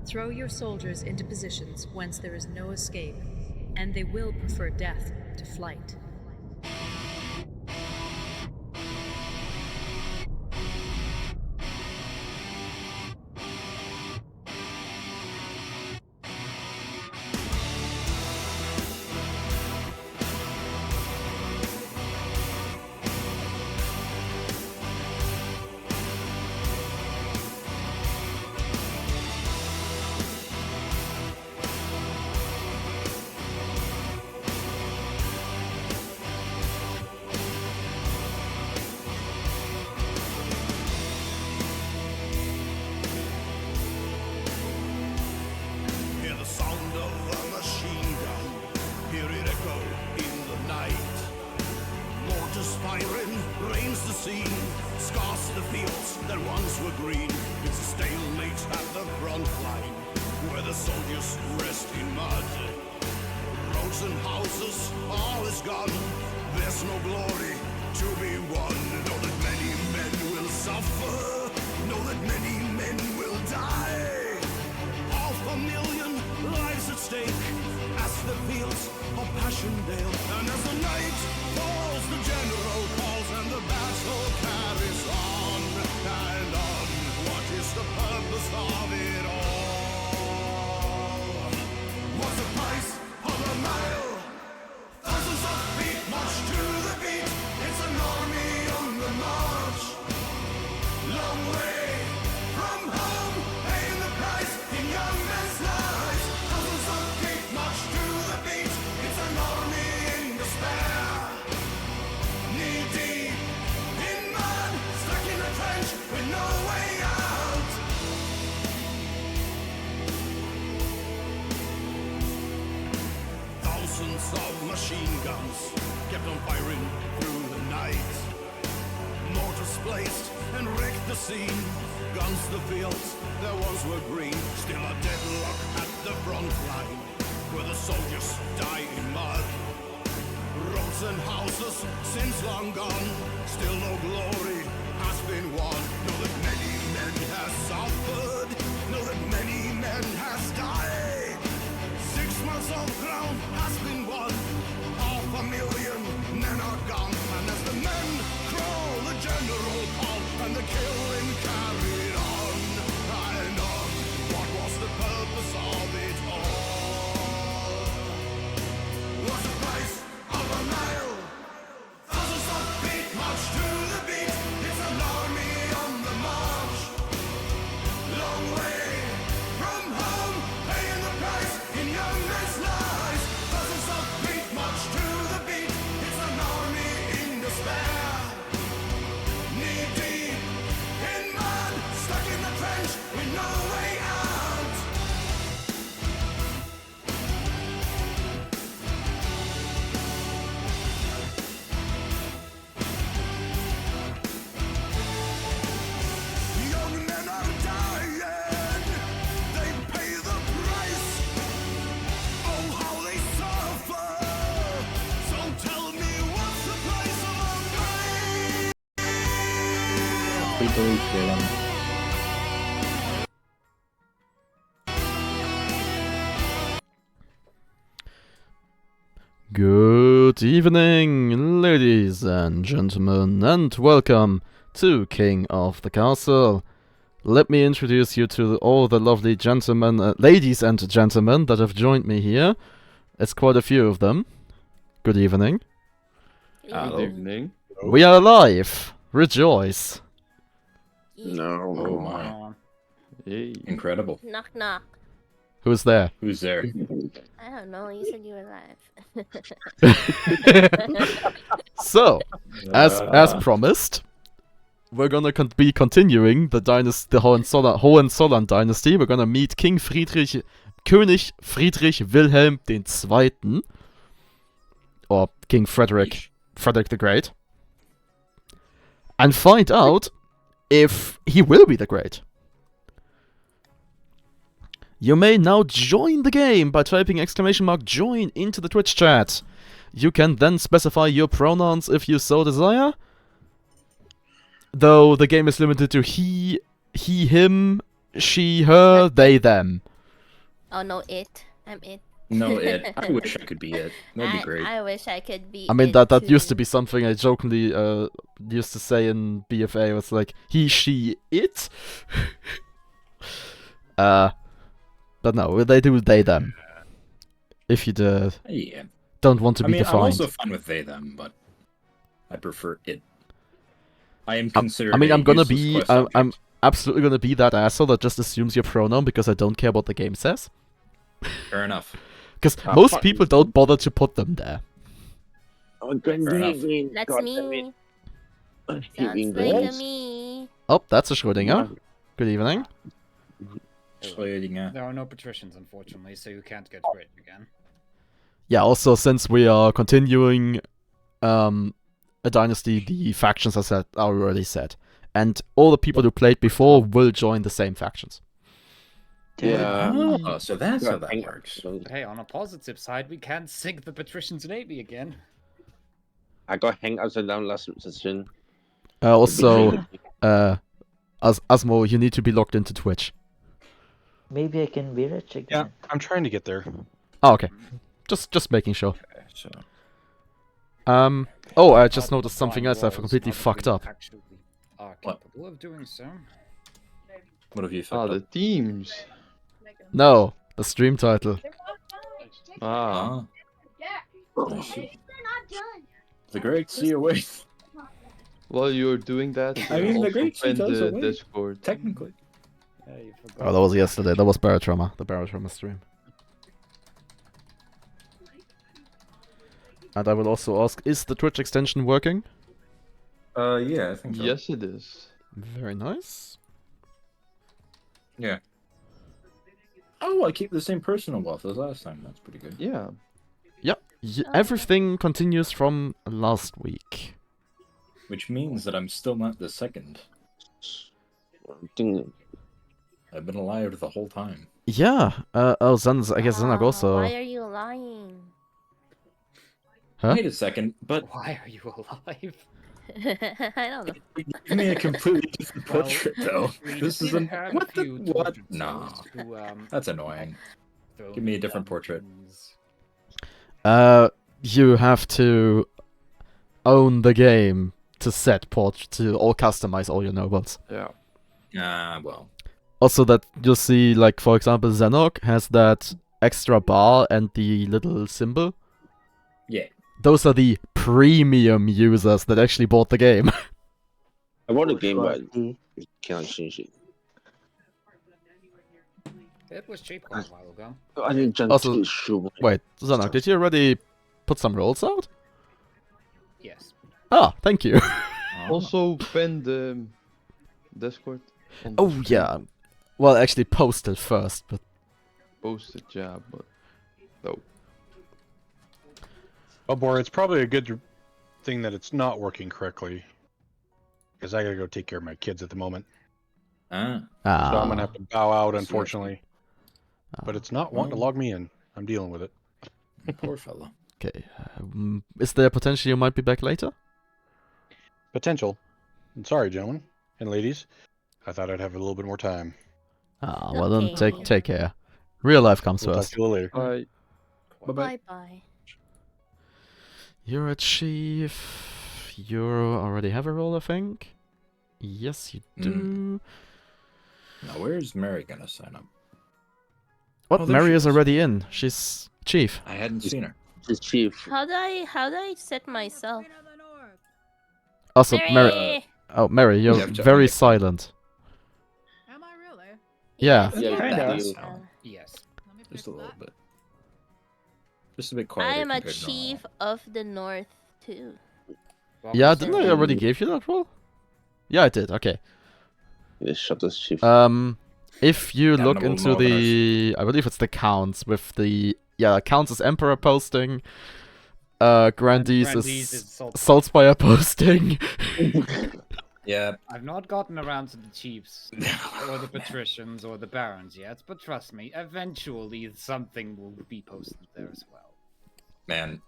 Throw your soldiers into positions whence there is no escape, and they will prefer death to flight. Hear the sound of a machine gun, hear it echo in the night. Mortars firing, rains the scene, scars the fields that once were green. It's a stalemate at the front line, where the soldiers rest in mud. Roads and houses, all is gone, there's no glory to be won. Know that many men will suffer, know that many men will die. Half a million lives at stake as the fields of Passchendaele. And as the night falls, the general calls and the battle carries on and on. What is the purpose of it all? What's the price of a mile? Thousands of feet march to the beat. It's an army on the march. Long way from home, paying the price in young men's lives. Thousands of feet march to the beat. It's an army in despair. Knee deep in mud, stuck in a trench with no way out. Thousands of machine guns kept on firing through the night. Mortars placed and wrecked the scene. Guns the fields that once were green. Still a deadlock at the front line, where the soldiers die in mud. Roads and houses since long gone. Still no glory has been won. Know that many men have suffered. Know that many men has died. 6 months of ground has been won. Half a million men are gone. And as the men crawl, the general call, and the killing carried on and on. What was the purpose of it all? What's the price of a mile? Thousands of feet march to the beat. It's an army on the march. Long way from home, paying the price in young men's lives. Thousands of feet march to the beat. It's an army in despair. Knee deep in mud, stuck in the trench with no way out. Young men are dying, they pay the price. Oh, how they suffer. So tell me, what's the price of a mile? Good evening, ladies and gentlemen, and welcome to King of the Castle. Let me introduce you to all the lovely gentlemen, ladies and gentlemen that have joined me here. It's quite a few of them. Good evening. Good evening. We are alive. Rejoice. No. Oh my. Hey. Incredible. Knock knock. Who's there? Who's there? I don't know. You said you were live. So, as promised, we're gonna be continuing the dynasty, the Hohenzollern dynasty. We're gonna meet König Friedrich Wilhelm II, or King Frederick the Great, and find out if he will be the Great. You may now join the game by typing !join into the Twitch chat. You can then specify your pronouns if you so desire, though the game is limited to he, him, she, her, they, them. Oh no, it. I'm it. No, it. I wish I could be it. That'd be great. I wish I could be. I mean, it that used to too. be something I jokingly used to say in BFA. It was like he, she, it. But no, they do they them. If you Yeah. don't want to I be mean, I'm defined. also fine with they them, but I prefer it. I am considered. I mean, a I'm gonna useless be. quest I'm object. absolutely gonna be that asshole that just assumes your pronoun because I don't care what the game says. Fair enough. Because Ah, most fuck people you. don't bother to put them there. Oh, green, Fair enough. green. That's God damn it. me. I hate Sounds being like a green. me. Oh, that's a Schrödinger. Good evening. Schrödinger. There are no patricians, unfortunately, so you can't get rich again. Yeah. Also, since we are continuing, a dynasty, the factions are already set, and all the people who played before will join the same factions. Yeah. Oh, so that's how that Hang- works. But hey, on a positive side, we can't sink the patricians navy again. I got hangouts around last session. Also, Asmo, you need to be logged into Twitch. Maybe I can be rich Yeah, again. I'm trying to get there. Oh, okay. Just making sure. Okay, so Oh, I just noticed something else I've Walls, completely not fucked we up. Actually are What? capable of doing so. what have you Ah, fucked the up? teams. No, the stream title. Ah, I see. The Great Sea awaits. while you're doing that, I mean, the also Great Sea find does the await. Discord. Technically. Yeah, you forgot. Oh, that was yesterday. That was Barotrauma. The Barotrauma stream. And I will also ask, is the Twitch extension working? Yeah, I think so. Yes, it is. Very nice. Yeah. Oh, I keep the same personal wealth as last time. That's pretty good. Yeah. Yep. Everything continues from last week. Which means that I'm still not the second. Ding. I've been alive the whole time. Yeah. Zenz, I guess Zenag also. Why are you lying? Huh? Wait a second, but Why are you alive? I don't know. give me a completely different Well, portrait, though. We This did isn't. have What a the? few What? tortured Nah. souls who, That's annoying. thrown Give me a different down portrait. things. You have to own the game to set portrait to all customize all your nobles. Yeah. Ah, well. Also, that you'll see, like for example, Zenok has that extra bar and the little symbol. Yeah. Those are the premium users that actually bought the game. I want a game, but See, you can't change it. It was cheap quite a while ago. I didn't jump Also- to shoot. Wait, Zenok, did you already put some rolls out? Yes. Ah, thank you. Also, pin the Discord. on the Oh screen. yeah. Well, actually posted first, but Posted, yeah, but no. Oh, boy, it's probably a good thing that it's not working correctly. Because I gotta go take care of my kids at the moment. Ah. So I'm gonna ah, have to bow out, So- unfortunately. But it's not wanting to Oh. log me in. I'm dealing with it. Poor fellow. okay. Is there potential you might be back later? Potential. I'm sorry, gentlemen and ladies. I thought I'd have a little bit more time. Ah, well then Okay. take care. Real life comes We'll talk first. to you later. Bye. Bye bye. Bye bye. You're a chief. You already have a role, I think. Yes, you do. Now, where's Mary gonna sign up? What? Oh, there Mary she is is. already in. She's chief. I hadn't seen her. It's chief. How do I set myself? Also, Mary. Mary! Oh, Mary, you're You have to very unmute. silent. Am I really? Yeah. Yes, Yeah, you kinda. are. Sound. Yes. Let me Just fix a little that. bit. Just a bit quieter. I am a compared to normal. chief of the north too. Welcome, Yeah, sir. didn't I already give you that role? Yeah, I did. Okay. Yeah, shut this chief. If you look Damnable into the, I believe it's the counts with the, yeah, counts as Emperor posting, Grandees Grandees is is Salt- Saltspire posting. Yeah. I've not gotten around to the chiefs, or the patricians, or the barons yet, but trust me, eventually something will be posted there as well. Man,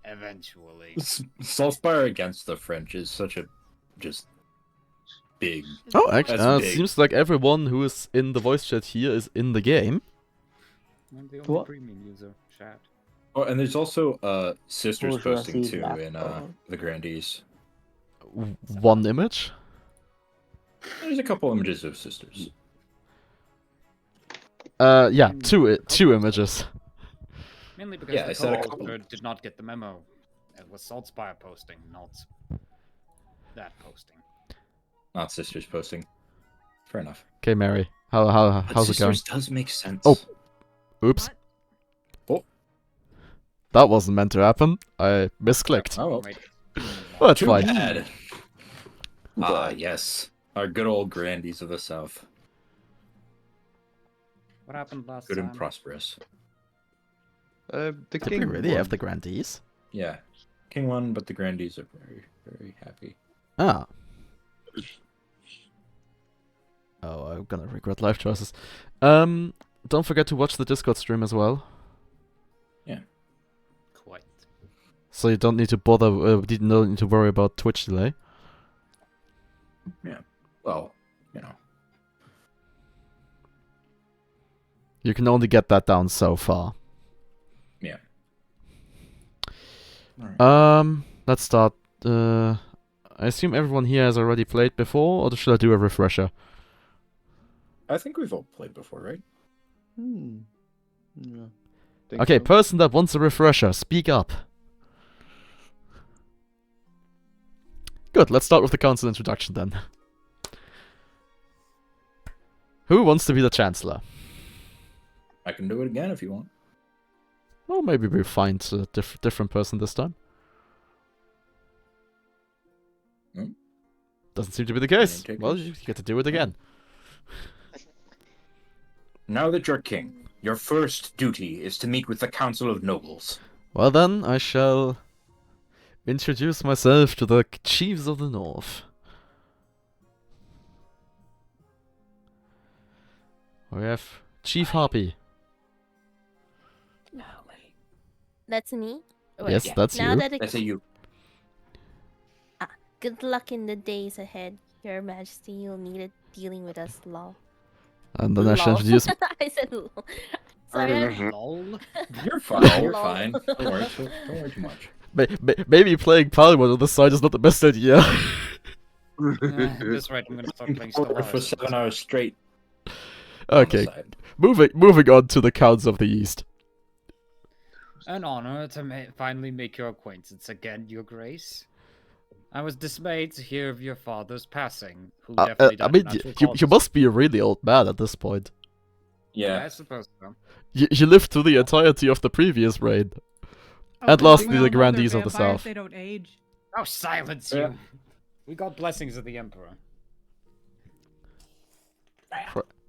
Eventually. Saltspire against the French is such a just big. Oh, actually, That's big. seems like everyone who is in the voice chat here is in the game. I'm the only What? premium user. Chat. Oh, and there's also sisters Bourgeoisie posting too black in gold. the Grandees. One image? There's a couple images of sisters. Yeah, two images. Mainly because Yeah, the I said a co-author couple. did not get the memo. It was Saltspire posting, not that posting. Not sisters posting. Fair enough. Okay, Mary. How's it going? sisters does make sense. Oh. Oops. Oh. That wasn't meant to happen. I misclicked. Oh well. Wait. Well, that's Too fine. bad. Ah, yes. Our good old Grandees of the South. What happened last Good time? and prosperous. The Did we king really won. have the Grandees? Yeah. King won, but the Grandees are very, very happy. Ah. Oh, I'm gonna regret life choices. Don't forget to watch the Discord stream as well. Quite. So you don't need to bother, don't need to worry about Twitch delay. Yeah. Well, you know. You can only get that down so far. Yeah. Alright. Let's start. I assume everyone here has already played before, or should I do a refresher? I think we've all played before, right? Yeah. Think Okay, so. person that wants a refresher, speak up. Good, let's start with the council introduction then. Who wants to be the Chancellor? I can do it again if you want. Well, maybe we'll find a different person this time. Hmm? Doesn't seem to be the case. takers? Well, you get to do it again. Now that you're king, your first duty is to meet with the Council of Nobles. Well then, I shall introduce myself to the Chiefs of the North. We have Chief Harpy. That's me. Yes, yeah. that's Now you. that That's a you. good luck in the days ahead, Your Majesty. You'll need it dealing with us, lol. And then I shall Lol. introduce... I said lol. Sorry. Lol. You're fine. You're Lol. fine. Don't worry. Don't worry too much. Maybe playing Paladin on the side is not the best idea. At this rate, I'm gonna start playing For Stellaris. 7 hours straight. on the Okay, side. moving on to the Counts of the East. An honor to finally make your acquaintance again, Your Grace. I was dismayed to hear of your father's passing, who definitely I died mean, of natural you causes. must be a really old man at this point. Yeah, I Yeah. suppose so. You lived through the entirety of the previous reign. And lastly, the Grandees of the South. They don't age. Oh, silence Yeah. you! We got blessings of the Emperor.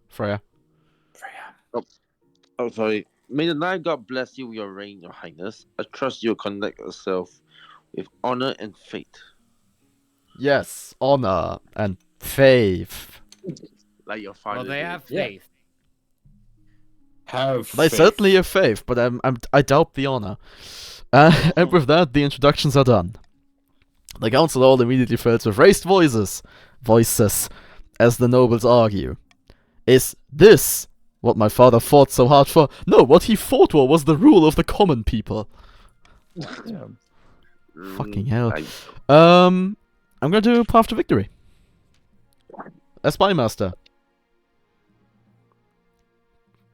Freya. Freya. Oh, sorry. May the night God bless you with your reign, Your Highness. I trust you'll conduct yourself with honor and faith. Yes, honor and faith. Like your father Well, they did. have Yeah. faith. Have They faith. certainly have faith, but I doubt the honor. And with that, the introductions are done. The council all immediately filled with raised voices, as the nobles argue. Is this what my father fought so hard for? No, what he fought for was the rule of the common people. Yeah. Fucking hell. I- I'm gonna do Path to Victory. A Spymaster.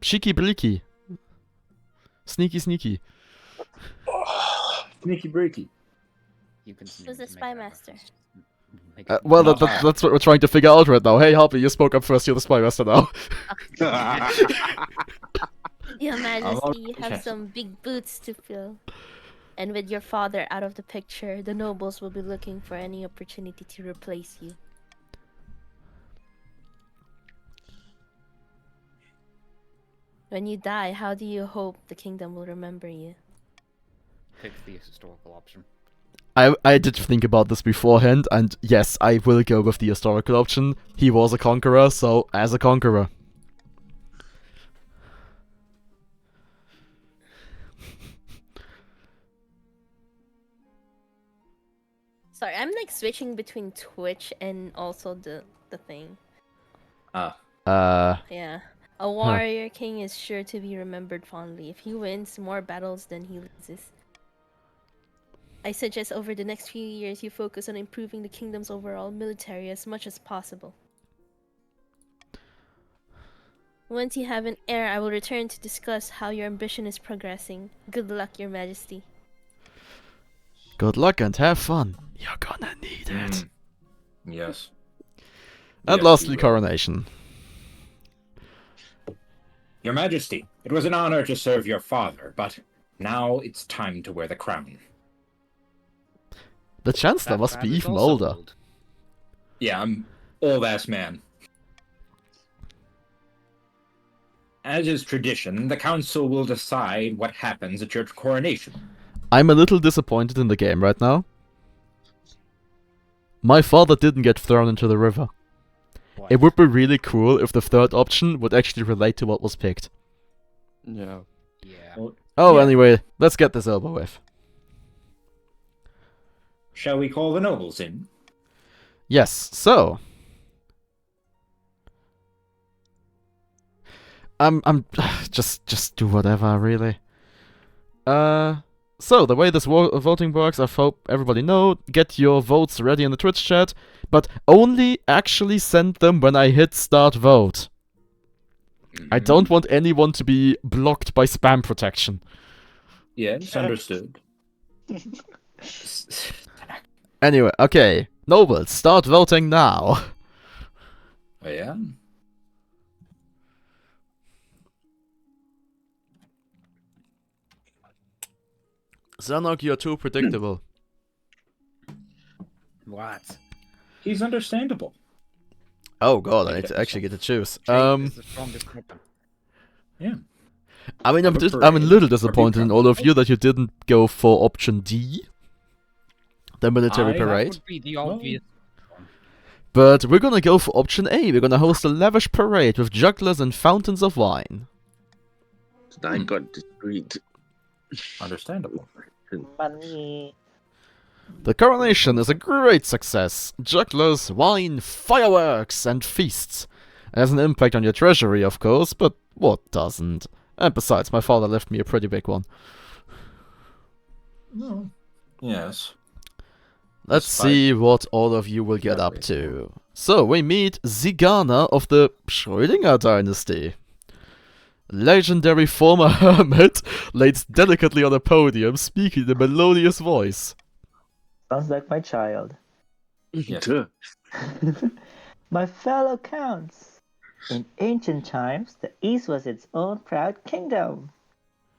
Cheeky bleaky. Sneaky sneaky. Sneaky breaky. You can Who's the Spy Master? Well, Not that's what we're trying to figure out right now. Hey, Harpy, you spoke up first. You're the Spymaster now. Your Majesty, you have yes. some big boots to fill. And with your father out of the picture, the nobles will be looking for any opportunity to replace you. When you die, how do you hope the kingdom will remember you? Pick the historical option. I did think about this beforehand, and yes, I will go with the historical option. He was a conqueror, so as a conqueror. Sorry, I'm like switching between Twitch and also the thing. Ah. Yeah. A warrior king is sure to be remembered fondly. If he wins more battles than he loses. I suggest over the next few years you focus on improving the kingdom's overall military as much as possible. Once you have an heir, I will return to discuss how your ambition is progressing. Good luck, Your Majesty. Good luck and have fun. You're gonna need it. Yes. And Yes, lastly, you will. coronation. Your Majesty, it was an honor to serve your father, but now it's time to wear the crown. The Chancellor That must be man is even also older. old. Yeah, I'm old-ass man. As is tradition, the council will decide what happens at your coronation. I'm a little disappointed in the game right now. My father didn't get thrown into the river. What? It would be really cool if the third option would actually relate to what was picked. Yeah. Yeah. Oh, Yeah. anyway, let's get this over with. Shall we call the nobles in? Yes, so... I'm just do whatever, really. So the way this voting works, I hope everybody know. Get your votes ready in the Twitch chat, but only actually send them when I hit start vote. I don't want anyone to be blocked by spam protection. Yes, understood. Anyway, okay, nobles, start voting now. Oh, yeah? Zanok, you're too predictable. What? He's understandable. Oh god, I need to actually get to choose. Jake is the strongest weapon. Yeah. I mean, Have a I'm a parade little or be disappointed in proud. all of you that you didn't go for option D, the military That That parade. would be the obvious. But we're gonna go for option A. We're gonna host a lavish parade with jugglers and fountains of wine. I got discreet. Understandable. Money. The coronation is a great success. Jugglers, wine, fireworks, and feasts. It has an impact on your treasury, of course, but what doesn't? And besides, my father left me a pretty big one. No. Yes. Let's Despite see what all of you will get up to. So, we meet Zigana of the Schrödinger dynasty. Legendary former hermit lays delicately on a podium, speaking in a melodious voice. Sounds like my child. Yes. My fellow counts. In ancient times, the East was its own proud kingdom.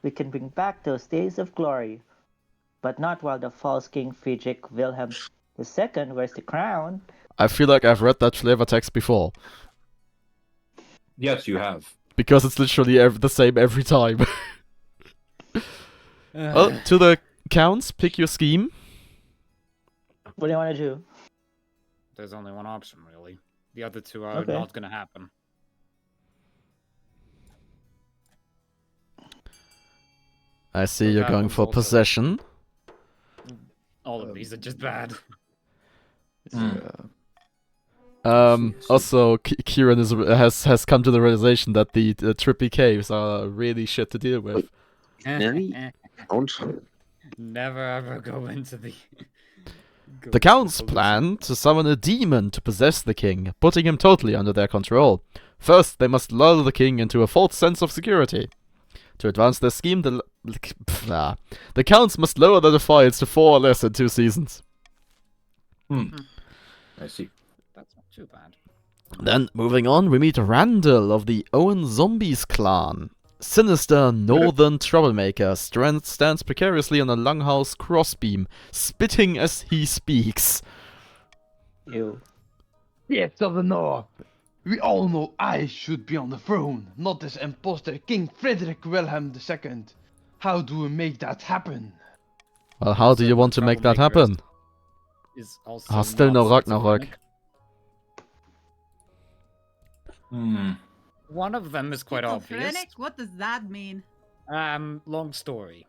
We can bring back those days of glory. But not while the false King Friedrich Wilhelm II wears the crown. I feel like I've read that flavor text before. Yes, you have. Because it's literally the same every time. Well, to the counts, pick your scheme. What do you want to do? There's only one option, really. The other two are Okay. not going to happen. I see So you're that going one's for also- possession. All of these are just bad. Yeah. Also, Kieran has come to the realization that the trippy caves are really shit to deal with. Really? Don't. Never ever go into the. go The into Count's hallucin- plan to summon a demon to possess the king, putting him totally under their control. First, they must lull the king into a false sense of security. To advance their scheme, the Counts must lower their defiance to 4 or less in 2 seasons. I see. That's not too bad. Then, moving on, we meet Randall of the Owen Zombies clan. Sinister northern troublemaker stands precariously on a longhouse crossbeam, spitting as he speaks. You. Yes, of the North. We all know I should be on the throne, not this imposter King Frederick Wilhelm II. How do we make that happen? Well, how do you want to make that Troublemaker happen? Is also Still not no Ragnarok. schizophrenic. One of them is quite obvious. Schizophrenic? What does that mean? Long story.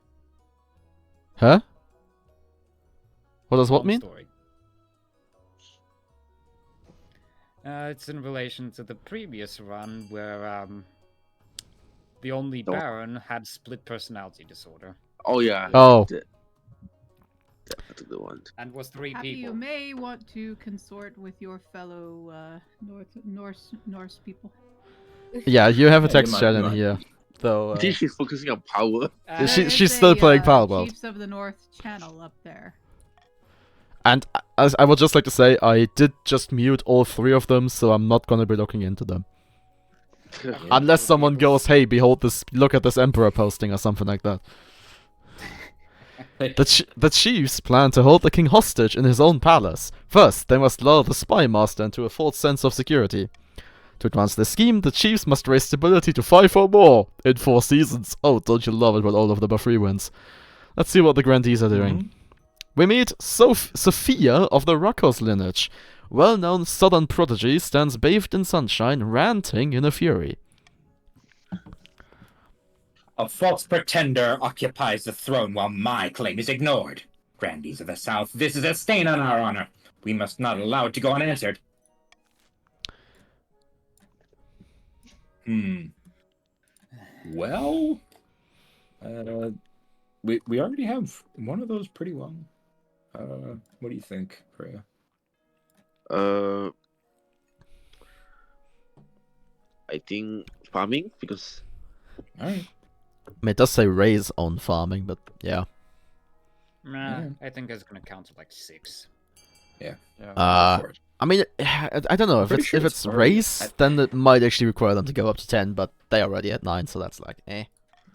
Huh? What does what Long mean? Story. It's in relation to the previous run where The only Don't- Baron had split personality disorder Oh yeah. Oh. That's the one. and was 3 Happy, people. you may want to consort with your fellow Norse people. Yeah, you have a Yeah, you text might- chat you in might. here. Though, I think she's focusing on power. she's still playing Palworld. Chiefs of the North channel up there. And as I would just like to say, I did just mute all 3 of them, so I'm not gonna be looking into them. Unless someone goes, hey, behold this, look at this Emperor posting or something like that. The chiefs plan to hold the king hostage in his own palace. First, they must lull the spy master into a false sense of security. To advance their scheme, the chiefs must raise stability to 5 or more in 4 seasons. Oh, don't you love it when all of them are free wins. Let's see what the grandees are doing. We meet Sophia of the Rakos lineage. Well-known southern prodigy stands bathed in sunshine, ranting in a fury. A false pretender occupies the throne while my claim is ignored. Grandees of the South, this is a stain on our honor. We must not allow it to go unanswered. Well, we already have one of those pretty well. What do you think, Freya? I think farming because. Alright. I mean, it does say raise on farming, but yeah. Nah, I think it's gonna count to like 6. Yeah. I mean, I don't know if Pretty it's sure if it's it's already race, then it might actually require them to go up to 10, but they already at 9, so that's like, eh.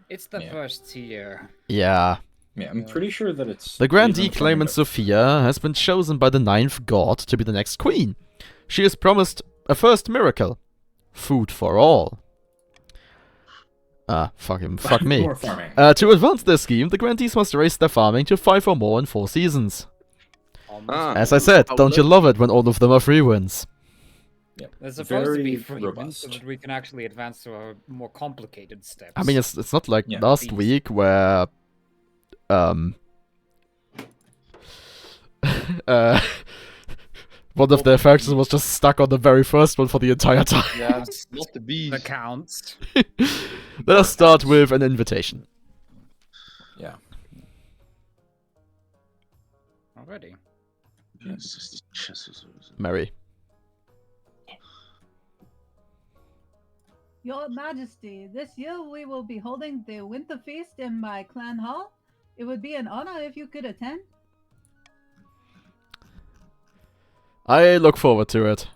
It's the Yeah. first tier. Yeah. Yeah, I'm pretty sure that it's... The grandee even claimant something Sophia has been chosen by the 9th god to be the next queen. She is promised a first miracle. Food for all. Fuck him. Fuck me. More farming. To advance their scheme, the grandees must raise their farming to 5 or more in 4 seasons. As I said, don't you love it when all of them are free wins? Yeah. There's supposed to be Very free wins so robust. that we can actually advance to a more complicated steps. I mean, it's not like Yeah. last These. week where one of their factions was just stuck on the very first one for the entire time. Yeah, not the bees. the counts. Let us start with an invitation. Yeah. Already. Mary. Your Majesty, this year we will be holding the Winter Feast in my clan hall. It would be an honor if you could attend. I look forward to it.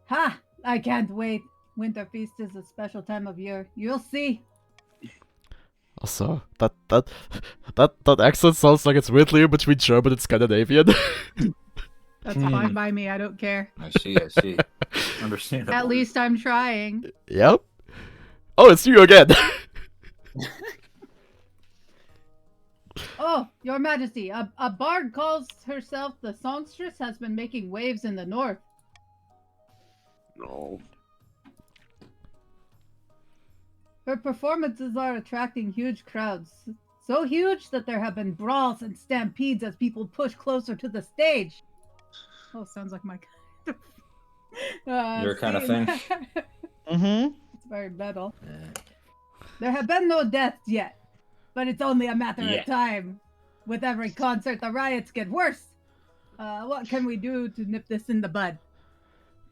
Ha! I can't wait. Winter Feast is a special time of year. You'll see. Also, that accent sounds like it's weirdly in between German and Scandinavian. That's fine by me. I don't care. I see. Understandable. At least I'm trying. Yep. Oh, it's you again. Oh, Your Majesty, a bard calls herself the songstress has been making waves in the north. No. Her performances are attracting huge crowds. So huge that there have been brawls and stampedes as people push closer to the stage. Oh, sounds like my kind of... Your kind of thing? Mm-hmm. It's very metal. There have been no deaths yet, but it's only a matter Yeah. of time. With every concert, the riots get worse. What can we do to nip this in the bud?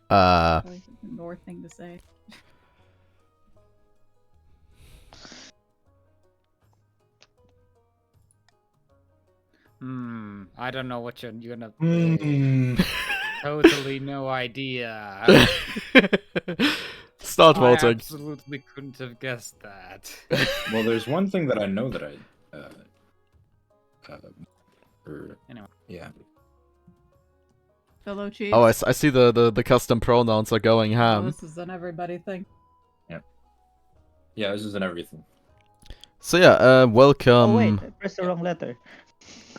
Probably a North thing to say. I don't know what you're gonna. Mm. Totally no idea. Start I voting. absolutely couldn't have guessed that. Well, there's one thing that I know that Anyway. Yeah. Fellow chiefs. Oh, I see the custom pronouns are going Oh, ham. this is an everybody thing. Yeah, this is in everything. So yeah, welcome. Oh wait, I pressed the wrong letter.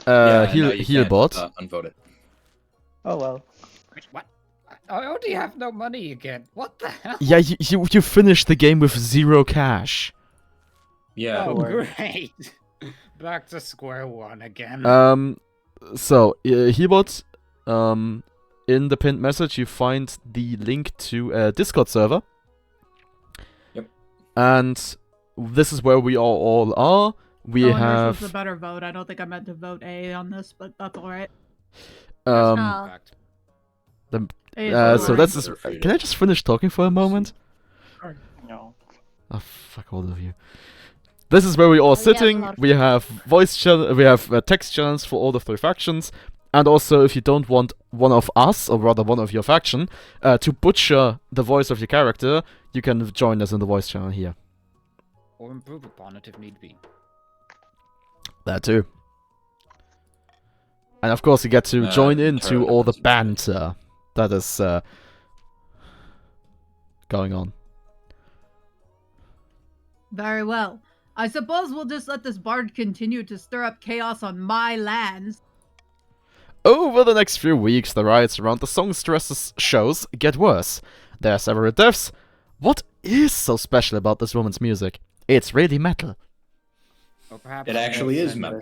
Yeah, Heal no, you can't, Healbot. Unvote it. Oh well. What? I already have no money again. What the hell? Yeah, you finished the game with 0 cash. Yeah. Oh, Don't worry. great. Back to square one again. So, Hebot, in the pinned message, you find the link to a Discord server. Yep. And this is where we all are. We Owen have. versus the better vote. I don't think I meant to vote A on this, but that's alright. Oh. So that's just. Can I just finish talking for a moment? No. Oh, fuck all of you. This is where we are sitting. We have we have text channels for all the 3 factions, and also if you don't want one of us, or rather one of your faction, to butcher the voice of your character, you can join us in the voice channel here. Or improve upon it if need be. That too. And of course, you get to join into all the banter that is going on. Very well. I suppose we'll just let this bard continue to stir up chaos on my lands. Over the next few weeks, the riots around the Songstress's shows get worse. There are several deaths. What is so special about this woman's music? It's really metal. Or perhaps It actually is metal.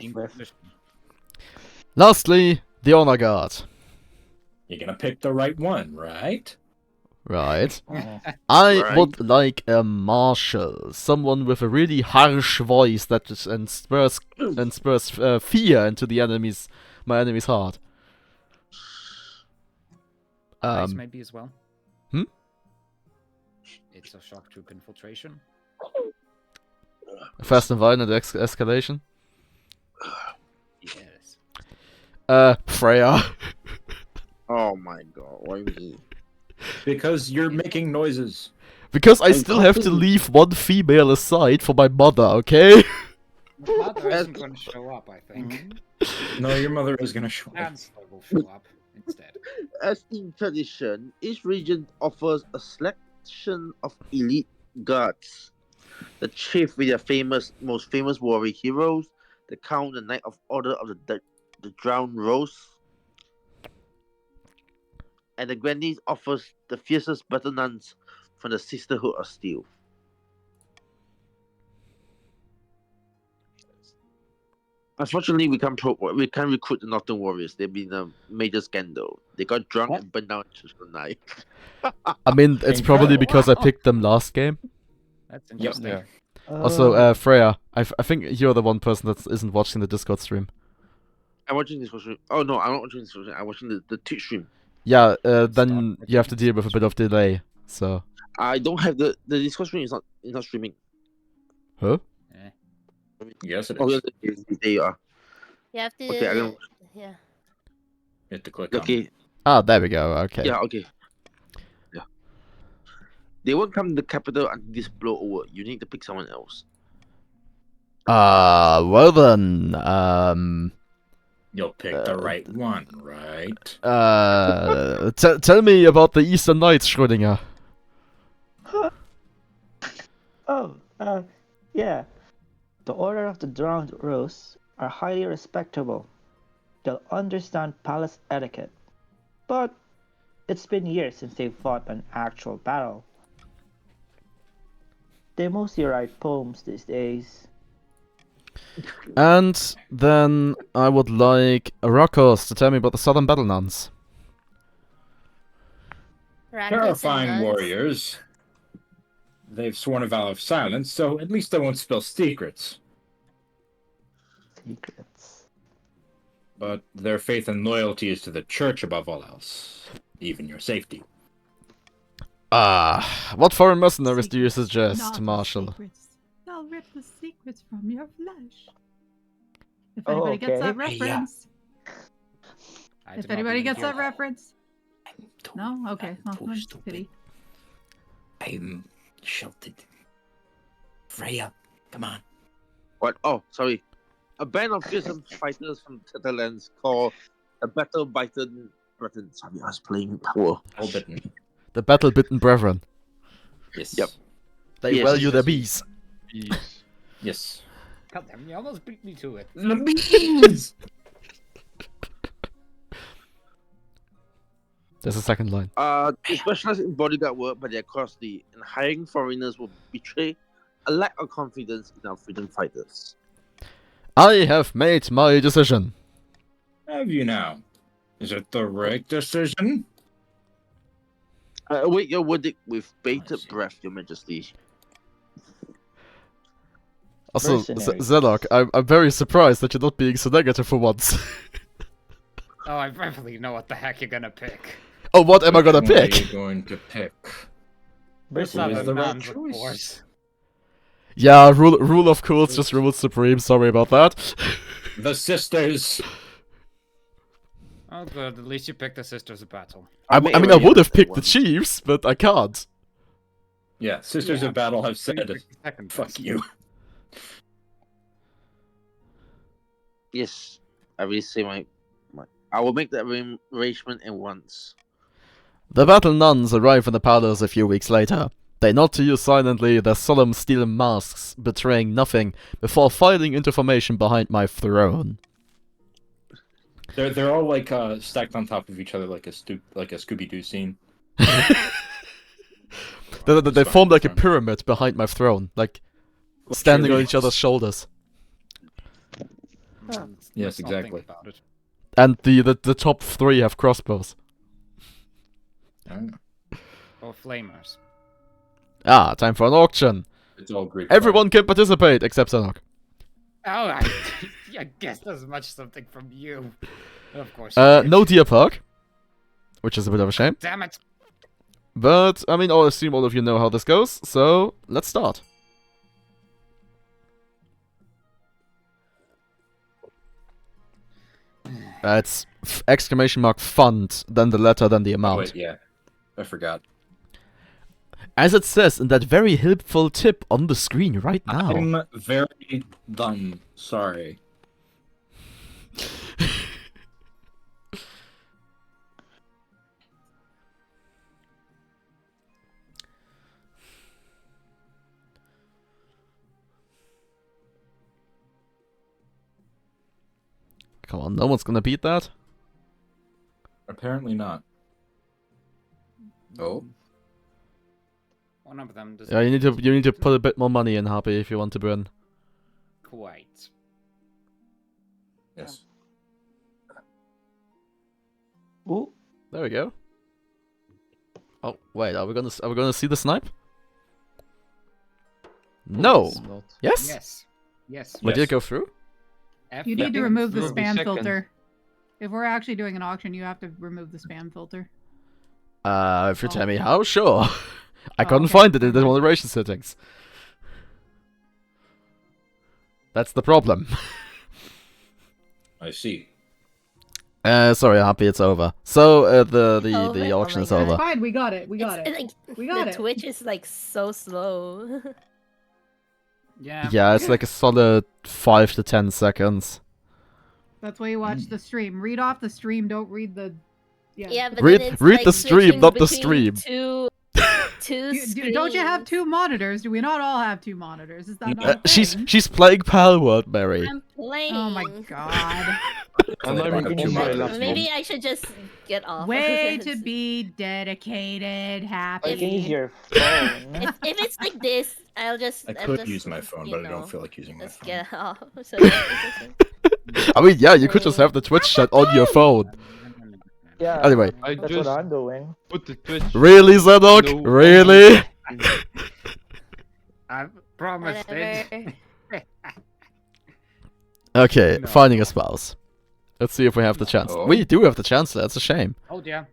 Lastly, the Honor Guard. You're gonna pick the right one, right? Right. I Right. would like a marshal, someone with a really harsh voice that just spurs fear into my enemy's heart. Ice maybe as well. Hmm? It's a shock troop infiltration. Fast and violent escalation. Yes. Freya. Oh my god, why me? Because you're making noises. Because I still have to leave one female aside for my mother, okay? Mother isn't going to show up, I think. No, your mother is gonna show up. Chancellor will show up instead. As in tradition, each region offers a selection of elite guards. The chief with their most famous warrior heroes, the Count, the Knight of Order of the Drowned Rose, and the Grandees offers the fiercest battle nuns from the Sisterhood of Steel. Unfortunately, we can't recruit the Northern Warriors. They've been a major scandal. They got drunk and burned down the night. I mean, it's probably because I picked them last game. That's interesting. Also, Freya, I think you're the one person that isn't watching the Discord stream. I'm watching this stream. Oh no, I'm not watching this stream. I'm watching the Twitch stream. Yeah, then you have to deal with a bit of delay, so... I don't have the Discord stream is not streaming. Huh? Yes, it is. Oh, yes, there you are. You have to. Okay, I don't... Yeah. You have to click Okay. Ah, there we go, okay. Yeah, okay. Yeah. They won't come to the capital until this blow over. You need to pick someone else. Well then, You'll pick the right one, right? tell me about the Eastern Knights, Schrödinger. Yeah. The Order of the Drowned Rose are highly respectable. They'll understand palace etiquette. But it's been years since they've fought an actual battle. They mostly write poems these days. And then I would like Rokos to tell me about the Southern Battle Nuns. Terrifying warriors. They've sworn a vow of silence, so at least they won't spill secrets. But their faith and loyalty is to the church above all else, even your safety. What foreign mercenaries do you suggest, Not the Marshal? secrets. They'll rip the secrets from your flesh. If Oh, anybody gets that okay. reference. I If do not anybody believe gets you. that reference. No? Okay. Well, that's a pity. I'm sheltered. Freya, come on. What? Oh, sorry. A band of fearsome fighters from Tetherlands called the Battle Bitten Brethren. Sorry, I was playing Power. The Battle-Bitten Brethren. Yes. Yep. They Yes, value yes, their yes. bees. Yes. God damn, you almost beat me to it. The bees! There's a second line. They specialize in bodyguard work, but they're costly, and hiring foreigners will betray a lack of confidence in our freedom fighters. I have made my decision. Have you now? Is it the right decision? Await your verdict with bated breath, Your Majesty. Also, Mercenary. Zedok, I'm very surprised that you're not being so negative for once. Oh, I definitely know what the heck you're gonna pick. Oh, what am I gonna What are pick? you going to pick? Mercenary. Is the right Man's, of choice. course. Yeah, rule of course just ruled supreme. Sorry about that. The sisters. Oh, good. At least you picked the Sisters of Battle. I mean, I would have picked the Chiefs, but I can't. Yeah, Sisters Yeah. of Battle have So you said, picked the second fuck best. you. Yes, I will say my. I will make that arrangement at once. The battle nuns arrive in the palace a few weeks later. They nod to you silently, their solemn steel masks betraying nothing, before filing into formation behind my throne. They're all like stacked on top of each other like a Scooby-Doo scene. They form like a pyramid behind my throne, like standing on each other's shoulders. Yes, Let's not think exactly. about it. And the top three have crossbows. Or Flamers. Ah, time for an auction. It's all Greek. Everyone can participate except Sanok. Oh, I guess as much something from you. Of course. No deer park, which is a bit of a shame. Damn it. But I mean, I assume all of you know how this goes, so let's start. It's exclamation mark fund, then the letter, then the amount. Wait, yeah. I forgot. As it says in that very helpful tip on the screen right now. I'm very dumb. Sorry. Come on, no one's gonna beat that. Apparently not. Oh. One of them does Yeah, you need to put a bit more money in, Happy, if you want to win. quite. Yes. Ooh. There we go. Oh wait, are we gonna see the snipe? No. It's not. Yes. Yes. Yes. Wait, did it go through? You need to remove the Will be spam second. filter. If we're actually doing an auction, you have to remove the spam filter. If you tell me how, sure. I Oh, couldn't okay. find it in the moderation settings. That's the problem. I see. Sorry, Happy, it's over. So the Oh auction my is God. over. Fine, we got it. We got It's, it. like, We got the it. Twitch is like so slow. Yeah. Yeah, it's like a solid 5 to 10 seconds. That's why you watch the stream. Read off the stream. Don't read the. Yeah. Yeah, but Read- then it's, read like, the stream, switching not the between stream. Two Don't you have screens. two monitors? Do we not all have two monitors? Is that not a thing? She's playing Palworld, Mary. I'm playing. Oh my god. And I'm reading my laptop. Maybe I should just get off. Way of to this. be dedicated, happy. I can use your phone. If it's like this, I'll just. I I'll could just, use my phone, you but I know, don't feel like using my just phone. get off. So I mean, yeah, you could just have the Twitch chat on your phone. Yeah. Anyway. I That's just what I'm doing. put the Twitch. Really, Zadok? No. Really? I promised it. whatever. Okay, No. finding a spouse. Let's see if we have the chance. Oh. We do have the chance, that's a shame. Oh yeah.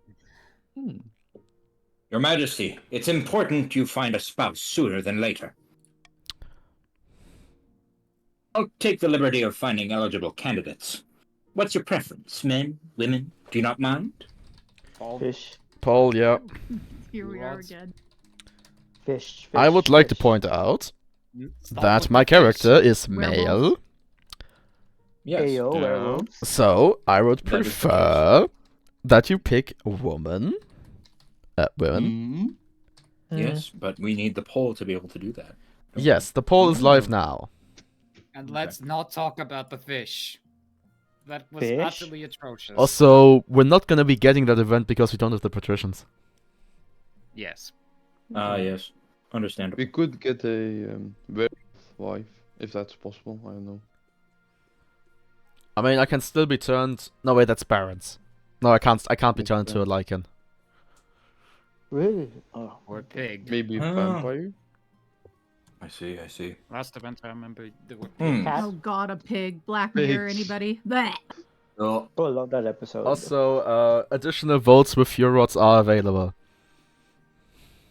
Your Majesty, it's important you find a spouse sooner than later. I'll take the liberty of finding eligible candidates. What's your preference? Men? Women? Do you not mind? Fish. Paul, yeah. Here we are What? again. Fish. I would like to fish. point out Stop that with my the fish. character is Werewolf. male, Yes. Ayo, Yeah. werewolves. so I would That is the prefer that you pick a woman. Women. Yes, but we need the poll to be able to do that. Yes, the poll is live now. And let's not talk about the fish. That was Fish? utterly atrocious. Also, we're not gonna be getting that event because we don't have the patricians. Yes. Ah, yes. Understandable. We could get a werewolf wife if that's possible. I don't know. I mean, I can still be turned. No, wait, that's Barons. No, I can't. I can't be turned to a Lycan. Really? Oh. Or pig. Maybe Oh. vampire? I see. Last event I remember there were Hmm. Cat? Oh god, a pig. Black Mirror, Pigs. anybody? Blech. Oh, Oh, I love that episode. Also, additional votes with fuel rods are available.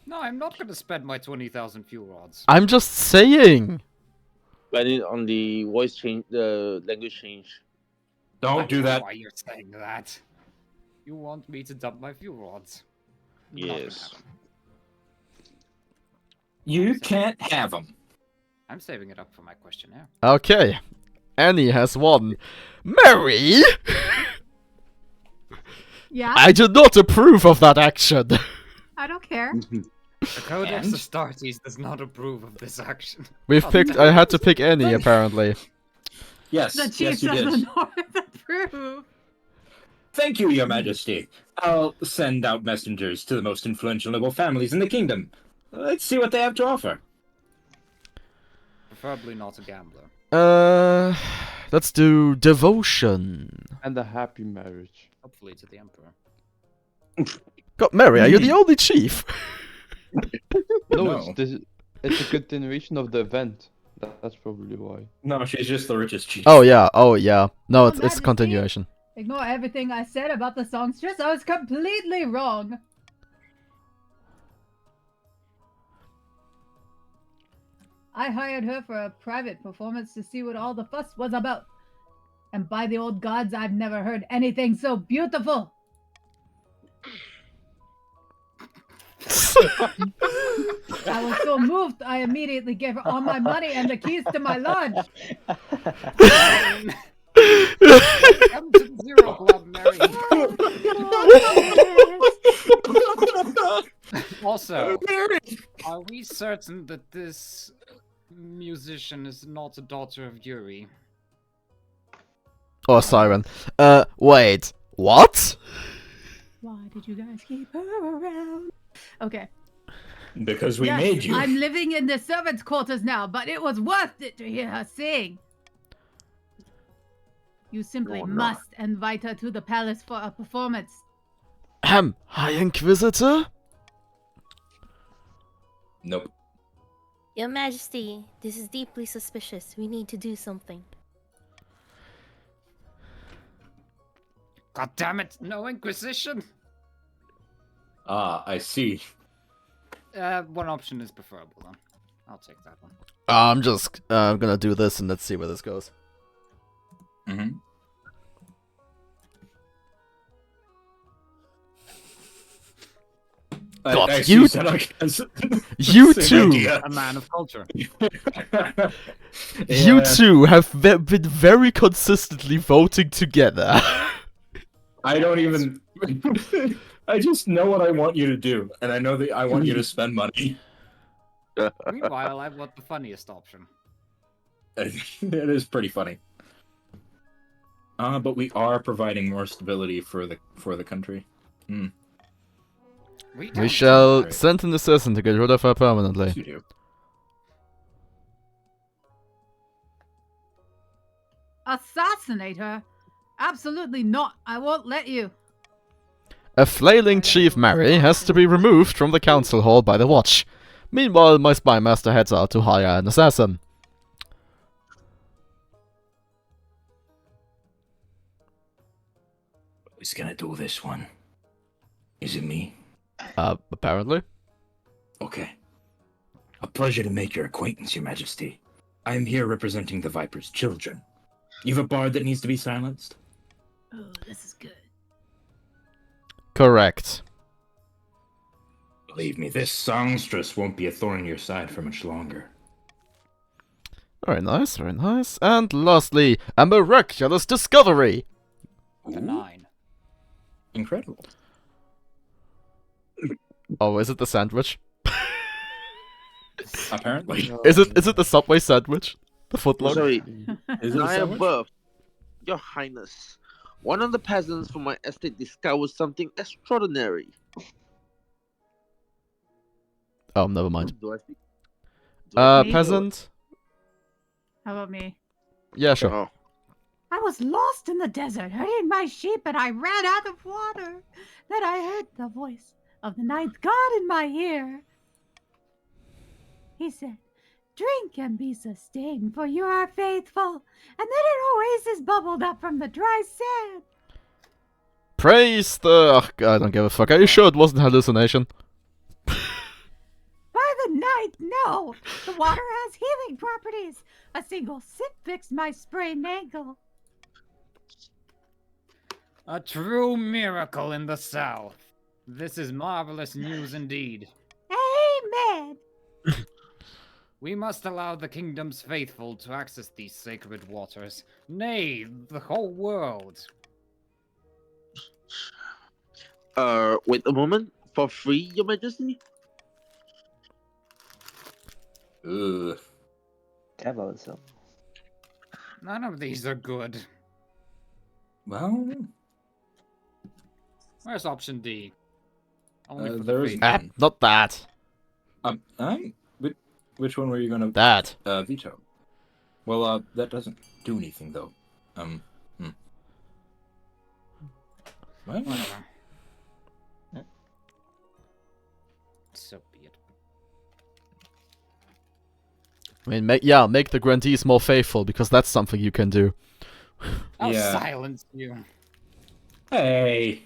No, I'm not gonna spend my 20,000 fuel rods. I'm just saying. When it on the voice change, the language change. Don't do that. Why you're saying that? You want me to dump my fuel rods? Yes. You can't have them. I'm saving it up for my questionnaire. Okay. Annie has won. Mary! Yeah? I do not approve of that action. I don't care. The Codex And? Astartes does not approve of this action. We've picked. I had to pick Annie, apparently. Yes, The yes, chiefs you of did. the North approve. Thank you, Your Majesty. I'll send out messengers to the most influential noble families in the kingdom. Let's see what they have to offer. Preferably not a gambler. Let's do devotion. And a happy marriage. Hopefully to the Emperor. God, Mary, are you the only chief? No, No. it's a continuation of the event. That's probably why. No, she's just the richest chief. Oh yeah. No, Your it's Majesty? continuation. Ignore everything I said about the songstress. I was completely wrong. I hired her for a private performance to see what all the fuss was about. And by the old gods, I've never heard anything so beautiful. I was so moved, I immediately gave her all my money and the keys to my lodge. Come to Zero Club, Mary. Also, are we certain that this musician is not a daughter of Yuri? Or Siren. Wait. What? Why did you guys keep her around? Okay. Because we Yes, made you. I'm living in the servants' quarters now, but it was worth it to hear her sing. You simply You're not. must invite her to the palace for a performance. High Inquisitor? Nope. Your Majesty, this is deeply suspicious. We need to do something. God damn it! No Inquisition. Ah, I see. One option is preferable then. I'll take that one. I'm just gonna do this and let's see where this goes. Mm-hmm. God, I you- said I guess. You Same too. idea. A man of culture. You Yeah. two have been very consistently voting together. I don't even. I just know what I want you to do, and I know that I want you to spend money. Meanwhile, I want the funniest option. It is pretty funny. But we are providing more stability for the country. Hmm. We shall send an assassin to get rid of her permanently. Yes, you do. Assassinate her? Absolutely not. I won't let you. A flailing Chief Mary has to be removed from the council hall by the watch. Meanwhile, my spy master heads out to hire an assassin. Who's gonna do this one? Is it me? Apparently. Okay. A pleasure to make your acquaintance, Your Majesty. I am here representing the Viper's children. You have a bard that needs to be silenced? Oh, this is good. Correct. Believe me, this songstress won't be a thorn in your side for much longer. Very nice, very nice. And lastly, a miraculous discovery! A 9. Incredible. Oh, is it the sandwich? Apparently. Is it the Subway sandwich? The footlong? Sorry, Is it a high sandwich? above, Your Highness. One of the peasants from my estate discovered something extraordinary. Oh, never mind. Do I speak? Me? Peasant? How about me? Yeah, sure. Oh. I was lost in the desert, herding my sheep, and I ran out of water. Then I heard the voice of the ninth god in my ear. He said, "Drink and be sustained, for you are faithful." And then an oasis bubbled up from the dry sand. Praise the... Ugh, I don't give a fuck. Are you sure it wasn't hallucination? By the ninth, no! The water has healing properties. A single sip fixed my sprained ankle. A true miracle in the south. This is marvelous news indeed. Amen! We must allow the kingdom's faithful to access these sacred waters. Nay, the whole world. Wait a moment. For free, Your Majesty? Ugh. Cannibalism. None of these are good. Well, Where's option D? Only for the there is faithful. Ah, not that. Which one were you gonna That. veto? Well, that doesn't do anything though. Well, Whatever. So be it. I mean, make the grandees more faithful, because that's something you can do. I'll Yeah. silence you. hey.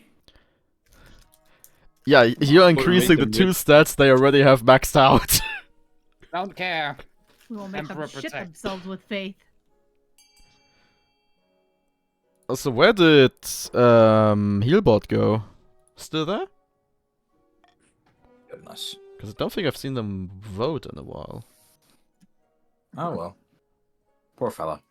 Yeah, you're increasing the them two rich. stats they already have maxed out. Don't care. We will make Emperor them shit protect. themselves with faith. So where did Healbot go? Still there? Goodness. Because I don't think I've seen them vote in a while. Oh well. Poor fella.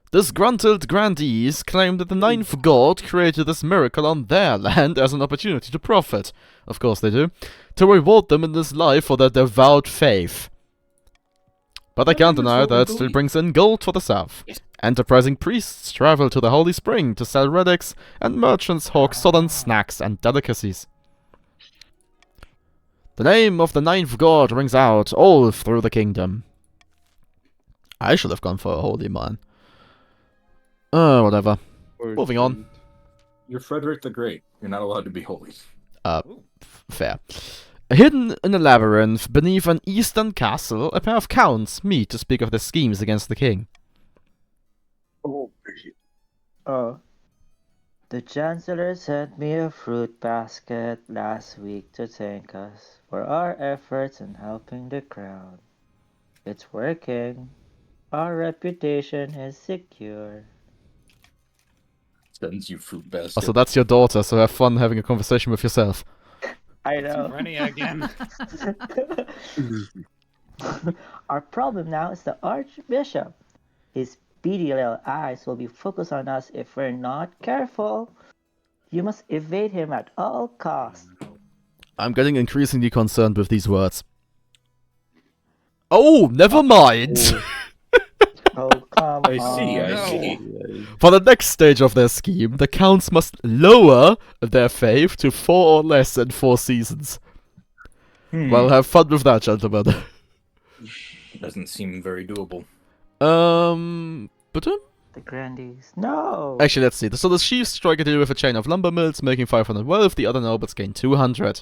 Disgruntled grandees claim that the ninth god created this miracle on their land as an opportunity to profit. Of course they do. To reward them in this life for their devout faith. But I can't deny that it still brings in gold for the south. Enterprising priests travel to the Holy Spring to sell relics, and merchants hawk southern snacks and delicacies. The name of the ninth god rings out all through the kingdom. I should have gone for a holy man. Whatever. Moving on. You're Frederick the Great. You're not allowed to be holy. Fair. Hidden in a labyrinth beneath an eastern castle, a pair of counts meet to speak of their schemes against the king. Oh. The Chancellor sent me a fruit basket last week to thank us for our efforts in helping the crown. It's working. Our reputation is secure. Sends you fruit basket. Also, that's your daughter, so have fun having a conversation with yourself. I know. Rennie again. Our problem now is the Archbishop. His beady little eyes will be focused on us if we're not careful. You must evade him at all costs. I'm getting increasingly concerned with these words. Oh, never mind! Oh, come I see, on. I see. For the next stage of their scheme, the counts must lower their faith to 4 or less in 4 seasons. Well, have fun with that, gentlemen. Doesn't seem very doable. But The Grandees. No! actually, let's see. So the chiefs strike a deal with a chain of lumber mills, making 500 wealth. The other nobles gain 200.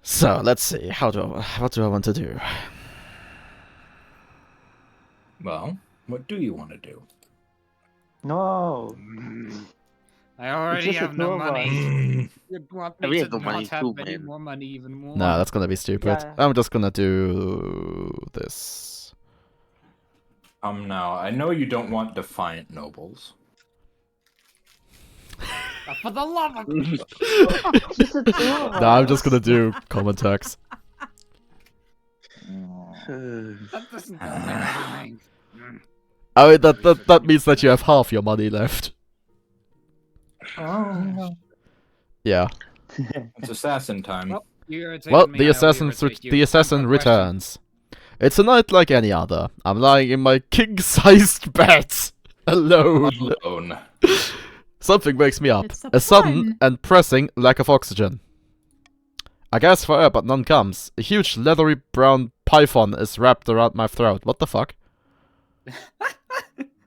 So let's see. What do I want to do? Well, what do you want to do? No! I already just have the no two of us. money. You want me We to have no not money have too, any man. more money, even more? Nah, that's gonna be stupid. Yeah. I'm just gonna do this. Now, I know you don't want defiant nobles. For the love of Just the two of Nah, I'm us. just gonna do common tax. that doesn't help anything. I mean, that means that you have half your money left. Oh. Yeah. It's assassin time. Well, you irritated Well, me, the I will assassin irritate you. the assassin One more question. returns. It's a night like any other. I'm lying in my king-sized bed alone. Alone. Something wakes me up. It's A sudden fun. and pressing lack of oxygen. I gasp for air, but none comes. A huge leathery brown python is wrapped around my throat. What the fuck?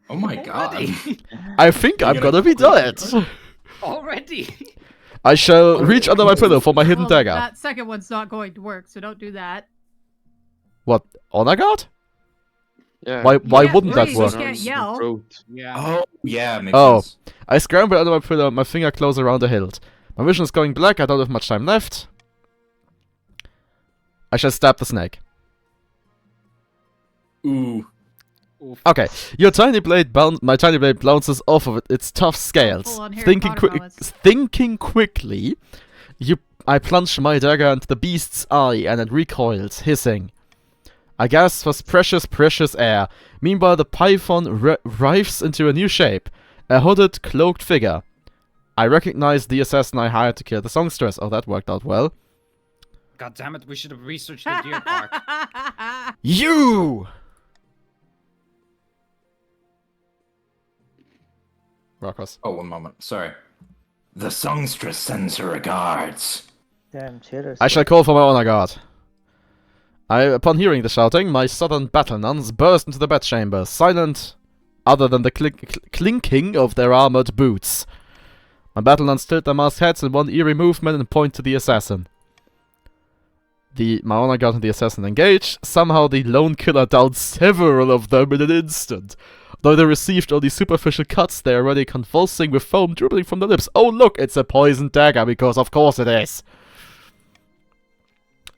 Oh my god. I think I'm gonna be done it. Already. I shall reach under my pillow for my hidden Well, dagger. that second one's not going to work, so don't do that. What? Honor guard? Yeah. Why can't wouldn't that breathe, work? you can't yell. Yeah. Oh, yeah, makes Oh, sense. I scramble under my pillow, my finger close around the hilt. My vision is going black, I don't have much time left. I shall stab the snake. Ooh. Okay, your tiny blade my tiny blade bounces off of its tough scales. Full-on Harry Thinking, Potter powers. thinking quickly, I plunge my dagger into the beast's eye and it recoils, hissing. I gasp for precious air. Meanwhile, the python writhes into a new shape. A hooded, cloaked figure. I recognize the assassin I hired to kill the songstress. Oh, that worked out well. God damn it, we should have researched the deer park. You! Rokos. Oh, one moment. Sorry. The songstress sends her regards. Damn cheaters. I shall call for my honor guard. Upon hearing the shouting, my southern battle nuns burst into the bedchamber, silent other than the clinking of their armored boots. My battle nuns tilt their masked heads in one eerie movement and point to the assassin. My honor guard and the assassin engage. Somehow the lone killer downed several of them in an instant. Though they received only superficial cuts, they are already convulsing with foam dribbling from the lips. Oh look, it's a poisoned dagger, because of course it is.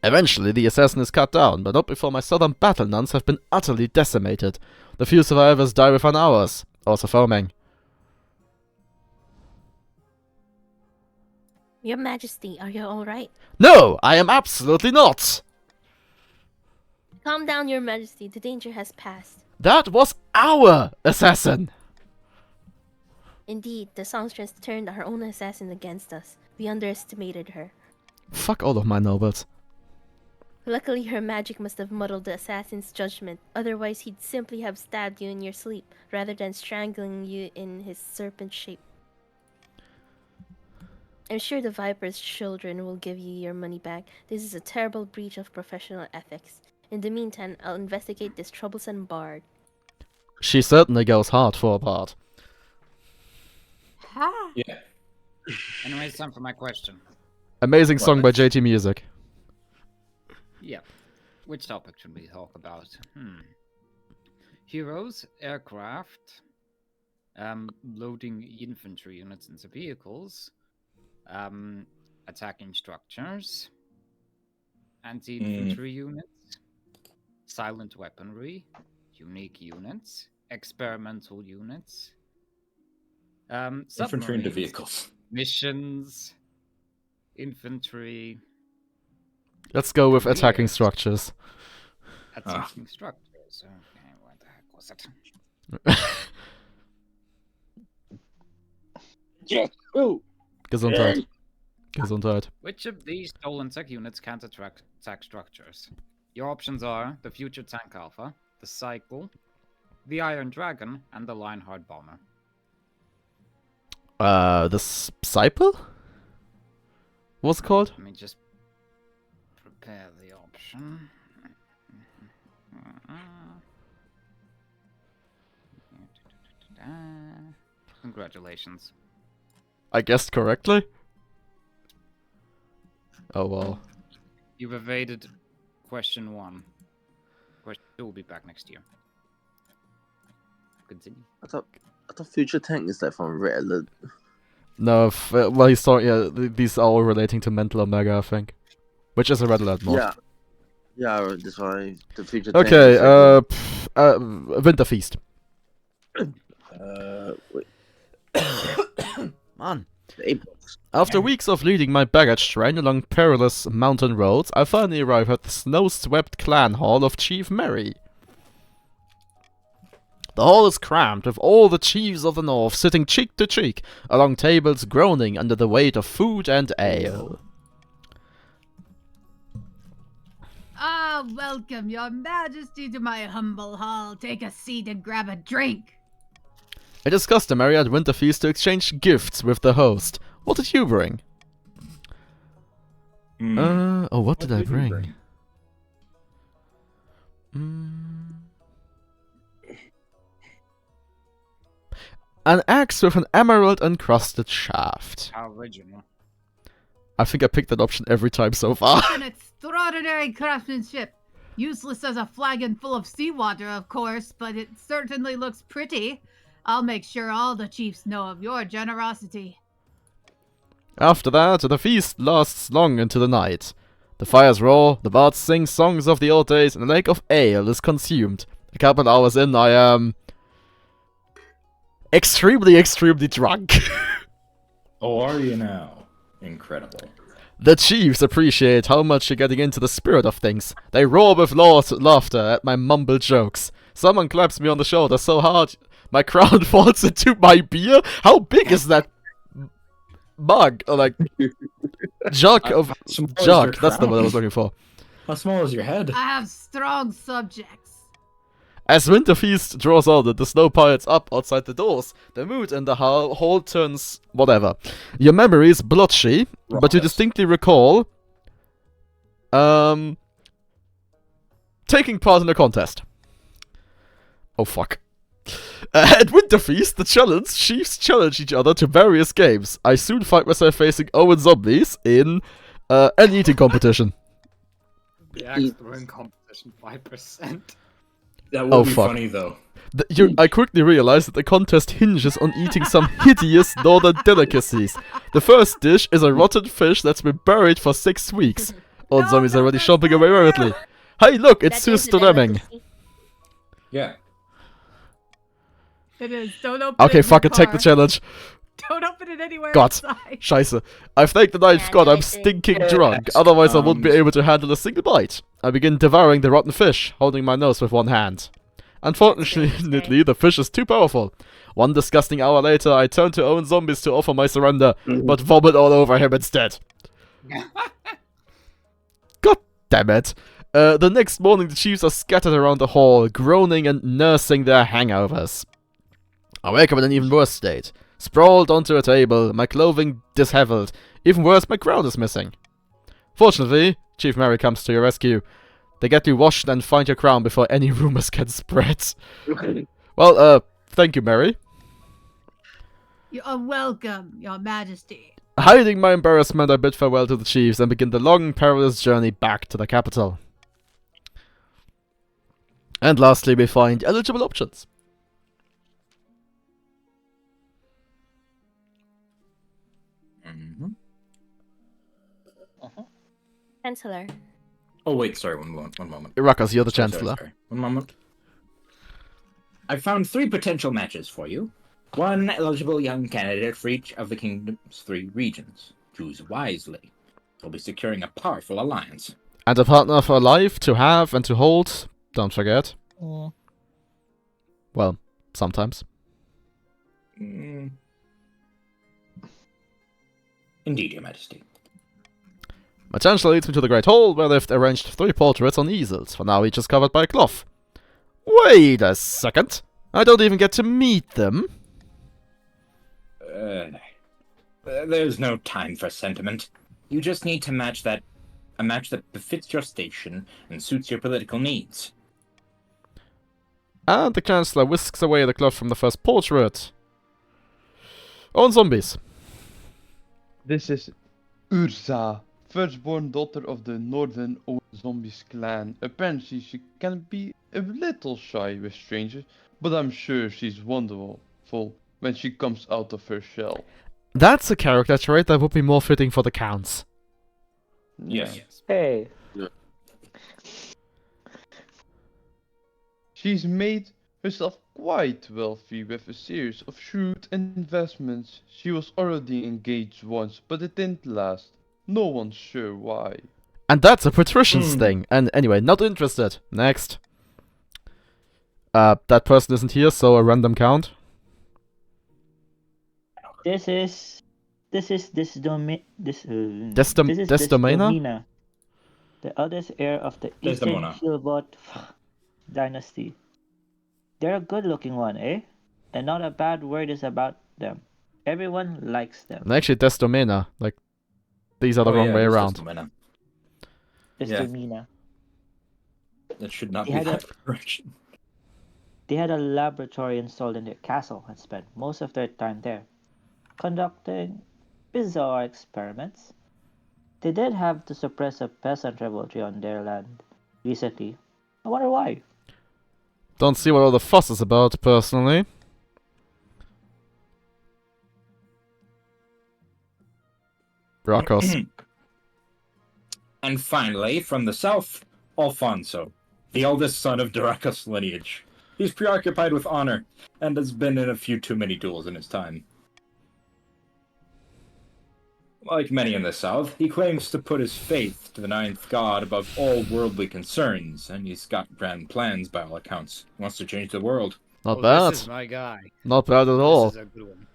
Eventually, the assassin is cut down, but not before my southern battle nuns have been utterly decimated. The few survivors die within hours, also foaming. Your Majesty, are you alright? No, I am absolutely not! Calm down, Your Majesty. The danger has passed. That was our assassin! Indeed, the songstress turned our own assassin against us. We underestimated her. Fuck all of my nobles. Luckily, her magic must have muddled the assassin's judgment. Otherwise, he'd simply have stabbed you in your sleep, rather than strangling you in his serpent shape. I'm sure the Viper's children will give you your money back. This is a terrible breach of professional ethics. In the meantime, I'll investigate this troublesome bard. She certainly goes hard for a part. Yeah. Anyway, it's time for my question. Amazing song by JT Music. Yeah. Which topic should we talk about? Heroes, aircraft, loading infantry units into vehicles, attacking structures, anti-infantry units, silent weaponry, unique units, experimental units, Infantry into submarines, vehicles. missions, infantry, Let's go with attacking structures. attacking structures. Okay, what the heck was it? Gesundheit. Gesundheit. Which of these stolen tech units can't attack structures? Your options are the Future Tank Alpha, the Cycle, the Iron Dragon, and the Lionheart Bomber. The Disciple? What's it called? Let me just prepare the option. Congratulations. I guessed correctly? Oh well. You've evaded question 1. Question 2 will be back next year. Continue. I thought Future Tank is like from Red Alert. No, well, he's sorry, yeah, these are all relating to Mental Omega, I think. Which is a Red Alert mod. Yeah. Yeah, that's why the Future Tank. Okay, is Winter Feast. wait. Man. The Apex. After weeks of leading my baggage train along perilous mountain roads, I finally arrive at the snow-swept clan hall of Chief Merry. The hall is crammed with all the chiefs of the north sitting cheek to cheek along tables groaning under the weight of food and ale. Ah, welcome, Your Majesty, to my humble hall. Take a seat and grab a drink. It is customary at Winterfeast to exchange gifts with the host. What did you bring? What did I bring? An axe with an emerald encrusted shaft. How original. I think I picked that option every time so far. An extraordinary craftsmanship. Useless as a flagon full of seawater, of course, but it certainly looks pretty. I'll make sure all the chiefs know of your generosity. After that, the feast lasts long into the night. The fires roar, the bards sing songs of the old days, and a lake of ale is consumed. A couple hours in, I am extremely drunk. Oh, are you now? Incredible. The chiefs appreciate how much you're getting into the spirit of things. They roar with laughter at my mumbled jokes. Someone claps me on the shoulder so hard my crown falls into my beer. How big is that mug? Or like jug of jug. That's the word I was looking for. How small is your head? I have strong subjects. As Winterfeast draws on and the snow piles up outside the doors, the mood in the hall turns whatever. Your memory is blotchy, but you distinctly recall taking part in a contest. Oh fuck. At Winterfeast, the chiefs challenge each other to various games. I soon find myself facing Owen Zombies in an eating competition. The axe throwing competition 5%. That would be funny though. I quickly realized that the contest hinges on eating some hideous northern delicacies. The first dish is a rotten fish that's been buried for 6 weeks. Old Zombie's already chomping away rapidly. Hey look, it's Sister Lemming. Yeah. It is. Don't open it. Okay, in fuck your it, take the car. challenge. Don't open it anywhere God, outside. scheiße. I've thanked the ninth god, I'm stinking drunk. Otherwise I wouldn't be able to handle a single bite. I begin devouring the rotten fish, holding my nose with one hand. Unfortunately, the fish is too powerful. One disgusting hour later, I turn to Owen Zombies to offer my surrender, but vomit all over him instead. God damn it. The next morning, the chiefs are scattered around the hall, groaning and nursing their hangovers. I wake up in an even worse state. Sprawled onto a table, my clothing disheveled. Even worse, my crown is missing. Fortunately, Chief Mary comes to your rescue. They get you washed and find your crown before any rumors can spread. Well, thank you, Mary. You are welcome, Your Majesty. Hiding my embarrassment, I bid farewell to the chiefs and begin the long, perilous journey back to the capital. And lastly, we find eligible options. Chancellor. Oh wait, sorry, one moment. Ruckus, you're the Sorry, Chancellor. sorry. 1 moment. I found 3 potential matches for you. 1 eligible young candidate for each of the kingdom's 3 regions. Choose wisely. You'll be securing a powerful alliance. And a partner for life, to have and to hold. Don't forget. Well, sometimes. Indeed, Your Majesty. My chancellor leads me to the Great Hall, where they've arranged 3 portraits on easels. For now, each is covered by a cloth. Wait a second. I don't even get to meet them. There's no time for sentiment. You just need to match a match that befits your station and suits your political needs. And the Chancellor whisks away the cloth from the first portrait. On Zombies. This is Urza, firstborn daughter of the Northern Old Zombies clan. Apparently she can be a little shy with strangers, but I'm sure she's wonderful when she comes out of her shell. That's a character trait that would be more fitting for the Counts. Yes. Hey. She's made herself quite wealthy with a series of shrewd investments. She was already engaged once, but it didn't last. No one's sure why. And that's a patrician's thing. And anyway, not interested. Next. That person isn't here, so a random count. Desdemona, the eldest heir of the Eastern Desdemona. Shilbot dynasty. They're a good-looking one, eh? And not a bad word is about them. Everyone likes them. And actually, Desdemona. Like, these are the wrong way around. Desdemona. That should not He be had that correction. They had a laboratory installed in their castle and spent most of their time there, conducting bizarre experiments. They did have to suppress a peasant revolution on their land recently. I wonder why. Don't see what all the fuss is about, personally. Brakos. And finally, from the south, Alfonso, the eldest son of Durakus lineage. He's preoccupied with honor, and has been in a few too many duels in his time. Like many in the south, he claims to put his faith to the ninth god above all worldly concerns, and he's got grand plans by all accounts. He wants to change the world. Not Oh, bad. This is my guy. Not bad at all. This is a good one.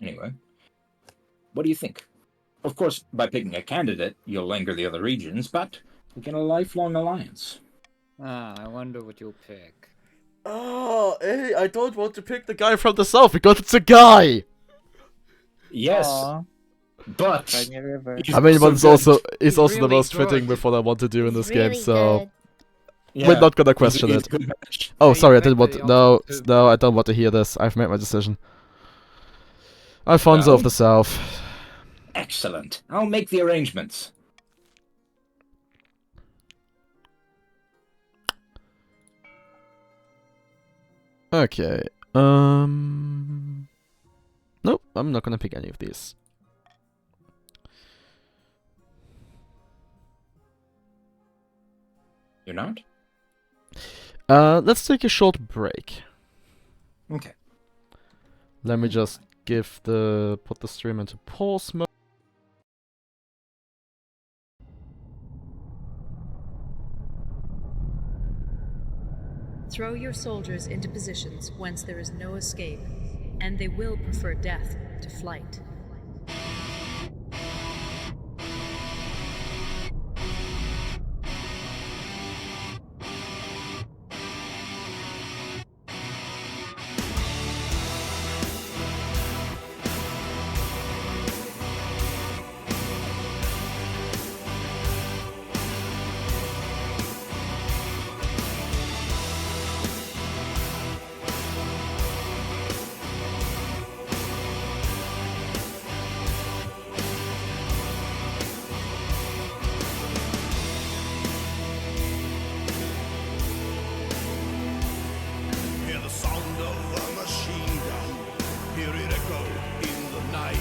Anyway, what do you think? Of course, by picking a candidate, you'll anger the other regions, but we get a lifelong alliance. I wonder what you'll pick. Oh, hey, I don't want to pick the guy from the south because it's a guy! Yes, Aw, but Rainier River. he's I mean, but good. it's also the really most fitting good. with what I want to do in this He's game, really so good. Yeah, we're not gonna question he's it. a good match. Oh, Yeah, sorry, I you didn't want picked to. the No, Alfonso. no, I don't want to hear this. I've made my decision. Alfonso of Well. the South. Excellent. I'll make the arrangements. Okay. Nope, I'm not gonna pick any of these. You're not? Let's take a short break. Okay. Let me just put the stream into pause mode. Throw your soldiers into positions whence there is no escape, and they will prefer death to flight. Hear the sound of a machine gun. Hear it echo in the night.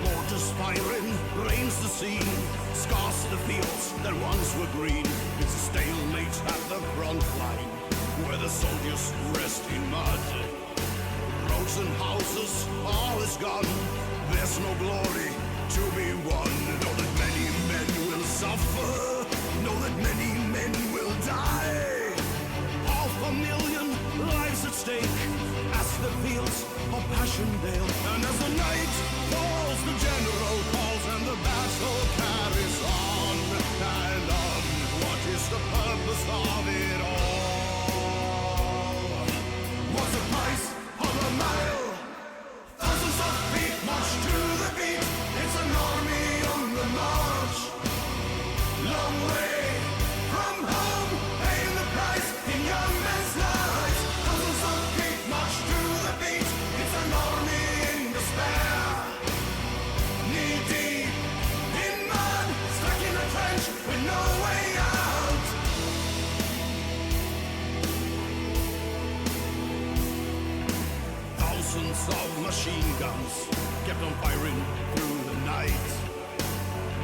Mortars firing, rains the scene. Scars the fields that once were green. It's a stalemate at the front line, where the soldiers rest in mud. Roads and houses, all is gone. There's no glory to be won. Know that many men will suffer. Know that many men will die. 500,000 lives at stake as the fields of Passchendaele. And as the night falls, the general calls and the battle carries on and on. What is the purpose of it all? What's the price of a mile? Thousands of feet march to the beat. It's an army on the march. Long way from home, paying the price in young men's lives. Thousands of feet march to the beat. It's an army in despair. Knee deep in mud, stuck in a trench with no way out. Thousands of machine guns kept on firing through the night.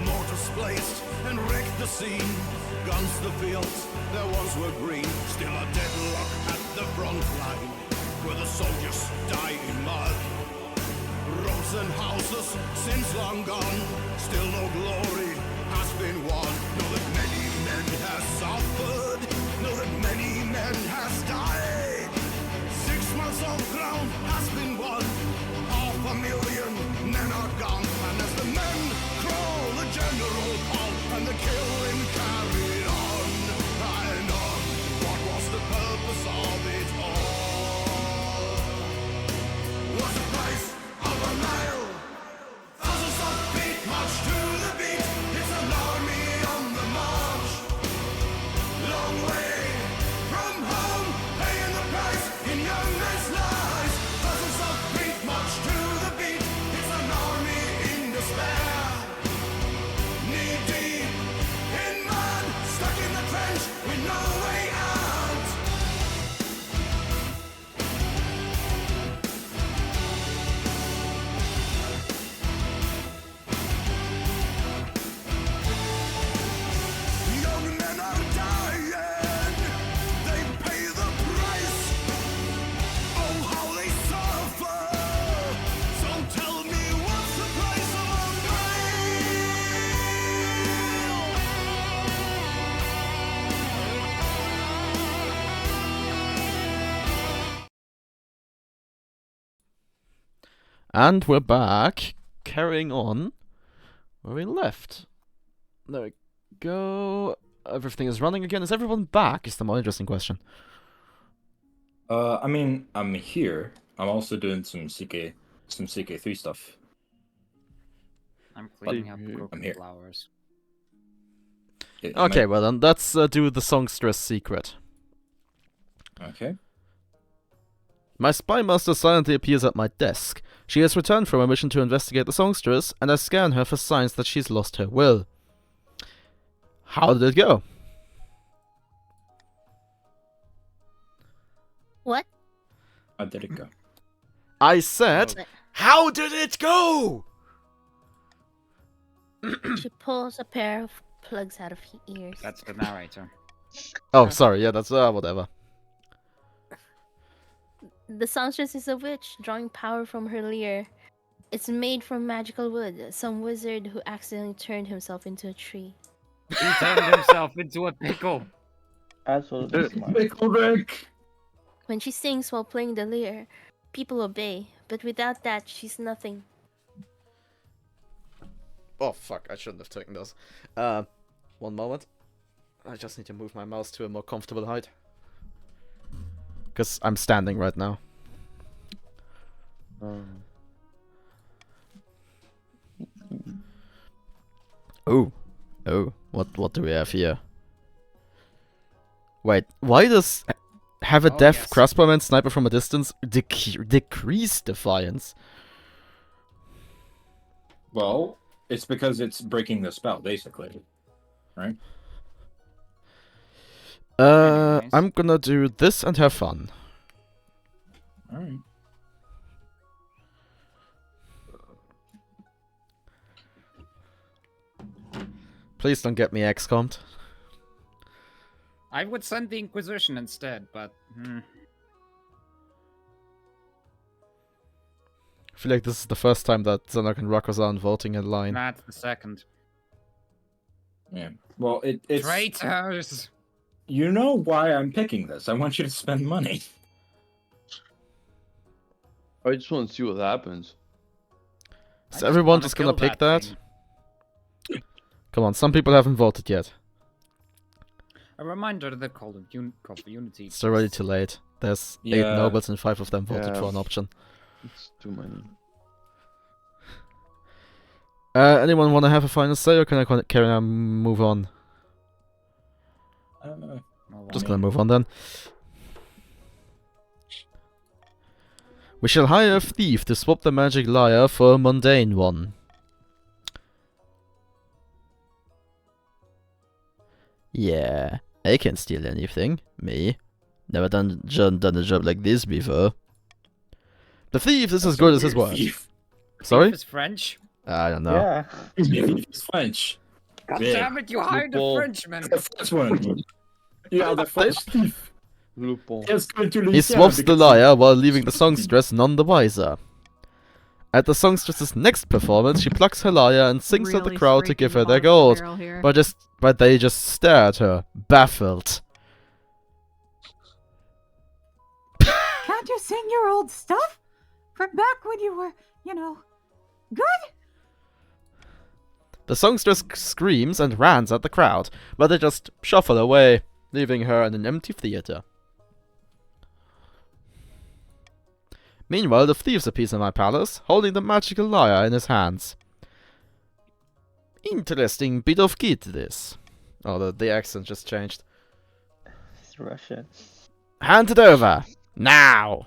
Mortars placed and wrecked the scene. Guns the fields that once were green. Still a deadlock at the front line, where the soldiers die in mud. Roads and houses since long gone. Still no glory has been won. Know that many men have suffered. Know that many men has died. 6 months of ground has been won. 500,000 men are gone. And as the men crawl, the general call, and the killing carried on and on. What was the purpose of it all? What's the price of a mile? Thousands of feet march to the beat. And we're back, carrying on where we left. There we go. Everything is running again. Is everyone back? Is the more interesting question. I mean, I'm here. I'm also doing some CK3 stuff. I'm cleaning up I'm broken here. flowers. Okay, well then, let's do the songstress secret. Okay. My spy master silently appears at my desk. She has returned from a mission to investigate the songstress, and I scan her for signs that she's lost her will. How did it go? What? How did it go? I said, But how did it go? she pulls a pair of plugs out of her ears. That's the narrator. Oh, sorry, yeah, that's, whatever. The songstress is a witch, drawing power from her lyre. It's made from magical wood. Some wizard who accidentally turned himself into a tree. He turned himself into a pickle. Absolutely smart. Pickle Rick! When she sings while playing the lyre, people obey. But without that, she's nothing. Oh, fuck, I shouldn't have taken those. One moment. I just need to move my mouse to a more comfortable height. Because I'm standing right now. Oh. Oh, what do we have here? Wait, why does have a Oh, deaf yes. crossbowman sniper from a distance decrease defiance? Well, it's because it's breaking the spell, basically. Right? Anyways. I'm gonna do this and have fun. Alright. Please don't get me XCOM'd. I would send the Inquisition instead, but I feel like this is the first time that Zanak and Rakos aren't voting in line. that's the second. Yeah. Well, it's... Traitors! You know why I'm picking this. I want you to spend money. I just want to see what happens. Is I everyone wanna just gonna kill pick that? thing. Come on, some people haven't voted yet. A reminder that the Call of Unity. It's already too late. There's 8 Yeah. nobles and 5 of them voted Yeah. for an option. It's too many. Anyone want to have a final say, or can I carry on move on? Just gonna move on then. We shall hire a thief to swap the magic lyre for a mundane one. Yeah, I can steal anything. Me. Never done a job like this before. The thief is as good as his word. Sorry? Is French? I don't know. Yeah. It's French. God Yeah. damn it, you hired a Lupin. Frenchman! The French one. Yeah, the French thief. Lupin. He swaps the lyre while leaving the songstress none the wiser. At the songstress's next performance, she plucks her lyre and sings at the Really crowd to give her scraping their the bottom gold. barrel here. But they just stare at her, baffled. Can't you sing your old stuff? From back when you were, good? The songstress screams and rants at the crowd, but they just shuffle away, leaving her in an empty theater. Meanwhile, the thief appears in my palace, holding the magical lyre in his hands. Interesting bit of kit, this. Oh, the accent just changed. It's Russian. Hand it over! Now!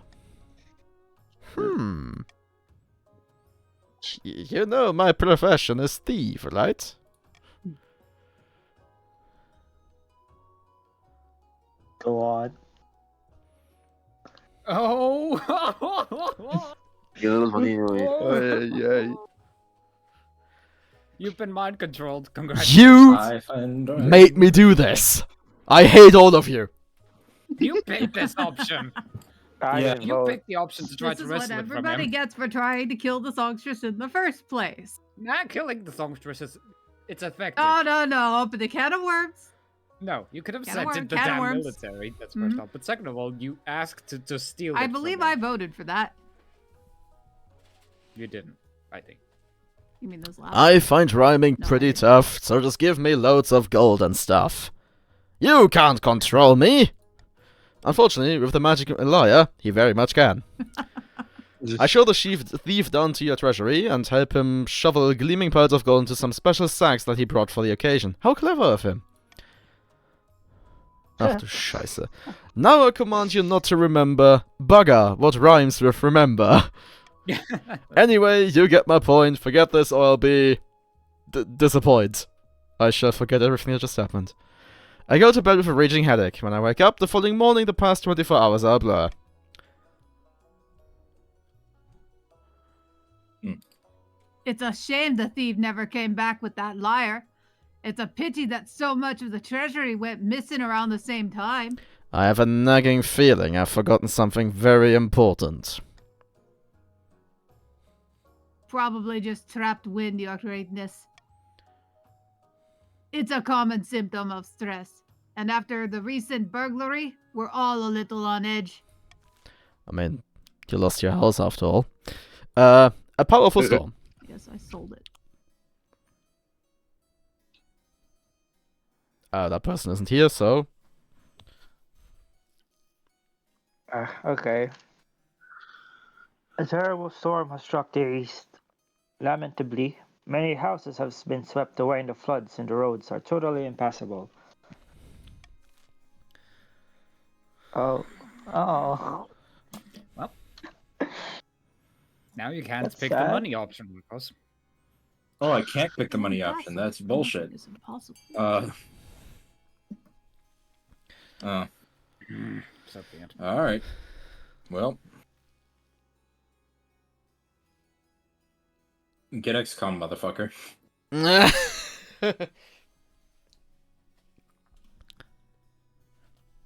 You know my profession is thief, right? Go on. Oh! You've been mind controlled. Congratulations. You made me do this! I hate all of you! You picked this option. I Yeah. didn't You vote. picked the option to try This to is what wrestle it from everybody him. gets for trying to kill the songstress in the first place. Not killing the songstress is... It's effective. Oh, no. Open the can of worms. No, you could have Can of sent worms, in the can of damn worms. military. That's first Mhm. off. But second of all, you asked to steal it I from believe him. I voted for that. You didn't, I think. You mean those last? I find rhyming No, pretty I- tough, so just give me loads of gold and stuff. You can't control me! Unfortunately, with the magic liar, he very much can. I show the thief down to your treasury and help him shovel gleaming piles of gold into some special sacks that he brought for the occasion. How clever of him. Ach du Scheiße. Now I command you not to remember bugger what rhymes with remember. Anyway, you get my point. Forget this or I'll be disappointed. I shall forget everything that just happened. I go to bed with a raging headache. When I wake up the following morning, the past 24 hours are a blur. It's a shame the thief never came back with that liar. It's a pity that so much of the treasury went missing around the same time. I have a nagging feeling I've forgotten something very important. Probably just trapped wind, Your Greatness. It's a common symptom of stress. And after the recent burglary, we're all a little on edge. I mean, you lost your house after all. A powerful storm. Yes, I sold it. That person isn't here, so... Okay. A terrible storm has struck the east. Lamentably, many houses have been swept away in the floods and the roads are totally impassable. Oh. Well, now you can't That's pick the sad. money option, Lucas. Oh, I can't pick the money option. That's bullshit. It's impossible. So be it. Alright. Well. Get XCOM, motherfucker.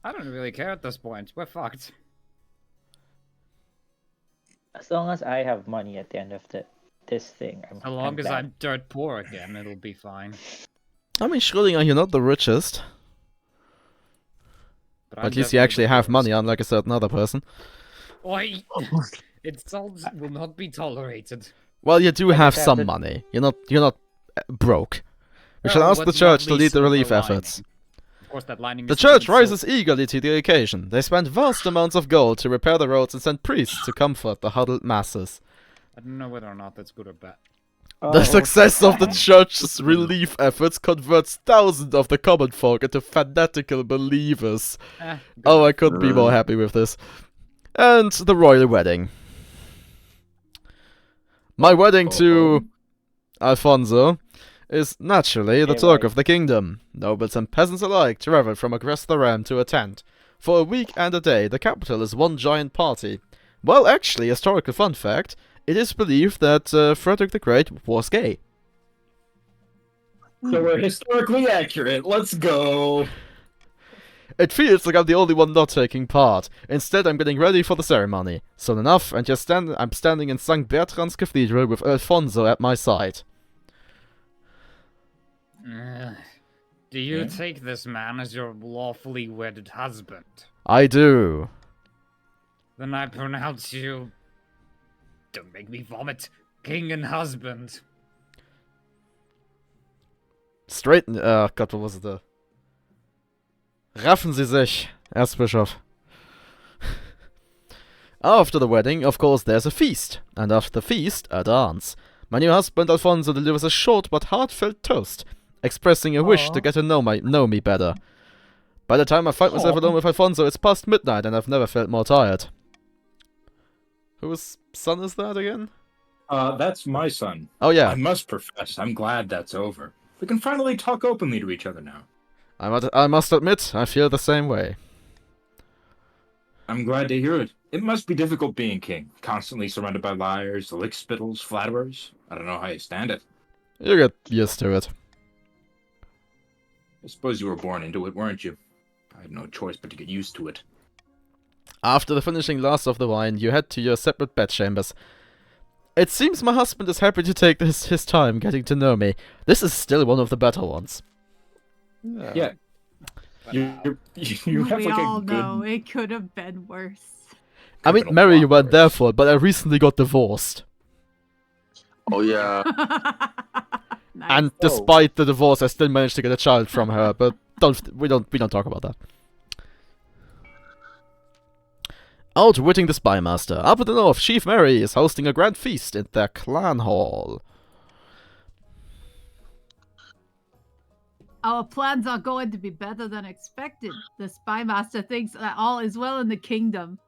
I don't really care at this point. We're fucked. As long as I have money at the end of this thing, As long as I'm dirt poor again, it'll be fine. I mean, Schrödinger, you're not the richest. But At least you actually have money, unlike a certain other person. Oi! Insults will not be tolerated. Well, you do have have some the- money. You're not broke. We Oh, shall ask but the not church to lead least the silver relief lining. efforts. Of course, that lining The is church even rises eagerly to the occasion. They spend vast amounts of gold to repair the roads and send priests to comfort the huddled masses. I don't know whether or not that's good or bad. The success of the church's relief efforts converts thousands of the common folk into fanatical believers. Oh, I couldn't be more happy with this. And the royal wedding. My wedding to Alfonso is naturally the talk of the kingdom. Nobles and peasants alike travel from across the realm to attend. For a week and a day, the capital is one giant party. Well, actually, historical fun fact, it is believed that Frederick the Great was gay. So we're historically accurate. Let's go. It feels like I'm the only one not taking part. Instead, I'm getting ready for the ceremony. Soon enough, and I'm standing in St. Bertrand's Cathedral with Alfonso at my side. Do you take this man as your lawfully wedded husband? I do. Then I pronounce you... Don't make me vomit. King and husband. Straighten... Gott, wo was es da? Raffen Sie sich, Erzbischof. After the wedding, of course, there's a feast. And after the feast, a dance. My new husband, Alfonso, delivers a short but heartfelt toast, expressing a wish to get to know me better. By the time I find myself alone with Alfonso, it's past midnight, and I've never felt more tired. Whose son is that again? That's my son. Oh, yeah. I must profess, I'm glad that's over. We can finally talk openly to each other now. I must admit, I feel the same way. I'm glad to hear it. It must be difficult being king, constantly surrounded by liars, lickspittles, flatterers. I don't know how you stand it. You get used to it. I suppose you were born into it, weren't you? I had no choice but to get used to it. After the finishing glass of the wine, you head to your separate bedchambers. It seems my husband is happy to take his time getting to know me. This is still one of the better ones. Yeah. You have We like all a good... know it could have been worse. I mean, marry you weren't there for, but I recently got divorced. Oh yeah. And despite the divorce, I still managed to get a child from her. But we don't talk about that. Outwitting the Spymaster. Up in the north, Chief Mary is hosting a grand feast in their clan hall. Our plans are going to be better than expected. The Spymaster thinks that all is well in the kingdom.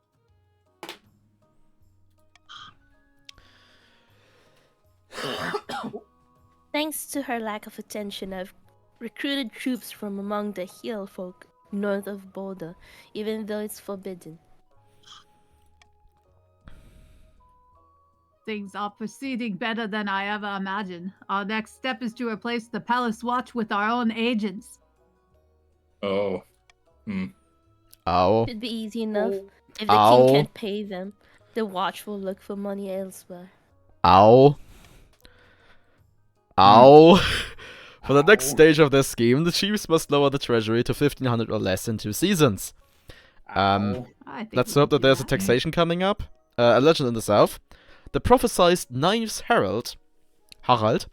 Thanks to her lack of attention, I've recruited troops from among the hill folk north of Boulder, even though it's forbidden. Things are proceeding better than I ever imagined. Our next step is to replace the Palace Watch with our own agents. Oh. Ow. Should be easy enough. If the Ow. king can't pay them, the watch will look for money elsewhere. Ow. Ow. For the next stage of their scheme, the chiefs must lower the treasury to 1,500 or less in 2 seasons. Let's hope that there's a taxation coming up. A legend in the south. The prophesied Knives Herald, Harald,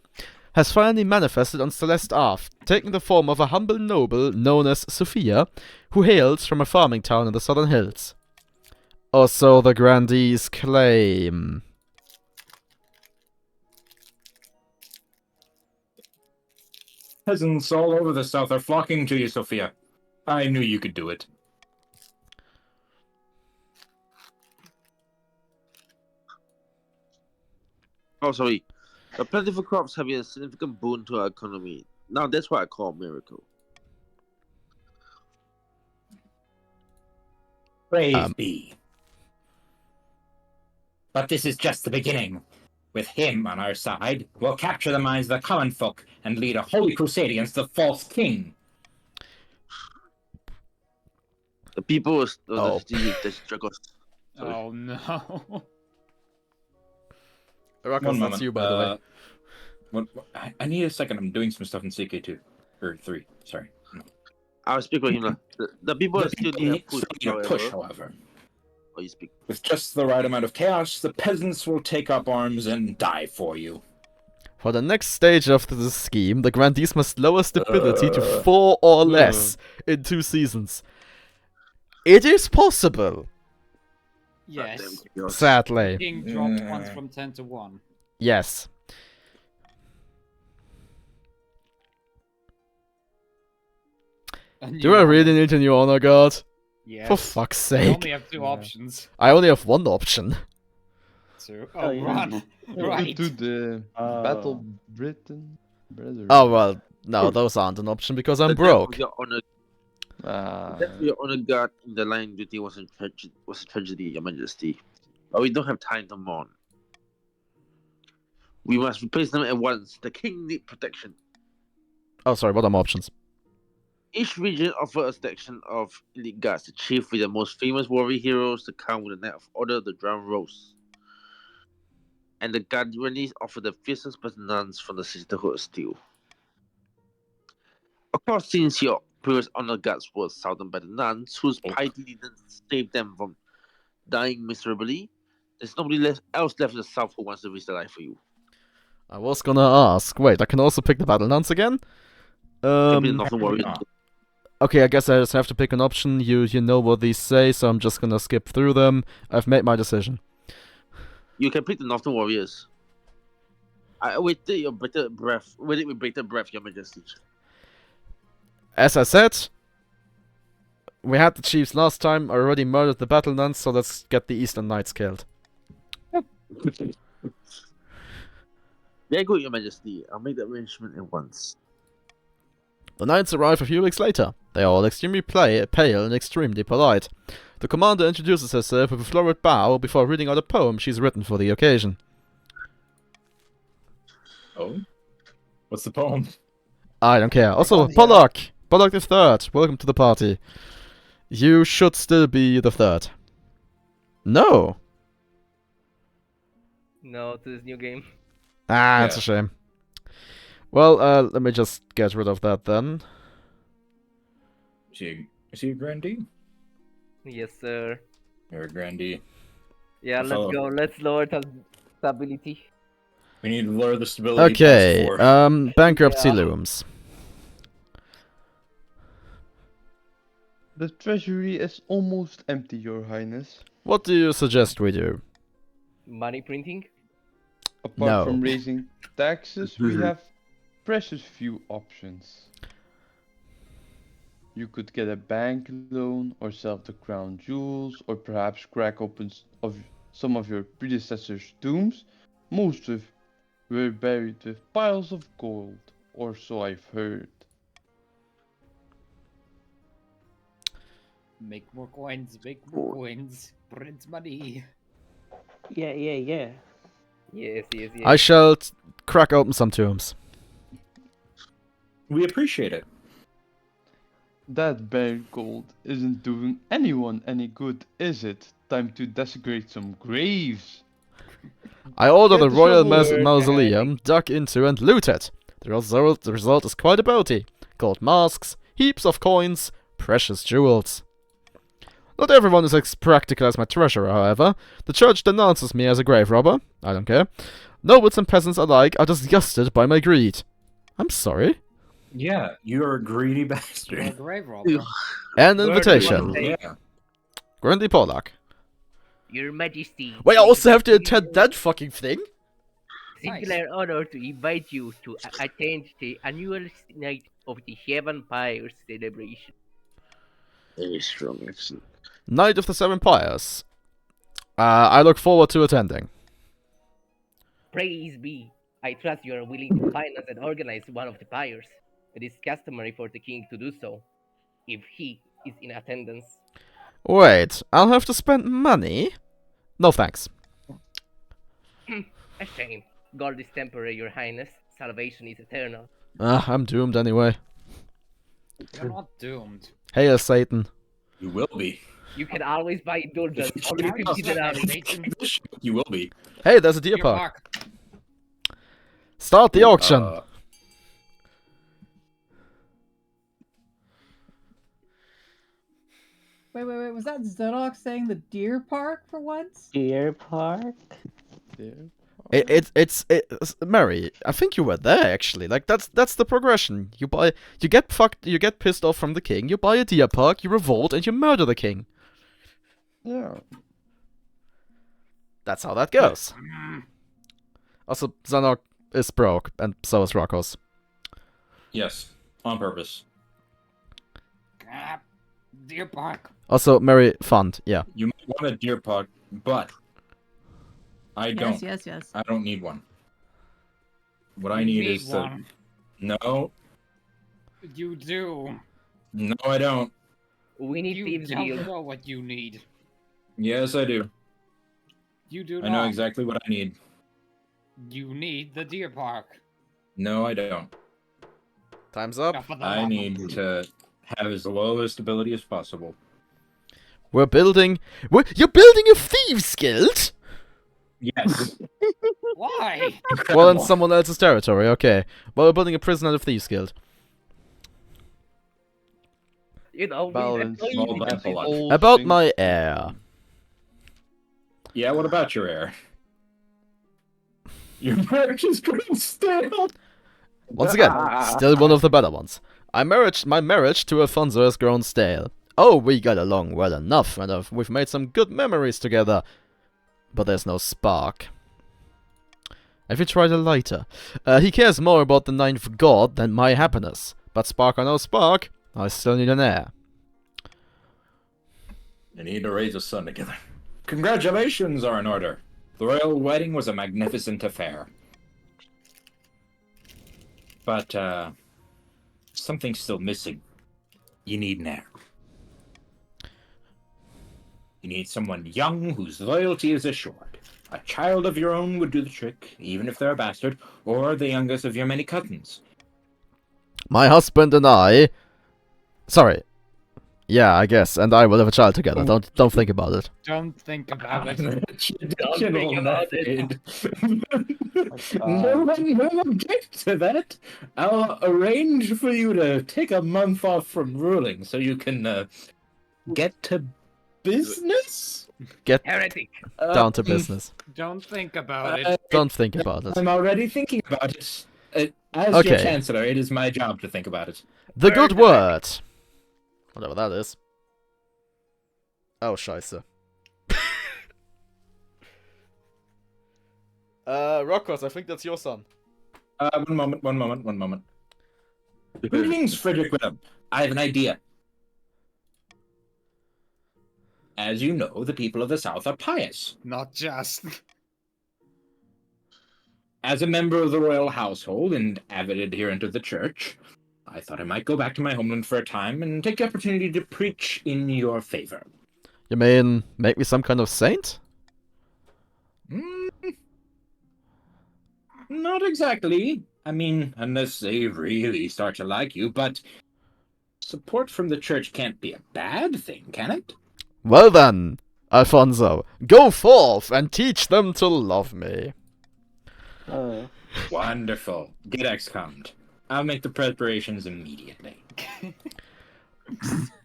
has finally manifested on Celeste Arth, taking the form of a humble noble known as Sophia, who hails from a farming town in the southern hills. Or so the grandees claim. Peasants all over the south are flocking to you, Sophia. I knew you could do it. Oh, sorry. The plentiful crops have been a significant boon to our economy. Now that's what I call a miracle. Praise be. But this is just the beginning. With him on our side, we'll capture the minds of the common folk and lead a holy crusade against the false king. The people will the struggles. Oh no. Ruckus, that's you, by the way. I need a second. I'm doing some stuff in CK2. Or 3, sorry. I'll speak for him. The people still need a push, however. Oh, you speak. With just the right amount of chaos, the peasants will take up arms and die for you. For the next stage of the scheme, the grandees must lower stability to 4 or less in 2 seasons. It is possible. Yes. Sadly. King dropped once from 10 to 1. Yes. Do I really need a new honor guard? Yes. For fuck's I sake. only have 2 options. I only have 1 option. 2. Oh, run. Right. To the Battle Britain. Brother. Oh, well, no, those aren't an option because I'm broke. Your honor guard in the line duty was a tragedy, Your Majesty. But we don't have time to mourn. We must replace them at once. The king needs protection. Oh, sorry, what are my options? Each region offers a section of elite guards, the chief with the most famous warrior heroes, the count with the Knight of Order, the Drum Rose. And the Guardians offer the fiercest nuns from the Sisterhood of Steel. Of course, since your previous honor guards were southern by the nuns, whose piety didn't save them from dying miserably, there's nobody else left in the south who wants to risk their life for you. I was gonna ask. Wait, I can also pick the battle nuns again? Okay, I guess I just have to pick an option. You know what these say, so I'm just gonna skip through them. I've made my decision. You can pick the Northern Warriors. I awaited your bated breath. Waited with bated breath, Your Majesty. As I said, we had the chiefs last time. I already murdered the battle nuns, so let's get the Eastern Knights killed. Very good, Your Majesty. I'll make the arrangement at once. The knights arrive a few weeks later. They are all extremely pale and extremely polite. The commander introduces herself with a florid bow before reading out a poem she's written for the occasion. Oh? What's the poem? I don't care. Also, Pollock! Pollock the Third, welcome to the party. You should still be the third. No! No, to this new game. Ah, it's a shame. Well, let me just get rid of that then. Is he a grandee? Yes, sir. You're a grandee. Yeah, let's go. Let's lower the stability. We need to lure the stability past Okay, 4. bankruptcy Yeah. looms. The treasury is almost empty, Your Highness. What do you suggest we do? Money printing? Apart from No. raising taxes, we have precious few options. You could get a bank loan, or sell the crown jewels, or perhaps crack open some of your predecessors' tombs. Most were buried with piles of gold, or so I've heard. Make more coins, make more coins, print money. Yeah, yeah, yeah. Yes, yes, yes. I shall crack open some tombs. We appreciate it. That buried gold isn't doing anyone any good, is it? Time to desecrate some graves. I order Get the the royal shovel. mausoleum dug into and looted. The result is quite a bounty. Gold masks, heaps of coins, precious jewels. Not everyone is as practical as my treasurer, however. The church denounces me as a grave robber. I don't care. Nobles and peasants alike are disgusted by my greed. I'm sorry. Yeah, you're a greedy You're a bastard. grave robber. An Word invitation. one. Yeah. Grundy Polak. Your Majesty. Wait, I it is also a have to attend that fucking thing? singular honor to invite you to attend the annual night of the Seven Pyres celebration. Very strong accent. Night of the Seven Pyres. I look forward to attending. Praise be. I trust you are willing to finance and organize one of the pyres. It is customary for the king to do so, if he is in attendance. Wait, I'll have to spend money? No thanks. A shame. God is temporary, your highness. Salvation is eternal. I'm doomed anyway. You're not doomed. Hail Satan. You will be. You can always buy indulgence. Only Carry 50 yourself, dinars. Satan. You will be. Hey, there's a deer Deer park. park. Start the auction. Wait. Was that Zedok saying the deer park for once? Deer Park? There. It's Mary. I think you were there actually. Like that's the progression. You get fucked. You get pissed off from the king. You buy a deer park. You revolt and you murder the king. Yeah. That's how that goes. Also, Zanok is broke, and so is Rokos. Yes, on purpose. Deer park. Also, Mary fund. Yeah. You might want a deer park, but I don't. Yes. I don't need one. What I You need need is the. one. No, You do. no, I don't. We need You thieves' don't guild. know what you need. Yes, I do. You do I not. know exactly what I need. You need the deer park. No, I don't. Time's up. Now, for the I love need of- to have as low a stability as possible. You're building a thieves guild? Yes. Why? Well, in someone else's territory. Okay. Well, we're building a prison and a thieves guild. You know, Balance. we Well, that's a lot. All About things- my heir. Yeah, what about your heir? Your marriage is going stale. Once again, still one of the better ones. My marriage to Alfonso has grown stale. Oh, we got along well enough, and we've made some good memories together. But there's no spark. Have you tried a lighter? He cares more about the ninth god than my happiness. But spark or no spark, I still need an heir. You need to raise a son together. Congratulations are in order. The royal wedding was a magnificent affair. But, something's still missing. You need an heir. You need someone young whose loyalty is assured. A child of your own would do the trick, even if they're a bastard, or the youngest of your many cousins. My husband and I... Sorry. Yeah, I guess. And I will have a child together. Don't think about it. Don't think about it. Traditional method. No one will object to that. I'll arrange for you to take a month off from ruling so you can get to business. Get Heretic. down to business. Don't think about it. Don't think about it. I'm already thinking about it. As Okay. your chancellor, it is my job to think about it. The good word. Whatever that is. Oh, scheiße. Rockos, I think that's your son. One moment. Greetings, Frederick Willem. I have an idea. As you know, the people of the South are pious. Not just. As a member of the royal household and avid adherent of the church, I thought I might go back to my homeland for a time and take the opportunity to preach in your favor. You mean make me some kind of saint? Not exactly. I mean, unless they really start to like you, but support from the church can't be a bad thing, can it? Well then, Alfonso, go forth and teach them to love me. Wonderful. Get excommed. I'll make the preparations immediately.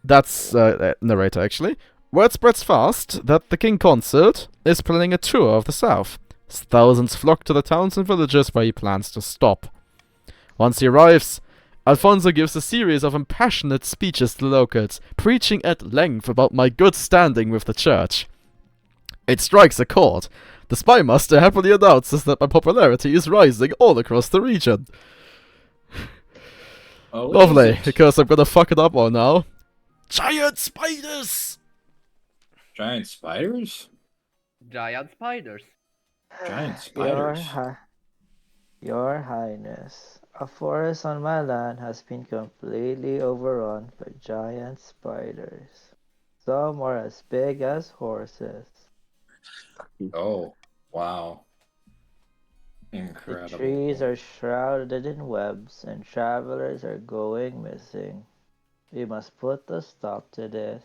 That's narrator actually. Word spreads fast that the King Consort is planning a tour of the south. Thousands flock to the towns and villages where he plans to stop. Once he arrives, Alfonso gives a series of impassioned speeches to locals, preaching at length about my good standing with the church. It strikes a chord. The spy master happily announces that my popularity is rising all across the region. Oh, lovely, because I'm gonna fuck it up all now. Giant spiders! Giant spiders? Giant spiders. Giant spiders. Your Highness, a forest on my land has been completely overrun by giant spiders. Some are as big as horses. Oh, wow. Incredible. The trees are shrouded in webs and travelers are going missing. We must put a stop to this.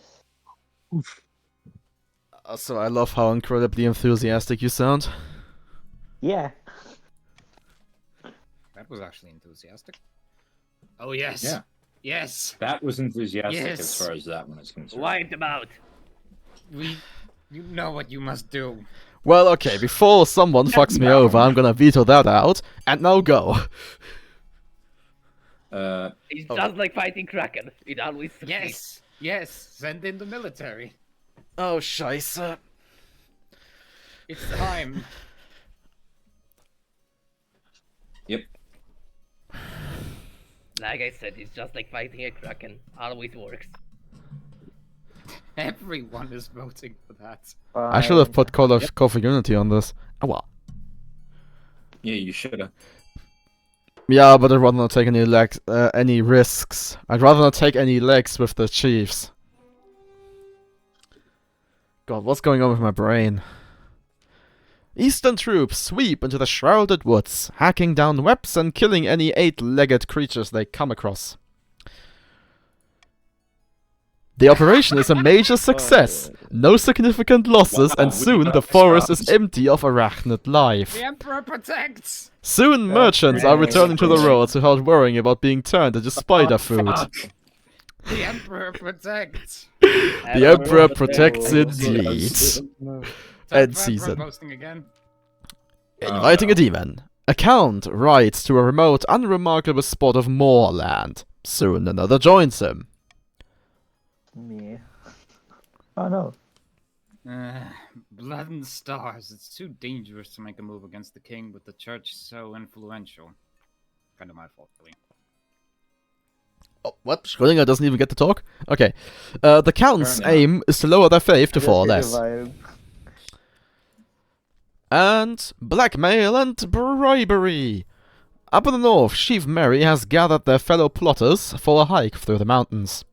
So I love how incredibly enthusiastic you sound. Yeah. That was actually enthusiastic. Oh, yes. Yeah. Yes. That was enthusiastic Yes. as far as that one is concerned. Wipe them out. You know what you must do. Well, okay, before someone fucks me over, I'm gonna veto that out, and now go. It's just like fighting Kraken. It always succeeds. Yes, send in the military. Oh, scheisse. It's time. Yep. Like I said, it's just like fighting a Kraken. Always works. Everyone is voting for that. I should have put Call for Unity on this. Oh well. Yeah, you should have. Yeah, but I'd rather not take any risks. I'd rather not take any legs with the Chiefs. God, what's going on with my brain? Eastern troops sweep into the shrouded woods, hacking down webs and killing any 8-legged creatures they come across. The operation is a major success. No significant losses, and soon the forest is empty of arachnid life. The Emperor protects! Soon merchants are returning to the roads without worrying about being turned into spider food. The Emperor protects! The Emperor protects indeed. End From season. posting again. Inviting a demon. A count rides to a remote, unremarkable spot of moorland. Soon another joins him. Me. Oh no. Blood and stars. It's too dangerous to make a move against the king with the church so influential. Kind of my fault, really. Oh, what? Schrödinger doesn't even get to talk? Okay. The Count's aim is to lower their faith to 4 or less. And blackmail and bribery. Up in the north, Chief Mary has gathered their fellow plotters for a hike through the mountains.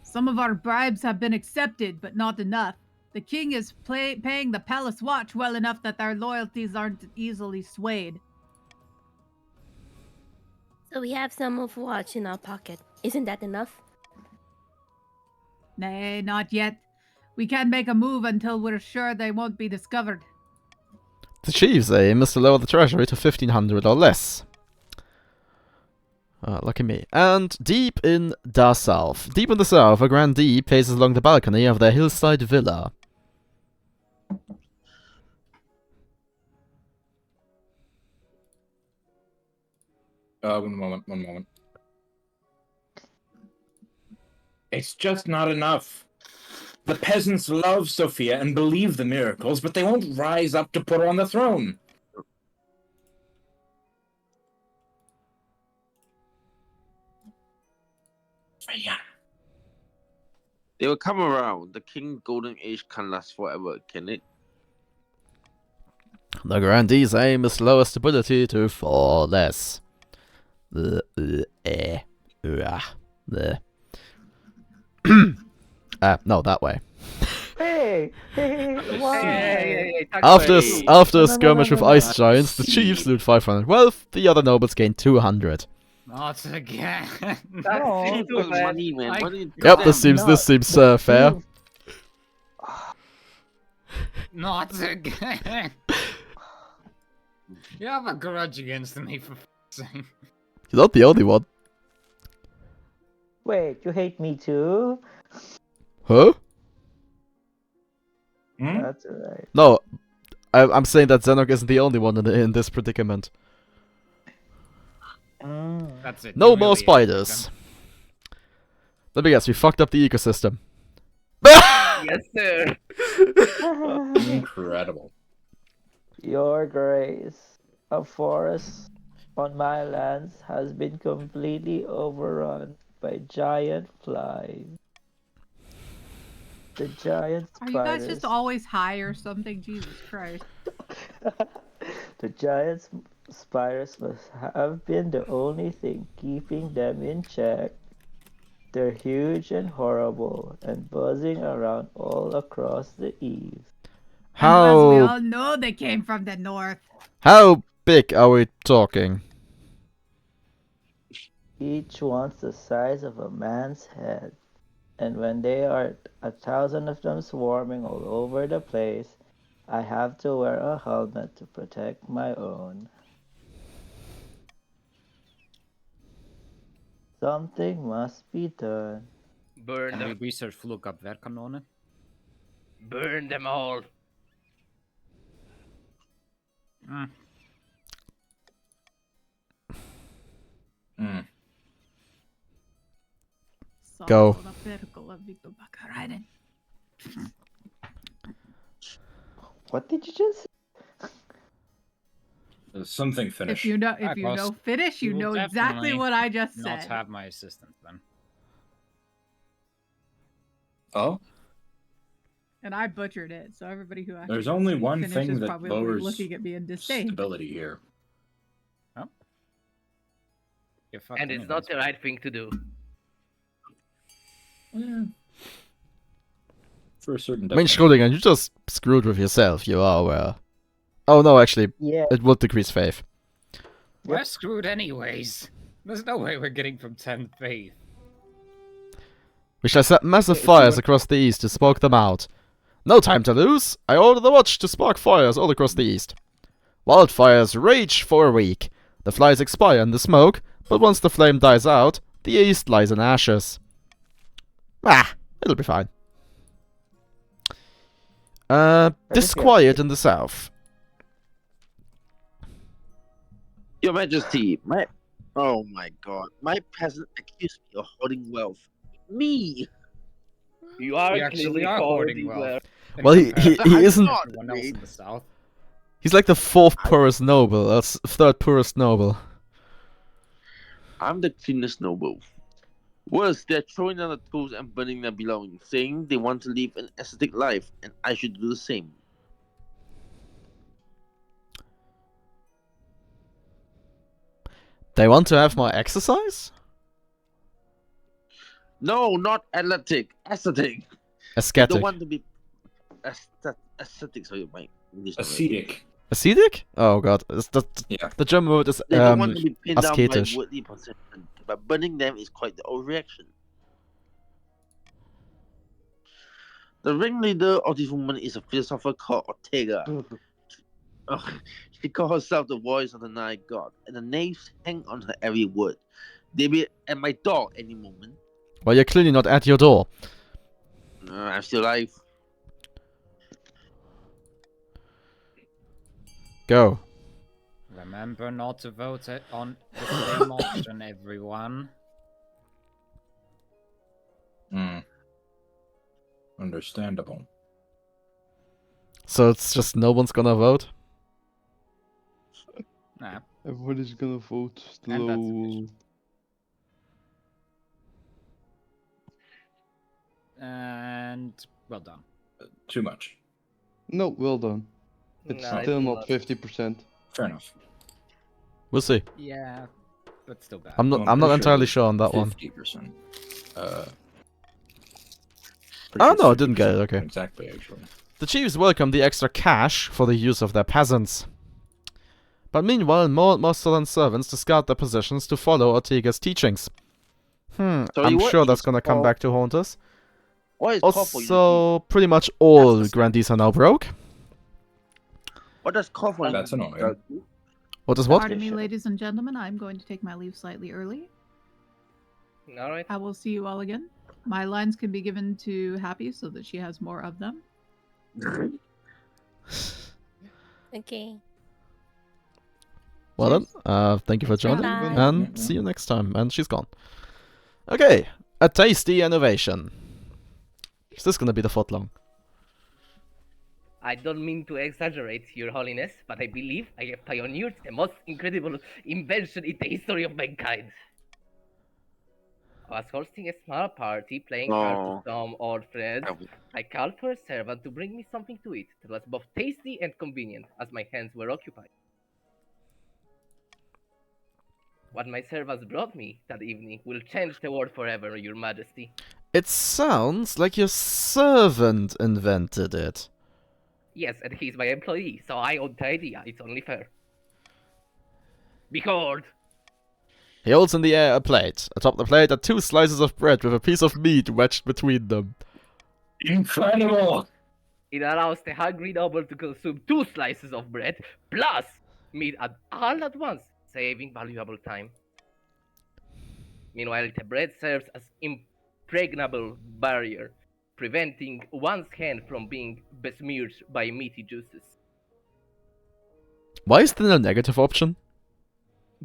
Some of our bribes have been accepted, but not enough. The king is paying the palace watch well enough that their loyalties aren't easily swayed. So we have some of watch in our pocket. Isn't that enough? Nay, not yet. We can't make a move until we're sure they won't be discovered. The Chief's aim is to lower the treasury to 1,500 or less. Lucky me. And deep in the south. Deep in the south, a grandee paces along the balcony of their hillside villa. One moment. It's just not enough. The peasants love Sophia and believe the miracles, but they won't rise up to put her on the throne. Freya. They will come around. The King's golden age can't last forever, can it? The grandee's aim is lower stability to fall less. No, that way. Hey, why? After a skirmish with ice giants, the chiefs loot 500 wealth, the other nobles gain 200. Not again. Money, man. Money. Yep, this seems fair. Not again. You have a grudge against me for saying. You're not the only one. Wait, you hate me too? Huh? That's alright. No, I'm saying that Xenark isn't the only one in this predicament. That's it. No more spiders. Let me guess, we fucked up the ecosystem. Yes, sir. Incredible. Your Grace, a forest on my lands has been completely overrun by giant flies. The giant Are spiders. you guys just always high or something? Jesus Christ. The giant spiders must have been the only thing keeping them in check. They're huge and horrible and buzzing around all across the eaves. As we How all know, they came from the north. big are we talking? Each one's the size of a man's head. And when there are 1,000 of them swarming all over the place, I have to wear a helmet to protect my own. Something must be done. Burn Can we them. research Flugabwehrkanone? Burn them all. Go. What did you just say? Something finished. If you know finish, you know exactly what I just said. Not have my assistant then. Oh? And I butchered it, so everybody who actually There's only one finishes thing that probably lowers looking at me in disdain. stability here. Oh. And it's not the right thing to do. For a certain I mean, Schrödinger, you just screwed with yourself, you are aware. Oh no, actually, Yeah. it would decrease faith. We're screwed anyways. There's no way we're getting from 10 faith. We shall set massive fires across the east to smoke them out. No time to lose. I order the watch to spark fires all across the east. Wildfires rage for a week. The flies expire in the smoke, but once the flame dies out, the east lies in ashes. It'll be fine. Disquiet in the south. Your Majesty, oh my god, my peasant accused me of hoarding wealth. Me! You are We actually clearly are hoarding hoarding wealth. Well, he isn't. Everyone else in the south. He's like the fourth poorest noble. That's third poorest noble. I'm the cleanest noble. Worse, they're throwing down the tools and burning their belongings, saying they want to live an ascetic life, and I should do the same. They want to have more exercise? No, not athletic, ascetic. They Ascetic. don't want to be ascetic, sorry, my English. Ascetic. Ascetic? Oh god. Yeah. The German word is They don't want to be pinned down by asketisch. worldly possession, but burning them is quite the overreaction. The ringleader of this movement is a philosopher called Ortega. She calls herself the voice of the night god, and the knaves hang on her every word. They'll be at my door any moment. Well, you're clearly not at your door. I'm still alive. Go. Remember not to vote on the same option, everyone. Understandable. So it's just no one's gonna vote? Nah. Everybody's gonna vote And that's slow. And well done. Too much. No, well done. It's No, still it's not not. 50%. Fair enough. We'll see. Yeah, but still bad. I'm not pretty entirely it's sure on that one. 50%. Oh Pretty no, I it's didn't get it, 50%, okay. Exactly, actually. The chiefs welcome the extra cash for the use of their peasants. But meanwhile, more and more southern servants discard their positions to follow Ortega's teachings. Sorry, I'm what sure that's is gonna come called- back to haunt us. What is call for unity? Also, pretty much all grandees are now broke. What does call for That's unity? annoying. What is what? Pardon me, ladies and gentlemen. I'm going to take my leave slightly early. All right. I will see you all again. My lines can be given to Happy so that she has more of them. Okay. Well then, thank you for joining, Bye. and see you next time. And she's gone. Okay, a tasty innovation. Is this gonna be the footlong? I don't mean to exaggerate, Your Holiness, but I believe I have pioneered the most incredible invention in the history of mankind. I was hosting a small party playing cards with some old friends. I called for a servant to bring me something to eat that was both tasty and convenient, as my hands were occupied. What my servants brought me that evening will change the world forever, Your Majesty. It sounds like your servant invented it. Yes, and he's my employee, so I own the idea. It's only fair. Behold! He holds in the air a plate. Atop the plate are 2 slices of bread with a piece of meat wedged between them. Incredible! It allows the hungry noble to consume 2 slices of bread plus meat all at once, saving valuable time. Meanwhile, the bread serves as impregnable barrier, preventing one's hand from being besmeared by meaty juices. Why is there no negative option?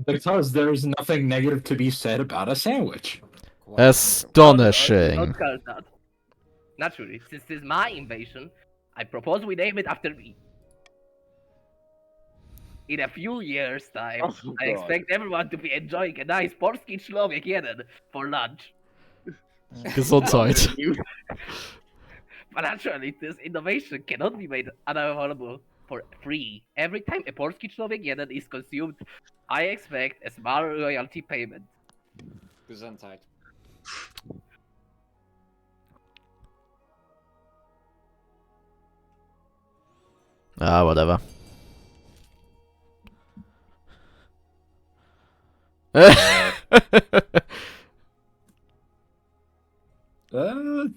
Because there is nothing negative to be said about a sandwich. Astonishing. Don't call that. Naturally, since this is my invasion, I propose we name it after me. In a few years' time, Oh, I God. expect everyone to be enjoying a nice Polski Człowiek jeden for lunch. Gesundheit. But naturally, this innovation cannot be made unavailable for free. Every time a Polski Człowiek jeden is consumed, I expect a small royalty payment. Gesundheit. Ah, whatever. But...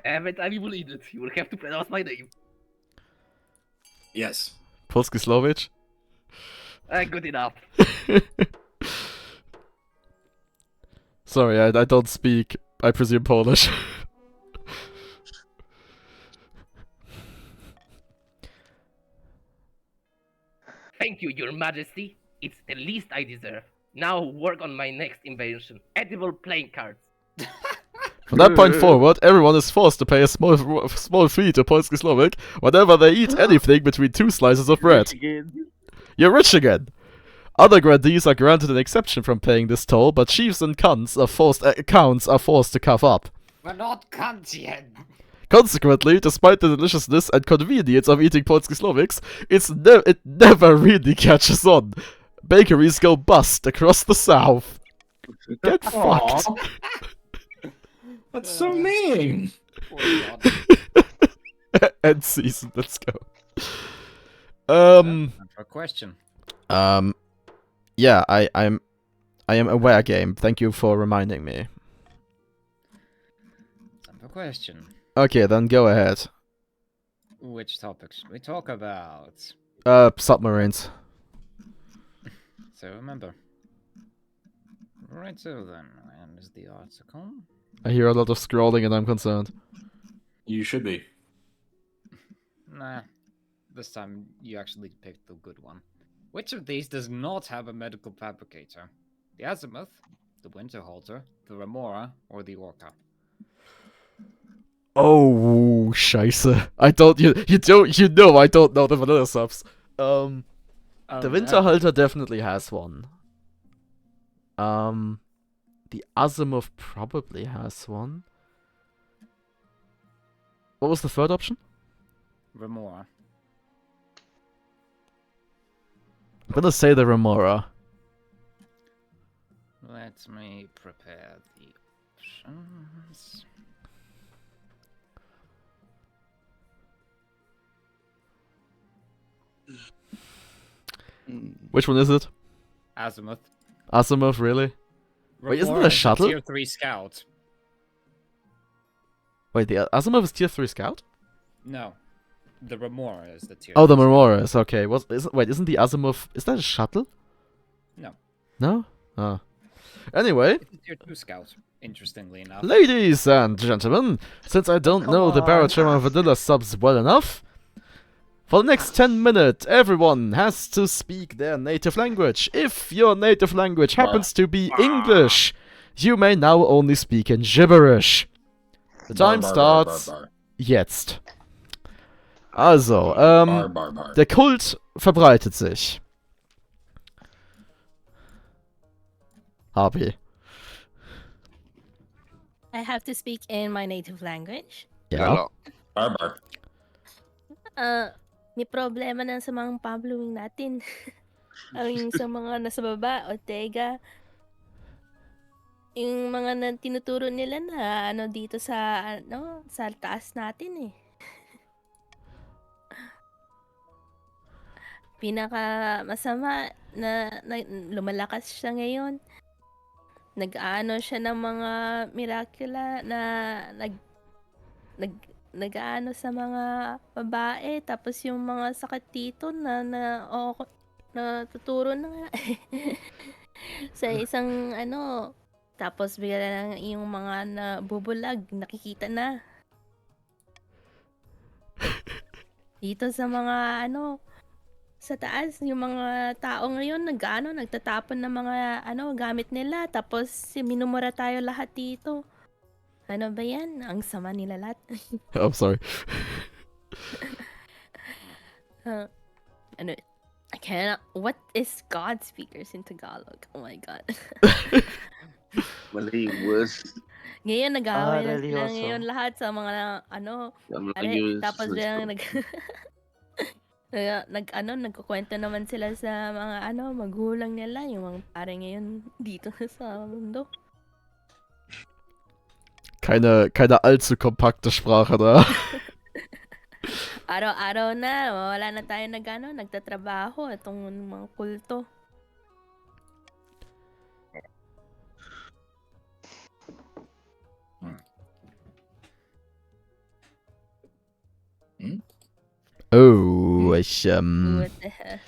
Every time you will eat it, you will have to pronounce my name. Yes. Polski Slovich? Good enough. Sorry, I don't speak, I presume, Polish. Thank you, Your Majesty. It's the least I deserve. Now work on my next invention, edible playing cards. From that point forward, everyone is forced to pay a small fee to Polski Slovak whenever they eat anything between 2 slices of bread. You're rich again! Other grandees are granted an exception from paying this toll, but chiefs and counts are forced to cough up. We're not cunts yet. Consequently, despite the deliciousness and convenience of eating Polski Slovics, it never really catches on. Bakeries go bust across the south. Get fucked. That's so mean. End season, let's go. Time for a question. Yeah, I I am aware, game. Thank you for reminding me. Simple question. Okay, then go ahead. Which topic should we talk about? Submarines. So remember. Right, so then, and is the article? I hear a lot of scrolling and I'm concerned. You should be. Nah. This time you actually picked the good one. Which of these does not have a medical fabricator? The Azimuth, the Winterhalter, the Remora, or the Orca? Oh, scheiße. I don't, you know I don't know the vanilla subs. The Winterhalter definitely has one. The Azimuth probably has one. What was the third option? Remora. I'm gonna say the Remora. Let me prepare the options. Which one is it? Azimuth. Azimuth, really? Wait, isn't it a shuttle? Tier 3 scout. Wait, the Azimuth is tier 3 scout? No. The Remora is the tier Oh, the 3 Remora is, okay. Isn't the Azimuth, is that a shuttle? No. No? Oh. Anyway. It's a tier 2 scout, interestingly enough. Ladies and gentlemen, since I don't know the Barachema vanilla subs well enough, for the next 10 minutes, everyone has to speak their native language. If your native language happens to be English, you may now only speak in gibberish. The time starts jetzt. Also, der Kult verbreitet sich. Harvey. I have to speak in my native language. Ja. May problema na sa mga Pabloing natin. Ang sa mga nasa baba, Ortega. Yung mga tinuturo nila na dito sa sa taas natin eh. Pinaka masama na lumalakas siya ngayon. Nag-aano siya ng mga Miracula na nag-aano sa mga babae, tapos yung mga sakit dito na tuturo na nga. Sa isang tapos bigla lang yung mga nabubulag, nakikita na. Dito sa mga sa taas, yung mga tao ngayon nagtatapon ng mga gamit nila, tapos minumura tayo lahat dito. Ano ba yan? Ang sama nila lahat. I'm sorry. I cannot. What is God speakers in Tagalog? Oh my God. Malay words. Ngayon nag-away na sila religyoso. ngayon lahat sa mga Ayos. tapos lang nagkukwento naman sila sa mga magulang nila, yung mga pare ngayon dito sa mundo. Keine allzu kompakte Sprache da. Araw-araw na, wala na tayo nagtatrabaho itong mga kulto. Oh, What the hell?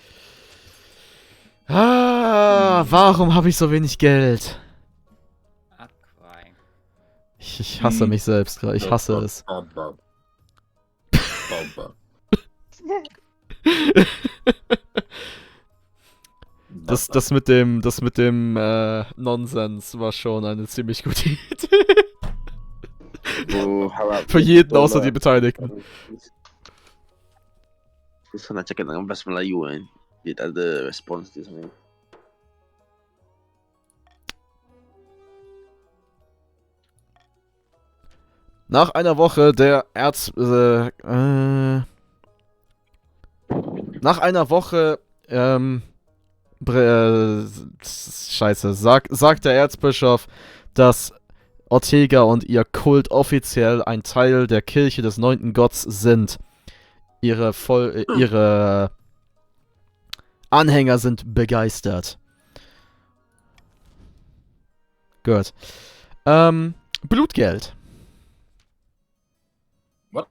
Warum habe ich so wenig Geld? Ich hasse mich selbst gerade. Ich hasse es. Das mit dem Nonsens war schon eine ziemlich gute Idee. Für jeden außer die Beteiligten. Gusto na check ng Bas Malayo Di ada response di sana. Nach einer Woche der nach einer Woche sagt der Erzbischof, dass Ortega und ihr Kult offiziell ein Teil der Kirche des 9. Gotts sind. Ihre Anhänger sind begeistert. Gut. Blutgeld. What?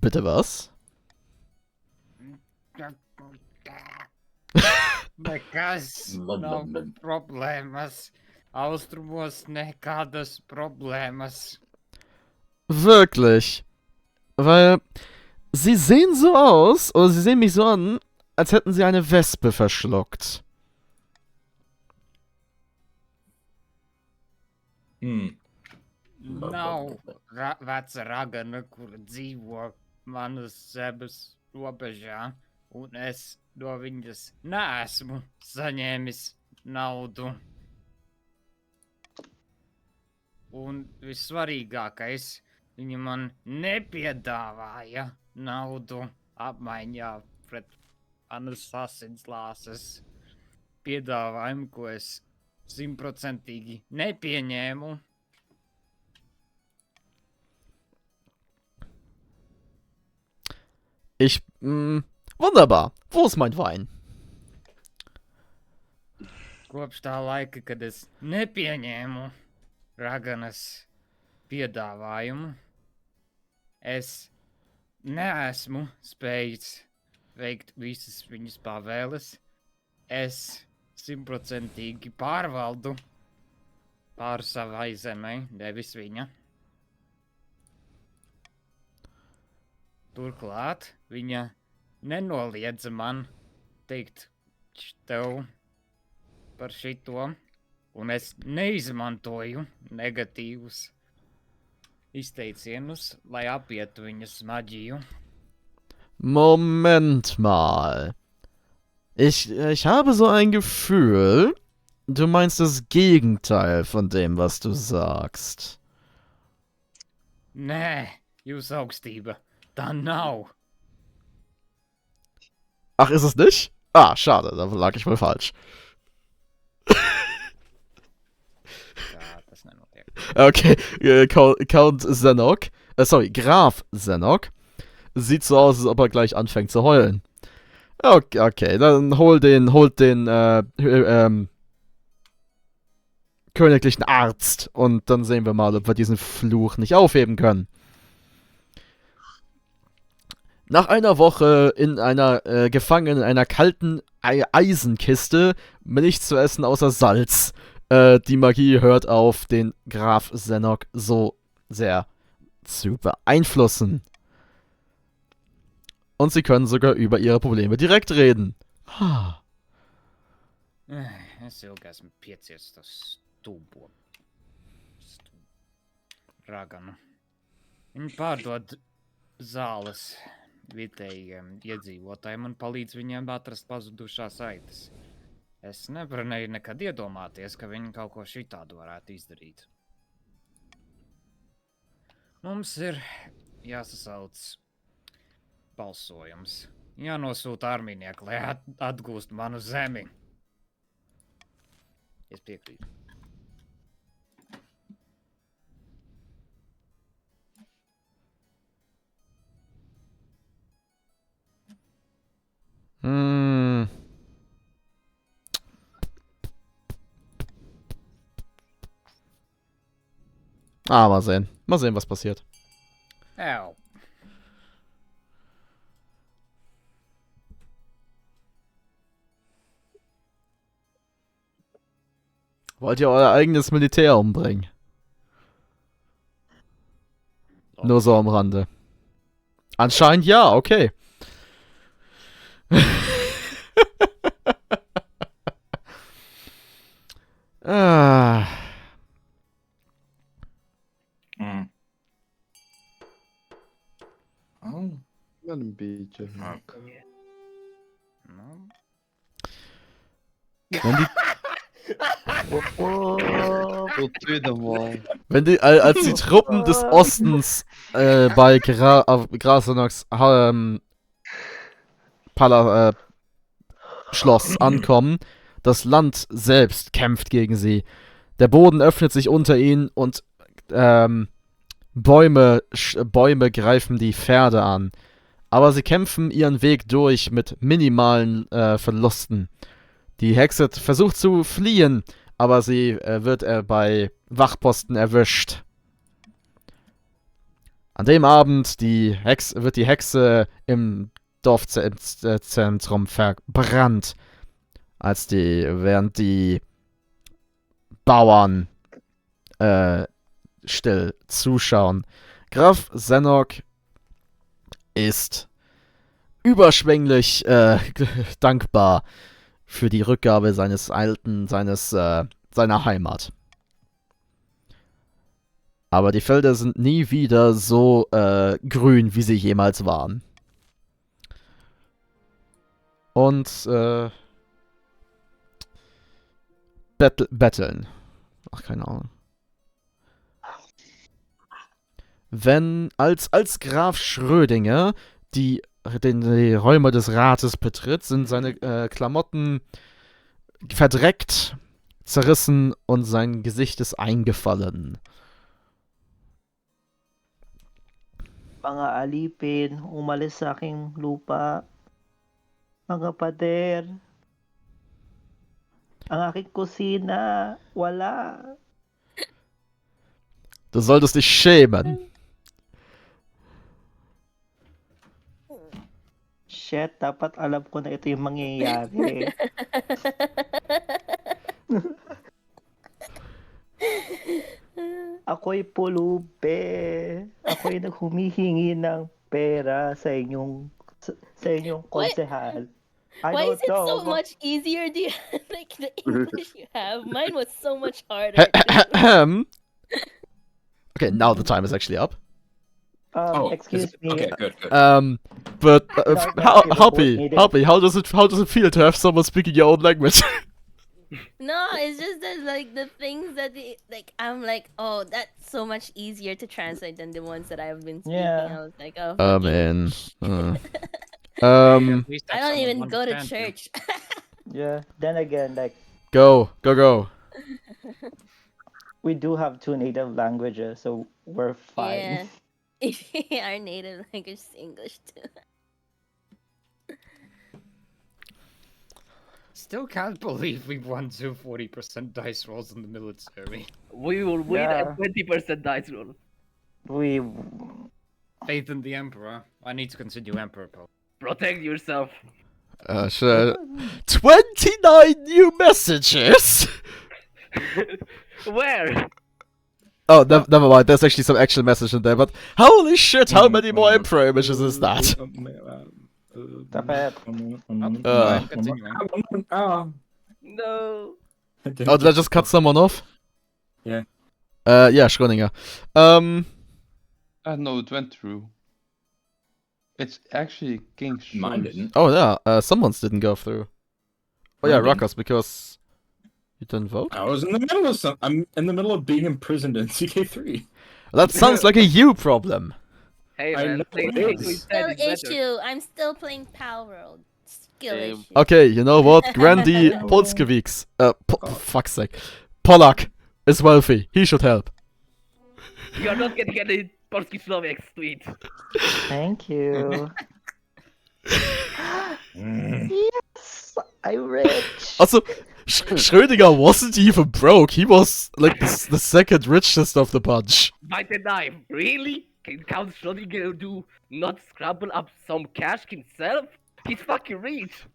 Bitte was? Nekas nav problēmas. Austrumos nekādas problēmas. Wirklich. Weil sie sehen so aus, oder sie sehen mich so an, als hätten sie eine Wespe verschluckt. Nav veca ragana, kur dzīvo manas zemes robežā, un es no viņas neesmu saņēmis naudu. Un vissvarīgākais, viņa man nepiedāvāja naudu apmaiņā pret manas asinslāses piedāvājumu, ko es 100% nepieņēmu. Wunderbar. Wo ist mein Wein? Kopš tā laika, kad es nepieņēmu raganas piedāvājumu, es neesmu spējis veikt visas viņas pavēles. Es 100% pārvaldu pār savai zemei, nevis viņa. Turklāt viņa nenoliedza man teikt tev par šito, un es neizmantoju negatīvus izteicienus, lai apietu viņas maģiju. Moment mal. Ich habe so ein Gefühl, du meinst das Gegenteil von dem, was du sagst. Nē, jūs augstība, tā nav. Ach, ist es nicht? Ah, schade, da lag ich wohl falsch. Okay, Count Zenok, Graf Zenok, sieht so aus, als ob er gleich anfängt zu heulen. Okay, dann holt den königlichen Arzt und dann sehen wir mal, ob wir diesen Fluch nicht aufheben können. Nach einer Woche gefangen in einer kalten Eisenkiste, mit nichts zu essen außer Salz. Die Magie hört auf, den Graf Zenok so sehr zu beeinflussen. Und sie können sogar über ihre Probleme direkt reden. Es ilgi esmu piecies tas stūbo. Raganu. Viņi pārdod zāles vietējiem iedzīvotājiem un palīdz viņiem atrast pazudušās aitas. Es nevarēju nekad iedomāties, ka viņi kaut ko šitādu varētu izdarīt. Mums ir jāsasauc balsojums. Jānosūta armijnieki, lai atgūst manu zemi. Es piekrītu. Mal sehen. Mal sehen, was passiert. Ow. Wollt ihr euer eigenes Militär umbringen? Nur so am Rande. Anscheinend ja, okay. Wel een beetje. Wenn die, als die Truppen des Ostens bei Grasenoks Schloss ankommen, das Land selbst kämpft gegen sie. Der Boden öffnet sich unter ihnen und Bäume greifen die Pferde an. Aber sie kämpfen ihren Weg durch mit minimalen Verlusten. Die Hexe versucht zu fliehen, aber sie wird bei Wachposten erwischt. An dem Abend wird die Hexe im Dorfzentrum verbrannt, während die Bauern still zuschauen. Graf Zenok ist überschwänglich dankbar für die Rückgabe seiner Heimat. Aber die Felder sind nie wieder so grün, wie sie jemals waren. Und betteln. Ach, keine Ahnung. Wenn als Graf Schrödinger die Räume des Rates betritt, sind seine Klamotten verdreckt, zerrissen und sein Gesicht ist eingefallen. Mga alipin, umalis sa aking lupa. Mga pader. Ang aking kusina, wala. Du solltest dich schämen. Shit, dapat alam ko na ito yung mangyayari. Ako'y pulube. Ako'y naghumihingi ng pera sa inyong konsehal. Why is it so much easier? Do you like the English you have? Mine was so much harder. Okay, now the time is actually up. Excuse me. Okay, good. But Happy, how does it feel to have someone speaking your own language? No, it's just that like the things that I'm like, oh, that's so much easier to translate than the ones that I've been speaking. Yeah. I was like, oh. Man. I don't even go to church. Yeah. Then again, like Go. we do have 2 native languages, so we're fine. Yeah. Our native language is English too. Still can't believe we won 40% dice rolls in the military. We will win at 20% dice roll. We Faith in the Emperor. I need to continue Emperor Pope. Protect yourself. Sure. 29 new messages? Where? Oh, never mind. There's actually some actual message in there, but holy shit, how many more Emperor images is that? No. Oh, did I just cut someone off? Yeah. Yeah, Schrödinger. No, it went through. It's actually King Mine Schultz. didn't. Oh yeah, someone's didn't go through. Oh yeah, Mine didn't. Ruckus, because you didn't vote? I was in the middle of I'm in the middle of being imprisoned in CK3. That sounds like a you problem. Hey I man, know play it Queen is. Still Ted is better. issue. I'm still playing Power World. Skill issue. Okay, you know what? Grandy Polskiewicz, fuck's sake, Polak is wealthy. He should help. You're not getting any Polski Slovaks tweet. Thank you. Yes, I'm rich. Also, Schrödinger wasn't even broke. He was like the second richest of the bunch. Bite the knife. Really? Can Count Schrödinger do not scramble up some cash himself? He's fucking rich.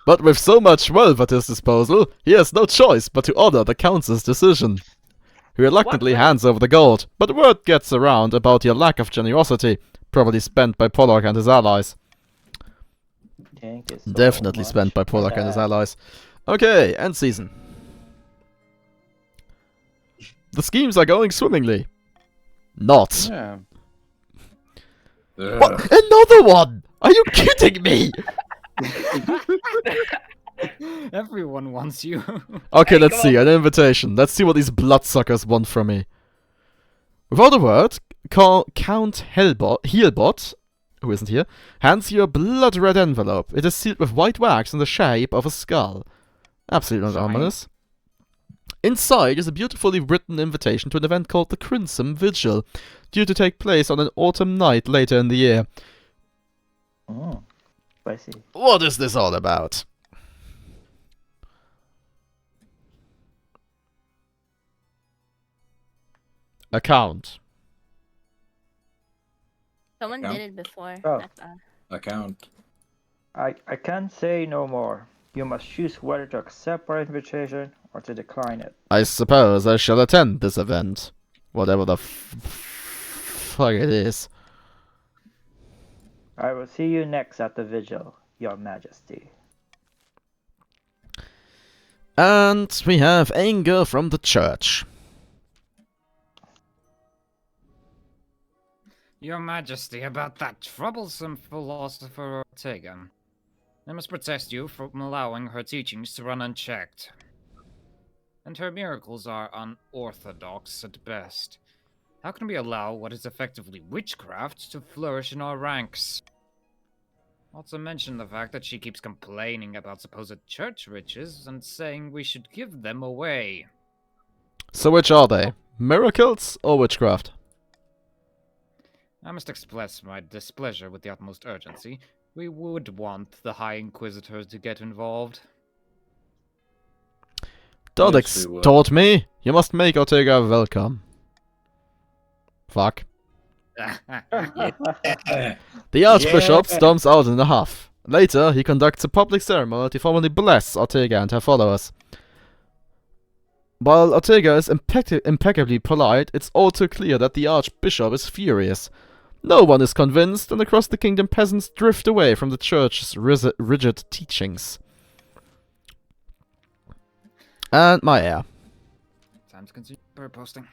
But with so much wealth at his disposal, he has no choice but to honor the Count's decision. He reluctantly hands over the gold, but word gets around about your lack of generosity, probably spent by Pollock and his allies. Thank you so Definitely much spent by for Pollock and his that. allies. Okay, end season. The schemes are going swimmingly. Not. Yeah. What? Another one? Are you kidding me? Everyone wants you. Okay, Hey, let's come see. on. An invitation. Let's see what these bloodsuckers want from me. Without a word, Count Heelbot, who isn't here, hands you a blood-red envelope. It is sealed with white wax in the shape of a skull. Absolutely not ominous. Inside is a beautifully written invitation to an event called the Crimson Vigil, due to take place on an autumn night later in the year. Oh, spicy. What is this all about? Account. Someone Yeah. did it before. Oh. Account. I can't say no more. You must choose whether to accept our invitation or to decline it. I suppose I shall attend this event. Whatever the fuck it is. I will see you next at the vigil, Your Majesty. And we have anger from the church. Your Majesty, about that troublesome philosopher Ortega. I must protest you from allowing her teachings to run unchecked. And her miracles are unorthodox at best. How can we allow what is effectively witchcraft to flourish in our ranks? Not to mention the fact that she keeps complaining about supposed church riches and saying we should give them away. So which are they? Miracles or witchcraft? I must express my displeasure with the utmost urgency. We would want the High Inquisitor to get involved. Don't Yes, we would. extort me! You must make Ortega welcome. Fuck. The Archbishop storms out in a huff. Later, he conducts a public ceremony to formally bless Ortega and her followers. While Ortega is impeccably polite, it's all too clear that the Archbishop is furious. No one is convinced, and across the kingdom peasants drift away from the church's rigid teachings. And my heir. Time to continue bird posting.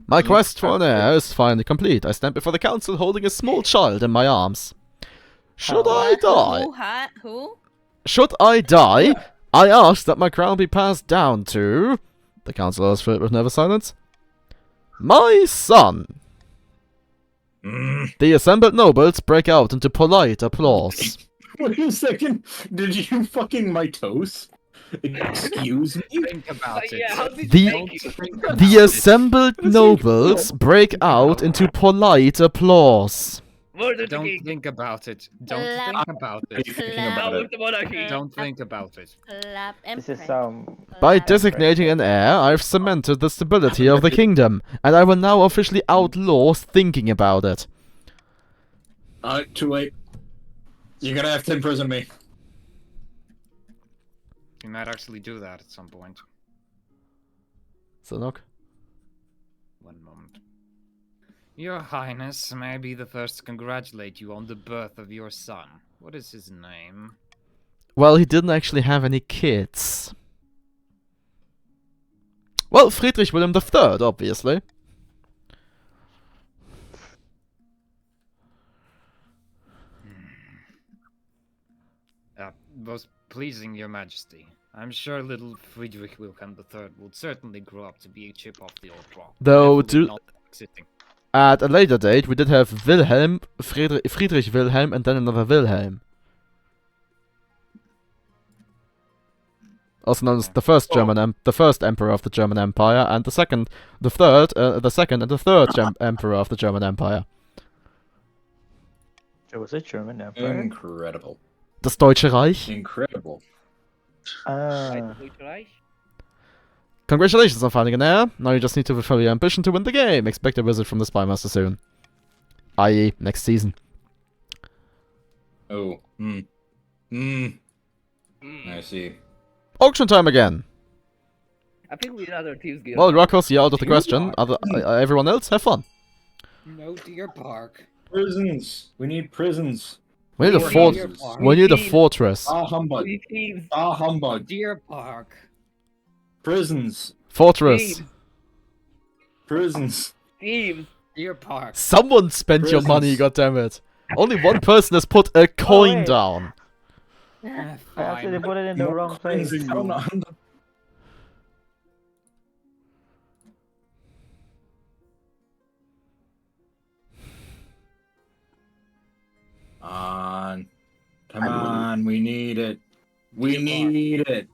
My quest for an heir is finally complete. I stand before the council holding a small child in my arms. Should I die? Who? Should I die? I ask that my crown be passed down to... The council is filled with nervous silence. My son! The assembled nobles break out into polite applause. Wait a second. Did you fucking mitose? Excuse me? Think about it. Yeah, how did The- you make it? The assembled nobles break out into polite applause. Murder the Don't king! think about it. Don't Clap. think about Are you it. thinking Clap. about Down it? with the monarchy! Don't think about it. Clap This is Emperor. By Clap. designating an heir, I've cemented the stability of the kingdom, and I will now officially outlaw thinking about it. Too late. You're gonna have to imprison me. You might actually do that at some point. Sanok? One moment. Your Highness, may I be the first to congratulate you on the birth of your son. What is his name? Well, he didn't actually have any kids. Well, Friedrich Wilhelm III, obviously. Most pleasing, Your Majesty. I'm sure little Friedrich Wilhelm III will certainly grow up to be a chip off the old block. Though, Definitely do... not existing. At a later date, we did have Wilhelm, Friedrich Wilhelm, and then another Wilhelm. Also known as the first the first emperor of the German Empire, and the second and the third emperor of the German Empire. It was a German emperor. Incredible. Das Deutsche Reich. Incredible. Congratulations on finding an heir. Now you just need to fulfill your ambition to win the game. Expect a visit from the Spymaster soon. I.e., next season. Oh. I see. Auction time again. I think we need other teams get Well, Rocos, you're out of the question. Everyone else, have fun. No, Deer Park. Prisons. We need prisons. We need a fort. We need a fortress. Ah humbug. Ah humbug. Deer Park. Prisons. Fortress. Prisons. Teams. Deer Park. Someone spent your money, goddammit. Only one person has put a coin down. I actually put it in the wrong place. On. Come on, we need it. We need it.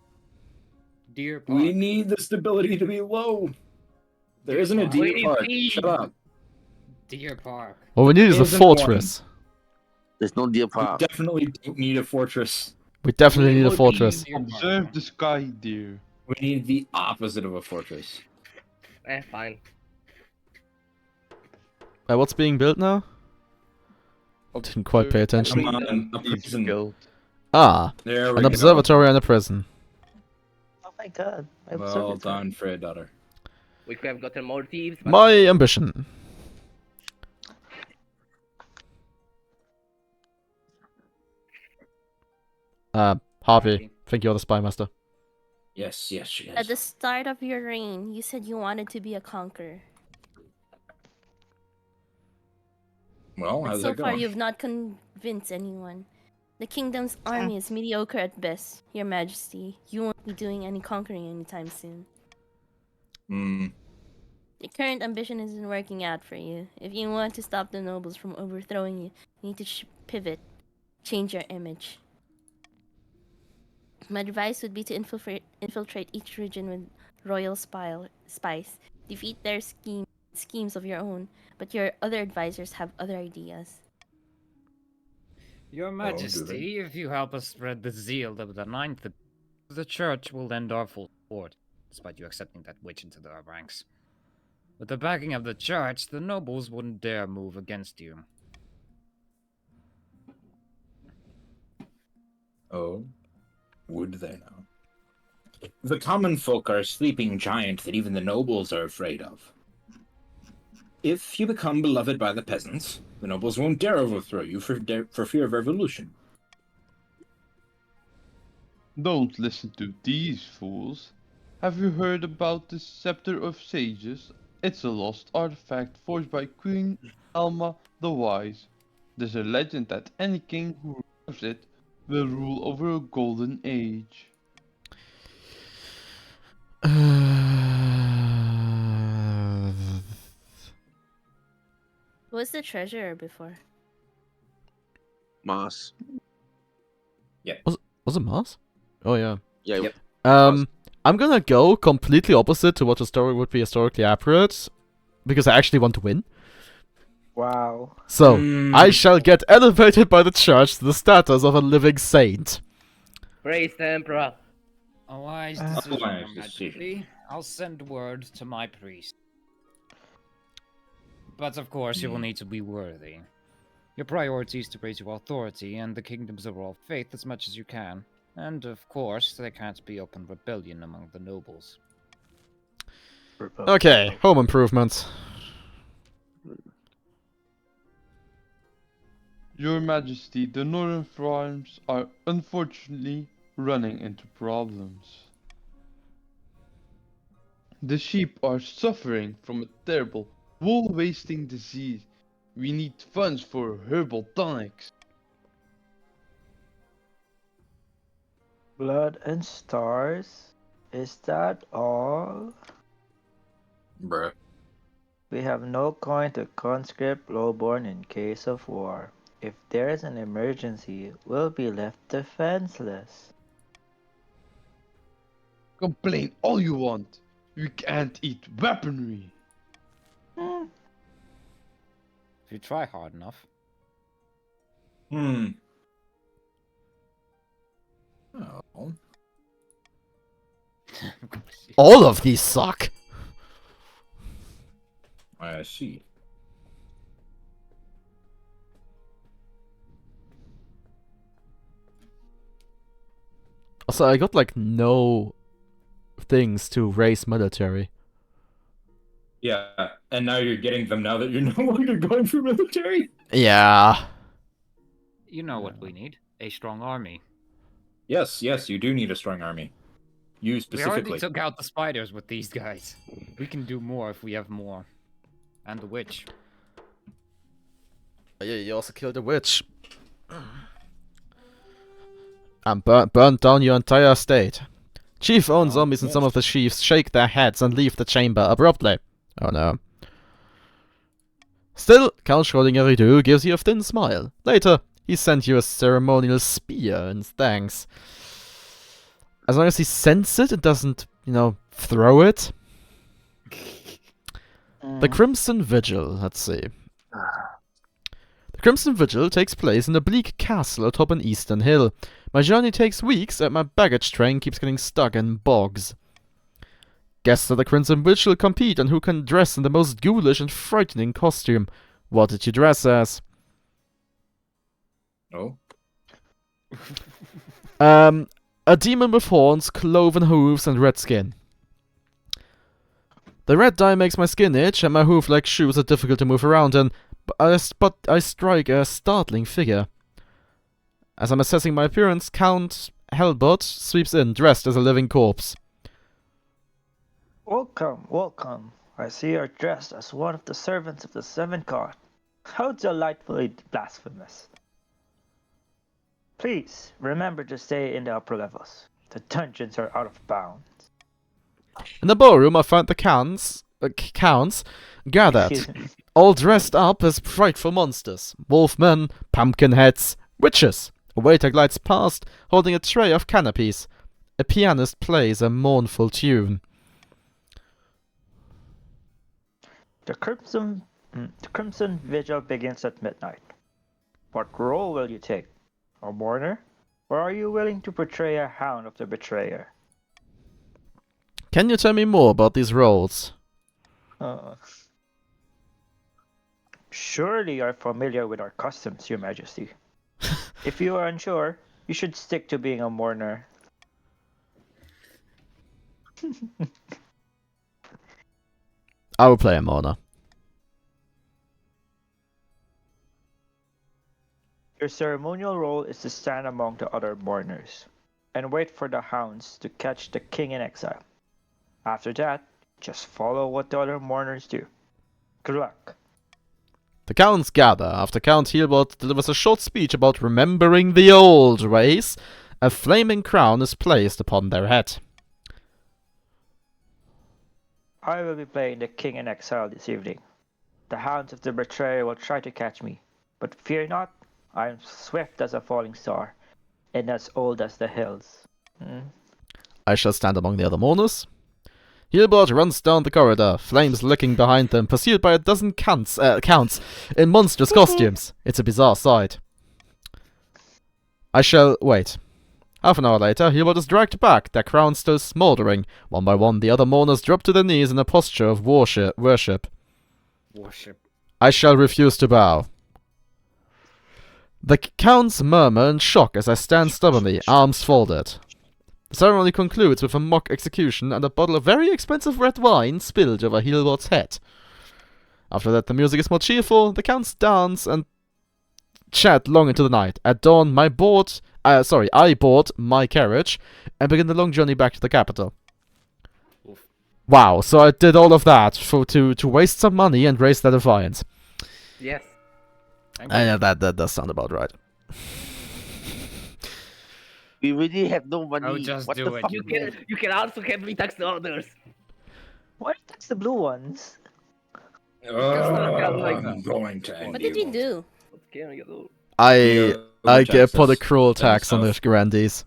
Deer Park. We need the stability to be low. There isn't a deer park. Shut up. Deer Park. What we need is a Isn't fortress. There's no deer We park. definitely don't need a fortress. We definitely need a fortress. Observe the sky, dear. We need the opposite of a fortress. Fine. What's being built now? Didn't quite pay attention. Come on, a prison. Guild. Ah, There we an go. observatory and a prison. Oh my god. Well done, Frey daughter. We could have gotten more thieves. but- My ambition. Harvey, think you're the spy master. Yes, yes, she At is. the start of your reign, you said you wanted to be a conqueror. Well, But how's so that far, going? you've not convinced anyone. The kingdom's army is mediocre at best, Your Majesty. You won't be doing any conquering anytime soon. Hmm. Your current ambition isn't working out for you. If you want to stop the nobles from overthrowing you, you need to pivot, change your image. My advice would be to infiltrate each region with royal spies, defeat their schemes of your own, but your other advisors have other ideas. Your do Majesty, if you help us spread the zeal of the Ninth, the Church will lend our full support, despite you accepting that witch into our ranks. With the backing of the Church, the nobles wouldn't dare move against you. Oh, would they now? The common folk are a sleeping giant that even the nobles are afraid of. If you become beloved by the peasants, the nobles won't dare overthrow you for fear of revolution. Don't listen to these fools. Have you heard about the Scepter of Sages? It's a lost artifact forged by Queen Alma the Wise. There's a legend that any king who receives it will rule over a golden age. Who was the treasurer before? Mars. Was it Mars? Oh yeah. Yeah. Yep. I'm gonna go completely opposite to what the story would be historically accurate, because I actually want to win. Wow. So, I Hmm. shall get elevated by the church to the status of a living saint. Praise the Emperor. A wise Uh, decision, wise Your Majesty. I'll send word to my priest. But of course, you will need to be worthy. Your priority is to raise your authority and the kingdom's overall faith as much as you can. And of course, there can't be open rebellion among the nobles. Okay, home improvement. Your Majesty, the northern farms are unfortunately running into problems. The sheep are suffering from a terrible wool-wasting disease. We need funds for herbal tonics. Blood and stars? Is that all? Bruh. We have no coin to conscript lowborn in case of war. If there's an emergency, we'll be left defenseless. Complain all you want. We can't eat weaponry. If you try hard enough. Hmm. Oh. All of these suck. I see. Also, I got like no things to raise military. Yeah, and now you're getting them now that you're no longer going for military? Yeah. You know what we need. A strong army. Yes, yes, you do need a strong army. You We specifically. already took out the spiders with these guys. We can do more if we have more. And the witch. Yeah, you also killed a witch. And burnt down your entire estate. Chief-owned zombies and some of the chiefs shake their heads and leave the chamber abruptly. Oh no. Still, Count Schrödinger gives you a thin smile. Later, he sent you a ceremonial spear in thanks. As long as he sends it and doesn't, throw it. The Crimson Vigil, let's see. The Crimson Vigil takes place in a bleak castle atop an eastern hill. My journey takes weeks and my baggage train keeps getting stuck in bogs. Guests at the Crimson Vigil compete on who can dress in the most ghoulish and frightening costume. What did you dress as? Oh. A demon with horns, cloven hooves, and red skin. The red dye makes my skin itch, and my hoof-like shoes are difficult to move around in, but I strike a startling figure. As I'm assessing my appearance, Count Helbot sweeps in, dressed as a living corpse. Welcome, welcome. I see you're dressed as one of the servants of the Seven God. How delightfully blasphemous. Please, remember to stay in the upper levels. The dungeons are out of bounds. In the ballroom, I find the counts gathered, all dressed up as frightful monsters. Wolfmen, pumpkin heads, witches. A waiter glides past, holding a tray of canopies. A pianist plays a mournful tune. The Crimson Vigil begins at midnight. What role will you take? A mourner? Or are you willing to portray a hound of the betrayer? Can you tell me more about these roles? Surely you are familiar with our customs, Your Majesty. If you are unsure, you should stick to being a mourner. I will play a mourner. Your ceremonial role is to stand among the other mourners and wait for the hounds to catch the king in exile. After that, just follow what the other mourners do. Good luck. The counts gather after Count Helbot delivers a short speech about remembering the old ways. A flaming crown is placed upon their head. I will be playing the king in exile this evening. The hounds of the betrayer will try to catch me, but fear not, I am swift as a falling star, and as old as the hills. I shall stand among the other mourners. Helbot runs down the corridor, flames licking behind them, pursued by a dozen counts in monstrous costumes. It's a bizarre sight. I shall wait. Half an hour later, Helbot is dragged back, their crowns still smouldering. One by one, the other mourners drop to their knees in a posture of worship. I shall refuse to bow. The counts murmur in shock as I stand stubbornly, arms folded. The ceremony concludes with a mock execution and a bottle of very expensive red wine spilled over Helbot's head. After that, the music is more cheerful, the counts dance and chat long into the night. At dawn, I bought my carriage and began the long journey back to the capital. Oof. Wow, so I did all of that to waste some money and raise their defiance. Yes. That does sound about right. We really have no money. Oh, just what do the it, fuck? You can also heavily tax the others. Why tax the blue ones? I'm going to end What did you do? I put a cruel tax on the grandees.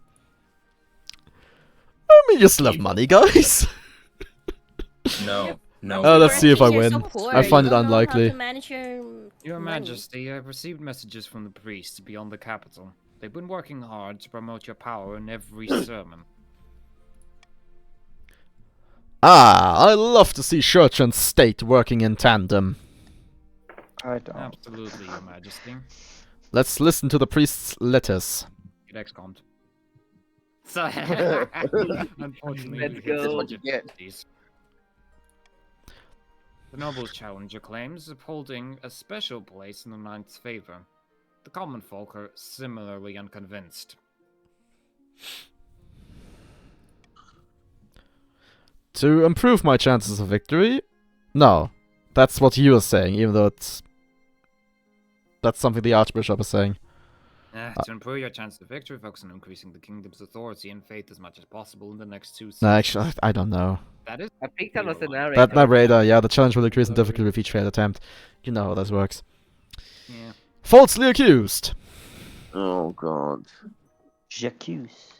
I mean, just love money, guys. No. Oh, let's see if I win. You're so poor, I find you it don't know how unlikely. to manage Your money. Majesty, I've received messages from the priests beyond the capital. They've been working hard to promote your power in every sermon. I love to see church and state working in tandem. I don't. Absolutely, Your Majesty. Let's listen to the priest's letters. Get ex-commed. So, unfortunately, Let's we hit go. the What you get. difficulties. The nobles challenger claims upholding a special place in the Knight's favor. The common folk are similarly unconvinced. To improve my chances of victory? No. That's what you are saying, even though that's something the Archbishop is saying. To improve your chance of victory, focus on increasing the kingdom's authority and faith as much as possible in the next 2 seasons. No, actually, I don't know. That is I picked on a scenario. That narrator, yeah, the challenge will increase in difficulty with each failed attempt. You know how this works. Yeah. Falsely accused! Oh god. J'accuse.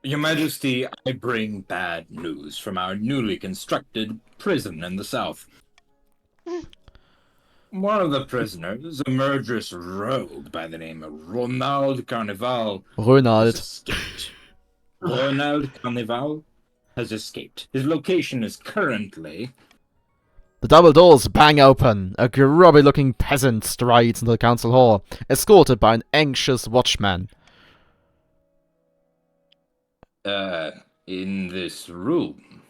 Your Majesty, I bring bad news from our newly constructed prison in the south. One of the prisoners, a murderous rogue by the name of Ronald Carnival, Ronald. has escaped. Ronald Carnival has escaped. His location is currently The double doors bang open. A grubby-looking peasant strides into the council hall, escorted by an anxious watchman. In this room.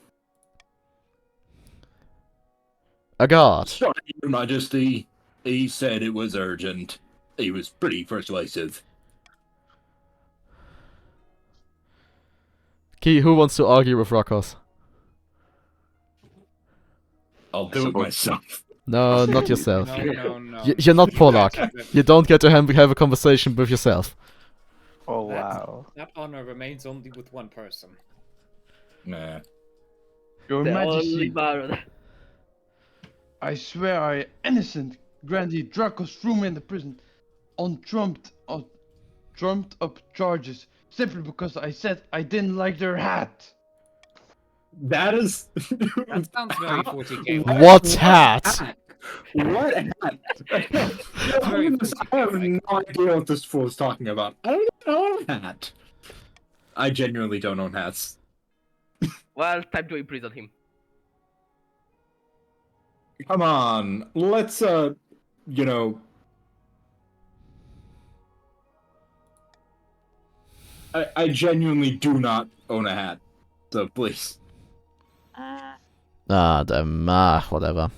A guard. Sorry, Your Majesty. He said it was urgent. He was pretty persuasive. Key, who wants to argue with Rakos? I'll do it myself. No, not yourself. No. You're not Polak. You don't get to have a conversation with yourself. Oh wow. That honor remains only with one person. Nah. Your The Majesty, only baron. I swear I am innocent. Grandee Dracos threw me in the prison on trumped up charges simply because I said I didn't like their hat. That is. That sounds very 40k. What hat? What hat? I have no idea what this fool's talking about. I don't own a hat. I genuinely don't own hats. Well, time to imprison him. Come on, let's you know. I genuinely do not own a hat, so please. Whatever.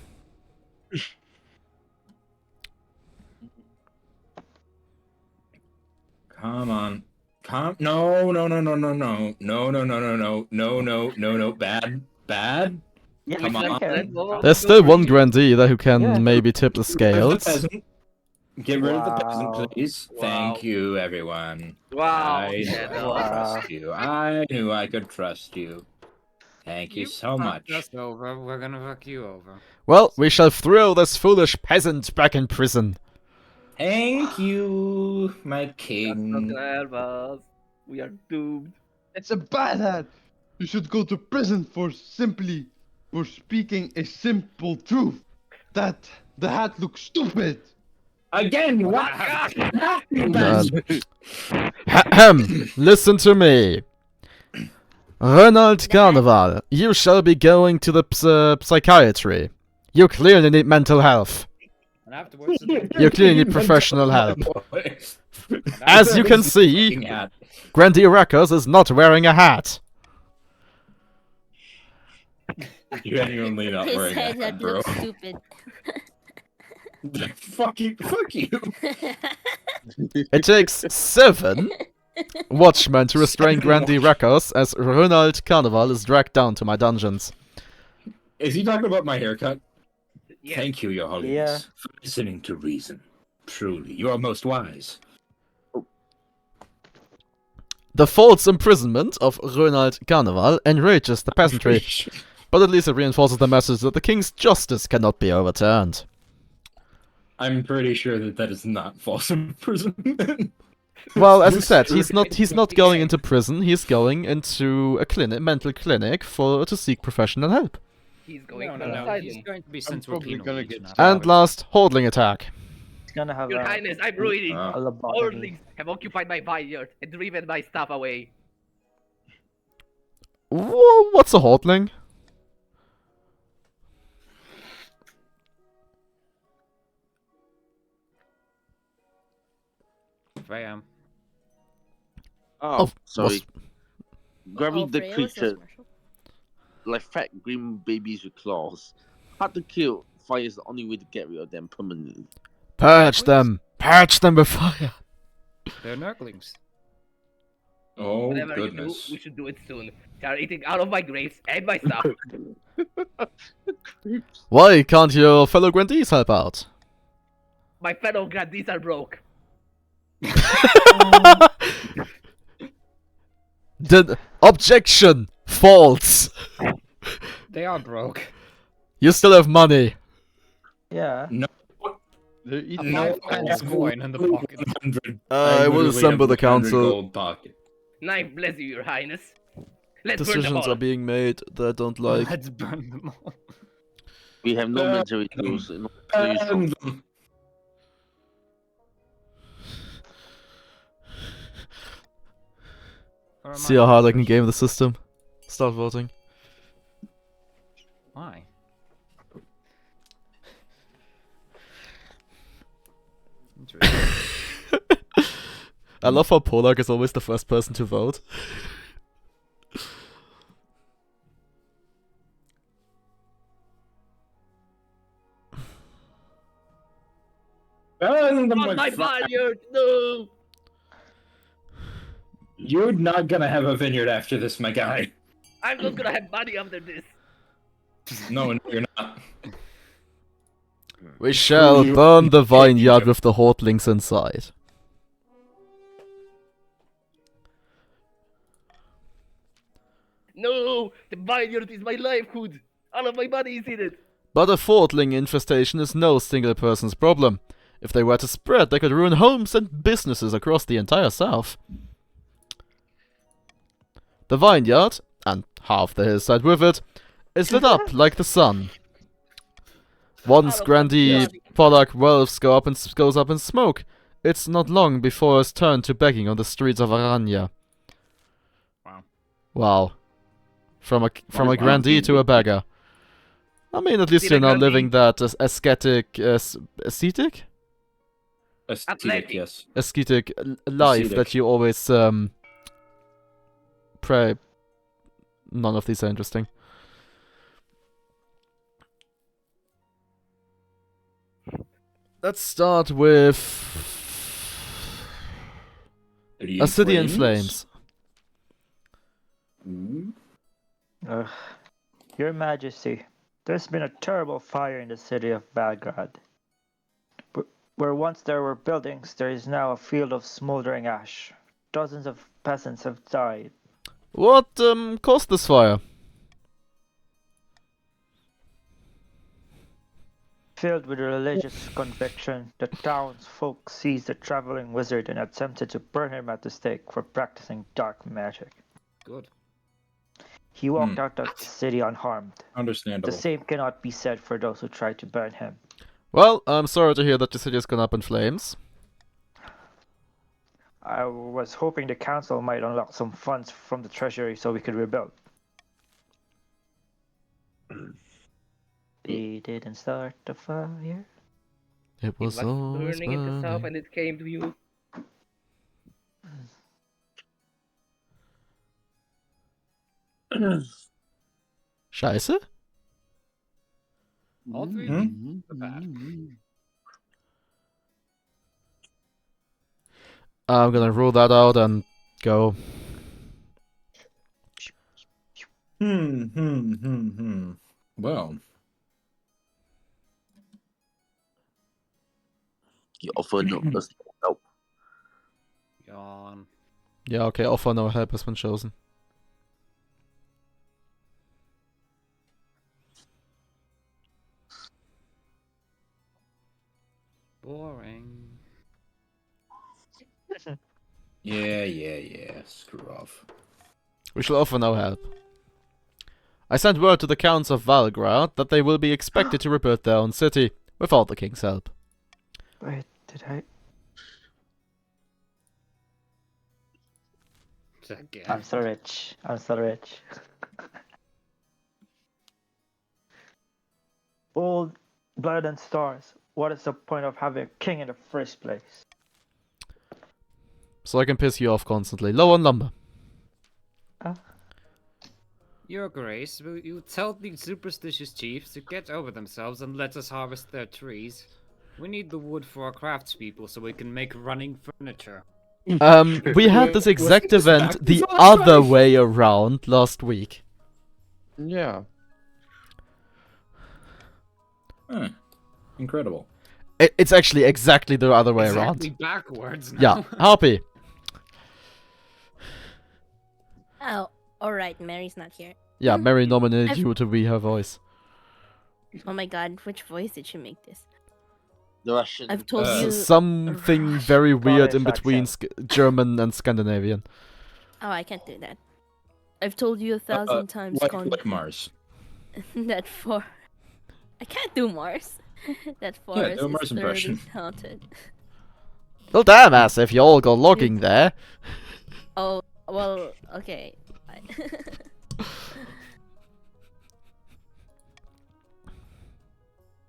Come on. No. Bad. Yeah, Come on. There's still one grandee there who can maybe tip the scales. Get rid of the peasant, Wow. please. Wow. Thank you, everyone. Wow. I knew Yeah, I no. could trust you. I knew I could trust you. Thank you so much. That's over. We're gonna fuck you over. Well, we shall throw this foolish peasant back in prison. Thank you, my That's king. not gonna help us. We are doomed. It's a bad hat. You should go to prison for speaking a simple truth. That the hat looks stupid. Again, what? Ahem. Listen to me. Ronald Carnival, you shall be going to the psychiatry. You clearly need mental health. And afterwards, You clearly need professional help. As you can see, Grandee Rakos is not wearing a hat. Genuinely not His wearing a head hat, that bro. looks stupid. Fuck you. It takes 7 watchmen to restrain Grandee Rakos as Ronald Carnival is dragged down to my dungeons. Is he talking about my haircut? Yeah. Thank you, Your Holiness, Yeah. for listening to reason. Truly, you are most wise. The false imprisonment of Ronald Carnival enrages the peasantry, but at least it reinforces the message that the king's justice cannot be overturned. I'm pretty sure that is not false imprisonment. Well, as I said, he's not going into prison. He's going into a mental clinic to seek professional help. He's going No, to no, the no. asylum. He's going to be I'm sent to a probably penal gonna region get after. And last, Hodling attack. It's gonna have Your a Highness, I'm ruining. lobotomy. Orlings have occupied my vineyard and driven my staff away. What's a Hodling? Freya. Oh, sorry. was- Grabbing Oh, the Freya was creature Marshall. like fat green babies with claws. Hard to kill. Fire is the only way to get rid of them permanently. Purge them! Purge them with fire! They're nurglings. Oh, Whatever goodness. you do, we should do it soon. They are eating out of my grapes and my stuff. Why can't your fellow grandees help out? My fellow grandees are broke. The objection! False! They are broke. You still have money. Yeah. They're A eating No, 5 pence coin in the pocket. 100. I will literally assemble have the 100 council. gold pocket. Knife bless you, Your Highness. Let's burn them Decisions all. are being made that I don't like. Let's burn them all. We have no military tools. in order to use them. And them. Or am See I- how hard I can game the system. Start voting. Why? Interesting. I love how Polak is always the first person to vote. And On my vineyard, no! You're not gonna have a vineyard after this, my guy. I'm not gonna have money after this. No, you're not. We shall You- burn the vineyard you- with the Hortlings inside. No! The vineyard is my livelihood! All of my money is in it! But a Fortling infestation is no single person's problem. If they were to spread, they could ruin homes and businesses across the entire south. The vineyard, and half the hillside with it, is lit up like the sun. Once Grandee Polak Wolves goes up in smoke, it's not long before it's turned to begging on the streets of Aranya. Wow. Wow. From a Wow. Grandee to a beggar. I mean, at least Did you're a not Grandee- living that ascetic Aesthetic, yes. ascetic life Ascetic. that you always pray. None of these are interesting. Let's start with A City in Flames. Your Majesty, there's been a terrible fire in the city of Belgrade. Where once there were buildings, there is now a field of smoldering ash. Dozens of peasants have died. What caused this fire? Filled with religious conviction, the townsfolk seized a traveling wizard and attempted to burn him at the stake for practicing dark magic. Good. He walked out of the city unharmed. Understandable. The same cannot be said for those who tried to burn him. Well, I'm sorry to hear that the city has gone up in flames. I was hoping the council might unlock some funds from the treasury so we could rebuild. They didn't start the fire. It It was was always burning itself burning. and it came to you. Scheiße? All three Hmm? are bad. I'm gonna rule that out and go. Well, You offer no help. Yawn. Yeah, okay, offer no help has been chosen. Boring. yeah. Screw off. We shall offer no help. I sent word to the Counts of Valgrad that they will be expected to rebuild their own city, without the king's help. Wait, did I? Again. I'm so rich. I'm so rich. Old blood and stars. What is the point of having a king in the first place? So I can piss you off constantly. Low on lumber. Your Grace, will you tell the superstitious chiefs to get over themselves and let us harvest their trees? We need the wood for our craftspeople so we can make running furniture. We had this exact event the other way around last week. Yeah. Incredible. It's actually exactly the other way Exactly around. backwards now. Yeah, Harpy. Oh, alright, Mary's not here. Yeah, Mary nominated I've- you to be her voice. Oh my god, which voice did she make this? The Russian. I've told you. Something very weird in Scottish between German and Scandinavian. Oh, I can't do that. I've told you 1,000 times, Like Mars. that for. I can't do Mars. That forest do a is Mars thoroughly impression. haunted. Well, damn ass, if you all go logging there. Oh, well, okay. Fine.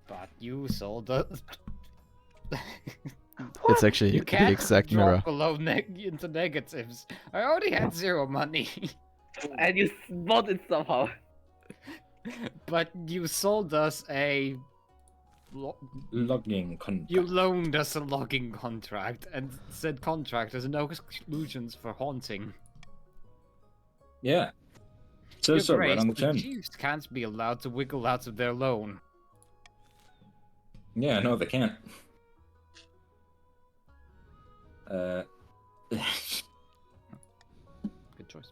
But you sold us. It's actually You the can't exact drop mirror. below into negatives. I already had 0 money. And you bought it somehow. But you sold us a... Logging contract. You loaned us a logging contract, and said contract has no exclusions for haunting. Yeah. So Your so right Grace, on the the chin. Chiefs can't be allowed to wiggle out of their loan. Yeah, no, they can't. Good choice.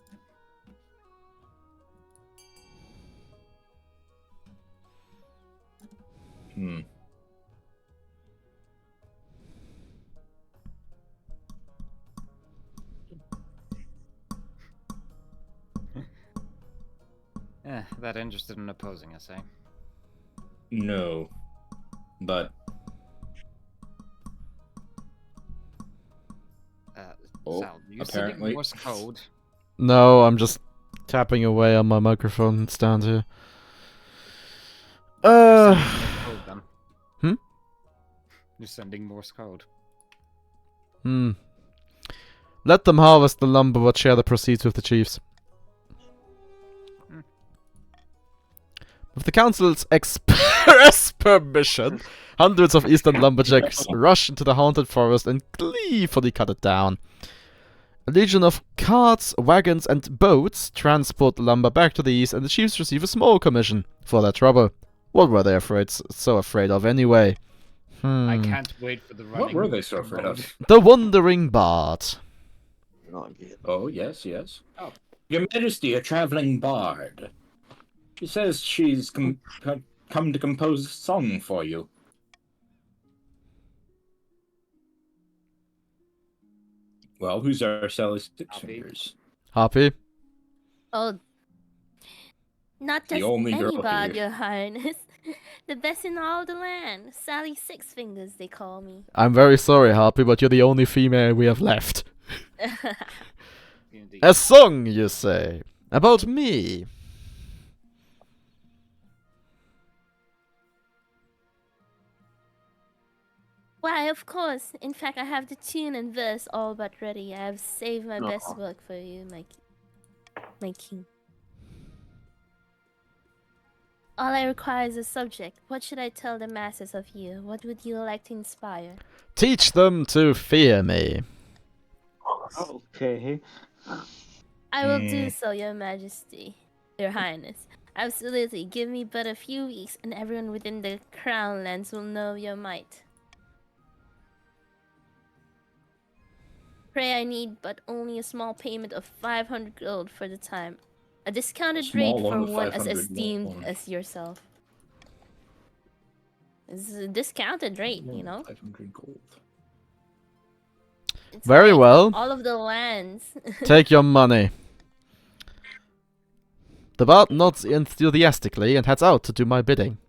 Hmm. That interested in opposing us, eh? No. But Sal, do you sending apparently. Morse code? No, I'm just tapping away on my microphone stand here. You're sending Morse code, then. Hmm? You're sending Morse code. Hmm. Let them harvest the lumber, but share the proceeds with the chiefs. With the council's express permission, hundreds of eastern lumberjacks rush into the haunted forest and gleefully cut it down. A legion of carts, wagons, and boats transport the lumber back to the east, and the chiefs receive a small commission for their trouble. What were they so afraid of anyway? I can't wait for the running. What were they so afraid of? The Wandering Bard. Oh, yes, yes. Oh. Your Majesty, a traveling bard. She says she's come to compose a song for you. Well, who's our Sally Six Fingers? Happy? Oh, not The just only girl anybody, here. Your Highness. The best in all the land. Sally Six Fingers, they call me. I'm very sorry, Harpy, but you're the only female we have left. A song, you say? About me? Why, of course. In fact, I have the tune and verse all but ready. I have saved my best work for you, my king. All I require is a subject. What should I tell the masses of you? What would you like to inspire? Teach them to fear me. Okay. I will do so, Your Majesty. Your Highness. Absolutely. Give me but a few weeks, and everyone within the Crown lands will know your might. Pray I need but only a small payment of 500 gold for the time. A discounted rate for one as esteemed as yourself. It's a discounted rate, you know? 500 gold. It's Very like well. all of the lands. Take your money. The bard nods enthusiastically and heads out to do my bidding.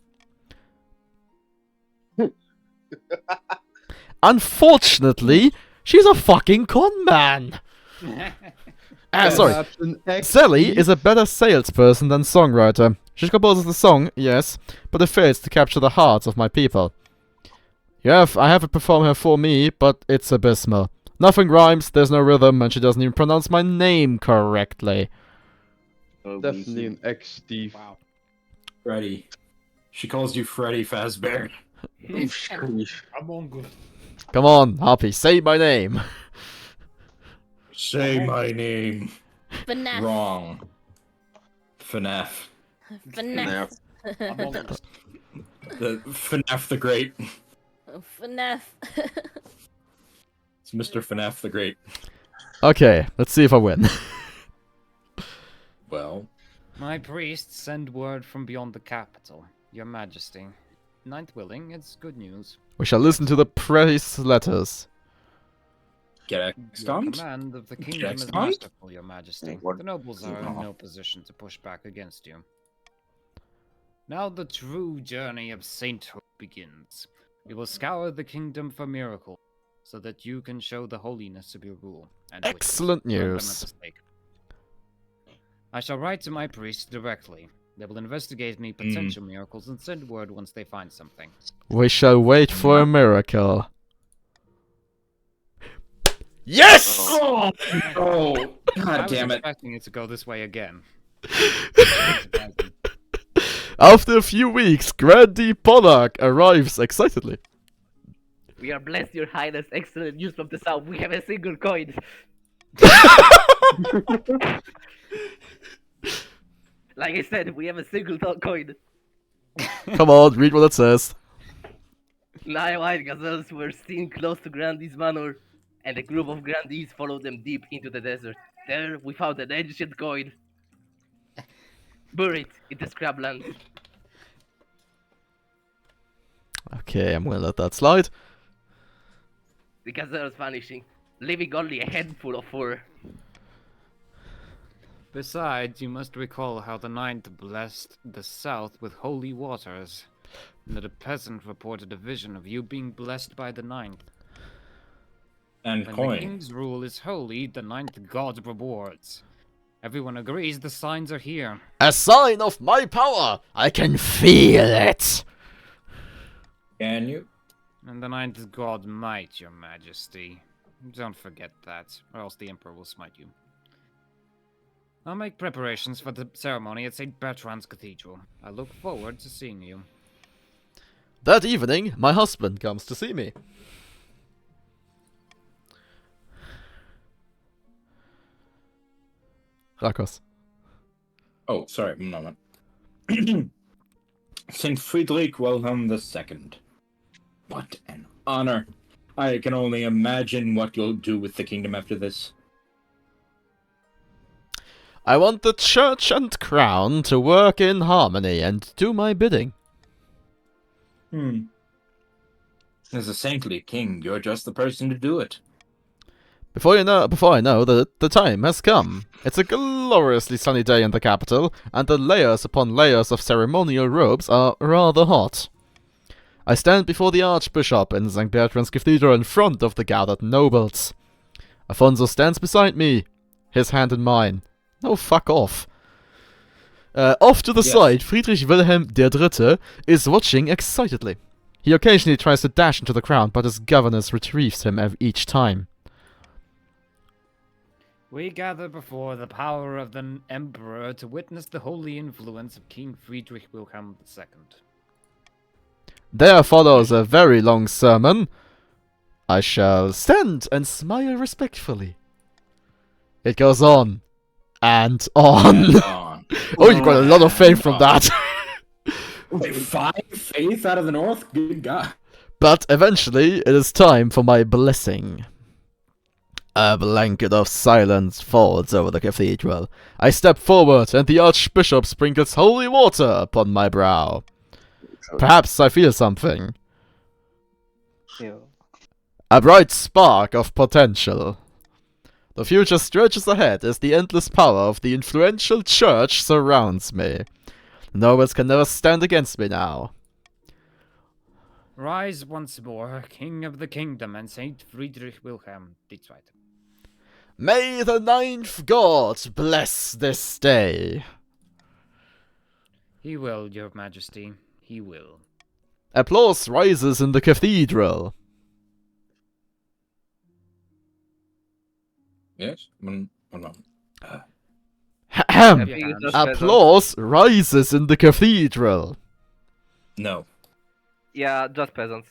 Unfortunately, she's a fucking con man. Sorry. Sally is a better salesperson than songwriter. She composes the song, yes, but it fails to capture the hearts of my people. I have her perform her for me, but it's abysmal. Nothing rhymes, there's no rhythm, and she doesn't even pronounce my name correctly. Definitely an ex-Steve. Wow. Freddy. She calls you Freddy Fazbear. Among Us. Come on, Harpy, say my name. Say my name. FNAF. Wrong. FNAF. FNAF. The FNAF the Great. FNAF. It's Mr. FNAF the Great. Okay, let's see if I win. Well. My priests send word from beyond the capital, Your Majesty. Ninth willing, it's good news. We shall listen to the priest's letters. Get Your extant? command of the Get kingdom is extant? masterful, Your Majesty. The nobles are in no position to push back against you. Now the true journey of sainthood begins. We will scour the kingdom for miracles, so that you can show the holiness of your rule. And Excellent learn them at news. the stake. I shall write to my priests directly. They will investigate me potential miracles and send word once they find something. We shall wait for a miracle. Yes! Oh, oh I god was damn it. expecting it to go this way again. After a few weeks, Grandee Pollack arrives excitedly. We are blessed, Your Highness. Excellent news from the south. We have a single coin. Like I said, we have a single coin. Come on, read what it says. 9 white gazelles were seen close to Grandee's manor, and a group of Grandees followed them deep into the desert. There, we found an ancient coin, buried in the scrubland. Okay, I'm gonna let that slide. The gazelles vanishing, leaving only a handful of fur. Besides, you must recall how the Ninth blessed the south with holy waters, and that a peasant reported a vision of you being blessed by the Ninth. And When coin. the king's rule is holy, the Ninth God rewards. Everyone agrees the signs are here. A sign of my power! I can feel it! Can you? And the Ninth is God might, Your Majesty. Don't forget that, or else the Emperor will smite you. I'll make preparations for the ceremony at St. Bertrand's Cathedral. I look forward to seeing you. That evening, my husband comes to see me. Rakos. Oh, sorry, a moment. Saint Friedrich Wilhelm II. What an honor. I can only imagine what you'll do with the kingdom after this. I want the church and crown to work in harmony and do my bidding. As a saintly king, you're just the person to do it. Before I know that the time has come. It's a gloriously sunny day in the capital, and the layers upon layers of ceremonial robes are rather hot. I stand before the Archbishop in St. Bertrand's Cathedral in front of the gathered nobles. Afonso stands beside me, his hand in mine. No, fuck off. Off to the side, Friedrich Wilhelm III is watching excitedly. He occasionally tries to dash into the crowd, but his governess retrieves him each time. We gather before the power of the Emperor to witness the holy influence of King Friedrich Wilhelm II. There follows a very long sermon. I shall stand and smile respectfully. It goes on. And on. Oh, you got a lot of faith from that. Wait, 5 faith out of the north? Good God. But eventually, it is time for my blessing. A blanket of silence falls over the cathedral. I step forward, and the Archbishop sprinkles holy water upon my brow. Perhaps I feel something. Ew. A bright spark of potential. The future stretches ahead as the endless power of the influential church surrounds me. The nobles can never stand against me now. Rise once more, King of the Kingdom and Saint Friedrich Wilhelm II. May the ninth God bless this day. He will, Your Majesty. He will. Applause rises in the cathedral. Yes? One moment. Applause rises in the cathedral. No. Yeah, just peasants.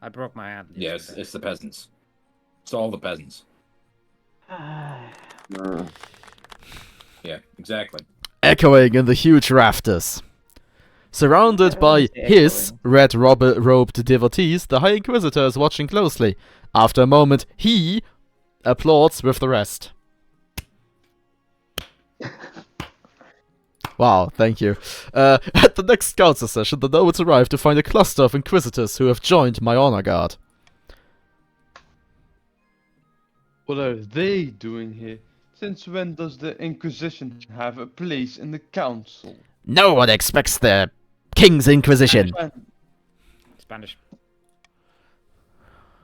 I broke my hand. Yes, it's the peasants. It's all the peasants. Yeah, exactly. Echoing in the huge rafters. Surrounded by his red-robed devotees, the High Inquisitor is watching closely. After a moment, he applauds with the rest. Wow, thank you. At the next Council session, the nobles arrive to find a cluster of Inquisitors who have joined my honor guard. What are they doing here? Since when does the Inquisition have a place in the council? No one expects the King's Inquisition. Spanish.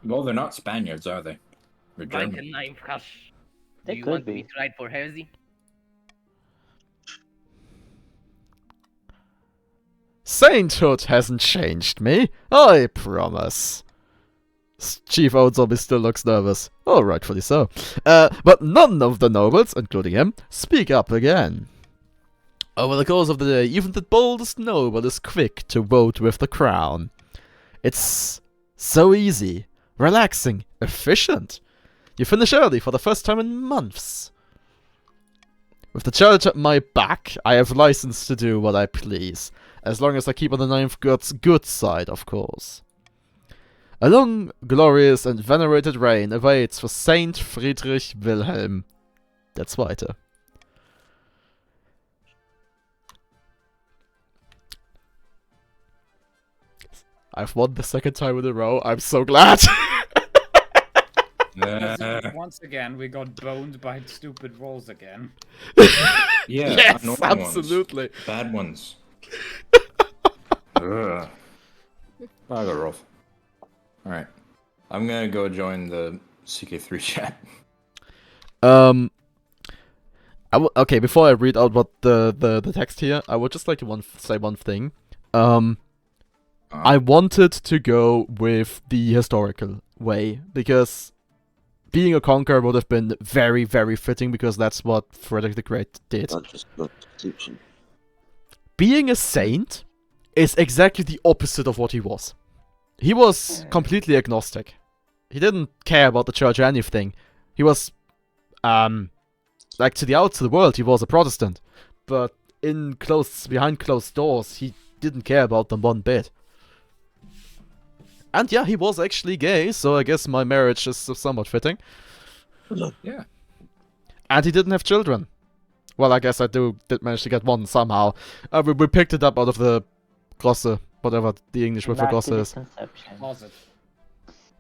Well, they're not Spaniards, are they? They're Right German. and ninth, hush. They Do you could want be. me to ride for heresy? Sainthood hasn't changed me, I promise. Chief Old Zombie still looks nervous. Oh, rightfully so. But none of the nobles, including him, speak up again. Over the course of the day, even the boldest noble is quick to vote with the crown. It's so easy, relaxing, efficient. You finish early for the first time in months. With the church at my back, I have license to do what I please, as long as I keep on the Ninth God's good side, of course. A long, glorious and venerated reign awaits for Saint Friedrich Wilhelm II. I've won the second time in a row. I'm so glad. Once again, we got boned by stupid rolls again. Yeah, Yes, annoying absolutely. Ones. Bad ones. Ugh. I got rough. Alright. I'm gonna go join the CK3 chat. Okay, before I read out what the text here, I would just like to say one thing. I wanted to go with the historical way, because being a conqueror would have been very, very fitting, because that's what Frederick the Great did. Being a saint is exactly the opposite of what he was. He was completely agnostic. He didn't care about the church or anything. He was, like, to the world, he was a Protestant. But behind closed doors, he didn't care about them one bit. And yeah, he was actually gay, so I guess my marriage is somewhat fitting. Yeah. And he didn't have children. Well, I guess I did manage to get one somehow. We picked it up out of the Klosse, whatever the English word for Klosse is. Closet.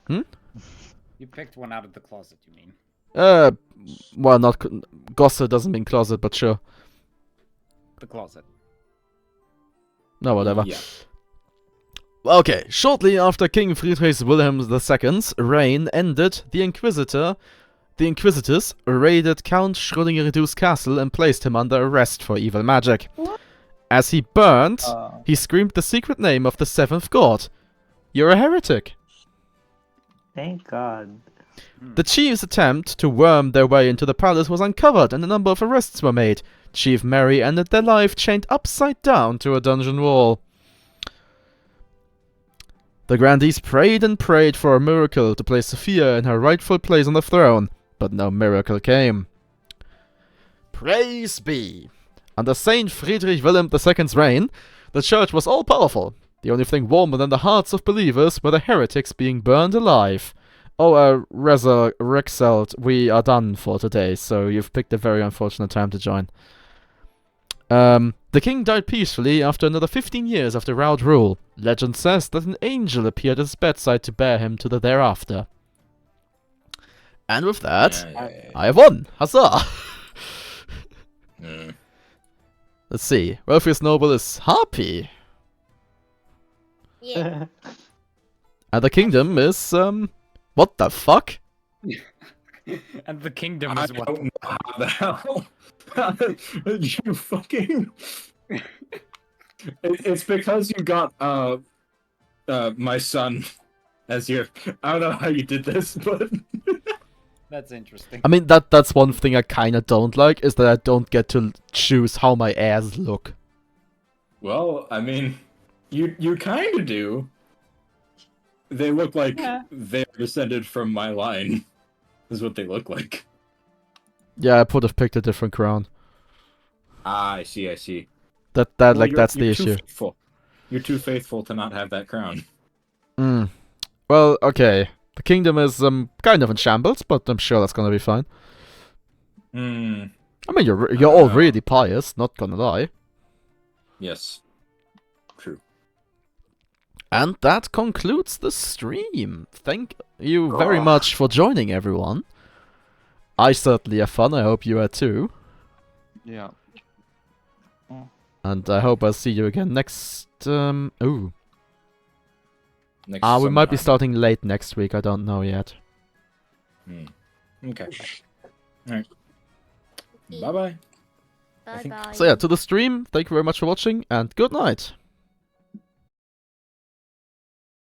Hmm? You picked one out of the closet, you mean? Well, not... Gosse doesn't mean closet, but sure. The closet. No, whatever. Yeah. Okay, shortly after King Friedrich Wilhelm II's reign ended, the Inquisitors raided Count Schrödinger-Redu's castle and placed him under arrest for evil magic. As he burned, he screamed the secret name of the seventh god. You're a heretic. Thank God. The chief's attempt to worm their way into the palace was uncovered and a number of arrests were made. Chief Mary ended their life chained upside down to a dungeon wall. The grandees prayed and prayed for a miracle to place Sophia in her rightful place on the throne, but no miracle came. Praise be! Under Saint Friedrich Wilhelm II's reign, the church was all-powerful. The only thing warmer than the hearts of believers were the heretics being burned alive. Oh, Reza Rexelt, we are done for today, so you've picked a very unfortunate time to join. The king died peacefully after another 15 years of Raud rule. Legend says that an angel appeared at his bedside to bear him to the thereafter. And with that, I have won! Huzzah! Let's see. Wealthiest noble is Harpy. Yeah. And the kingdom is, what the fuck? And the kingdom is what? I don't know how the hell. You fucking. It's because you got my son as your. I don't know how you did this, but. That's interesting. I mean, that's one thing I kinda don't like, is that I don't get to choose how my heirs look. Well, I mean, you kinda do. They look like they're descended from my line. Is what they look like. Yeah, I would have picked a different crown. Ah, I see, I see. That's the you're issue. You're too faithful to not have that crown. Well, okay. The kingdom is kind of in shambles, but I'm sure that's gonna be fine. I mean, you're all really pious, not gonna lie. Yes. True. And that concludes the stream. Thank you very much for joining, everyone. I certainly had fun. I hope you had too. Yeah. And I hope I'll see you again next. We Next might be sometime. starting late next week. I don't know yet. Okay. Alright. Bye bye. Bye bye. So yeah, to the stream. Thank you very much for watching, and good night.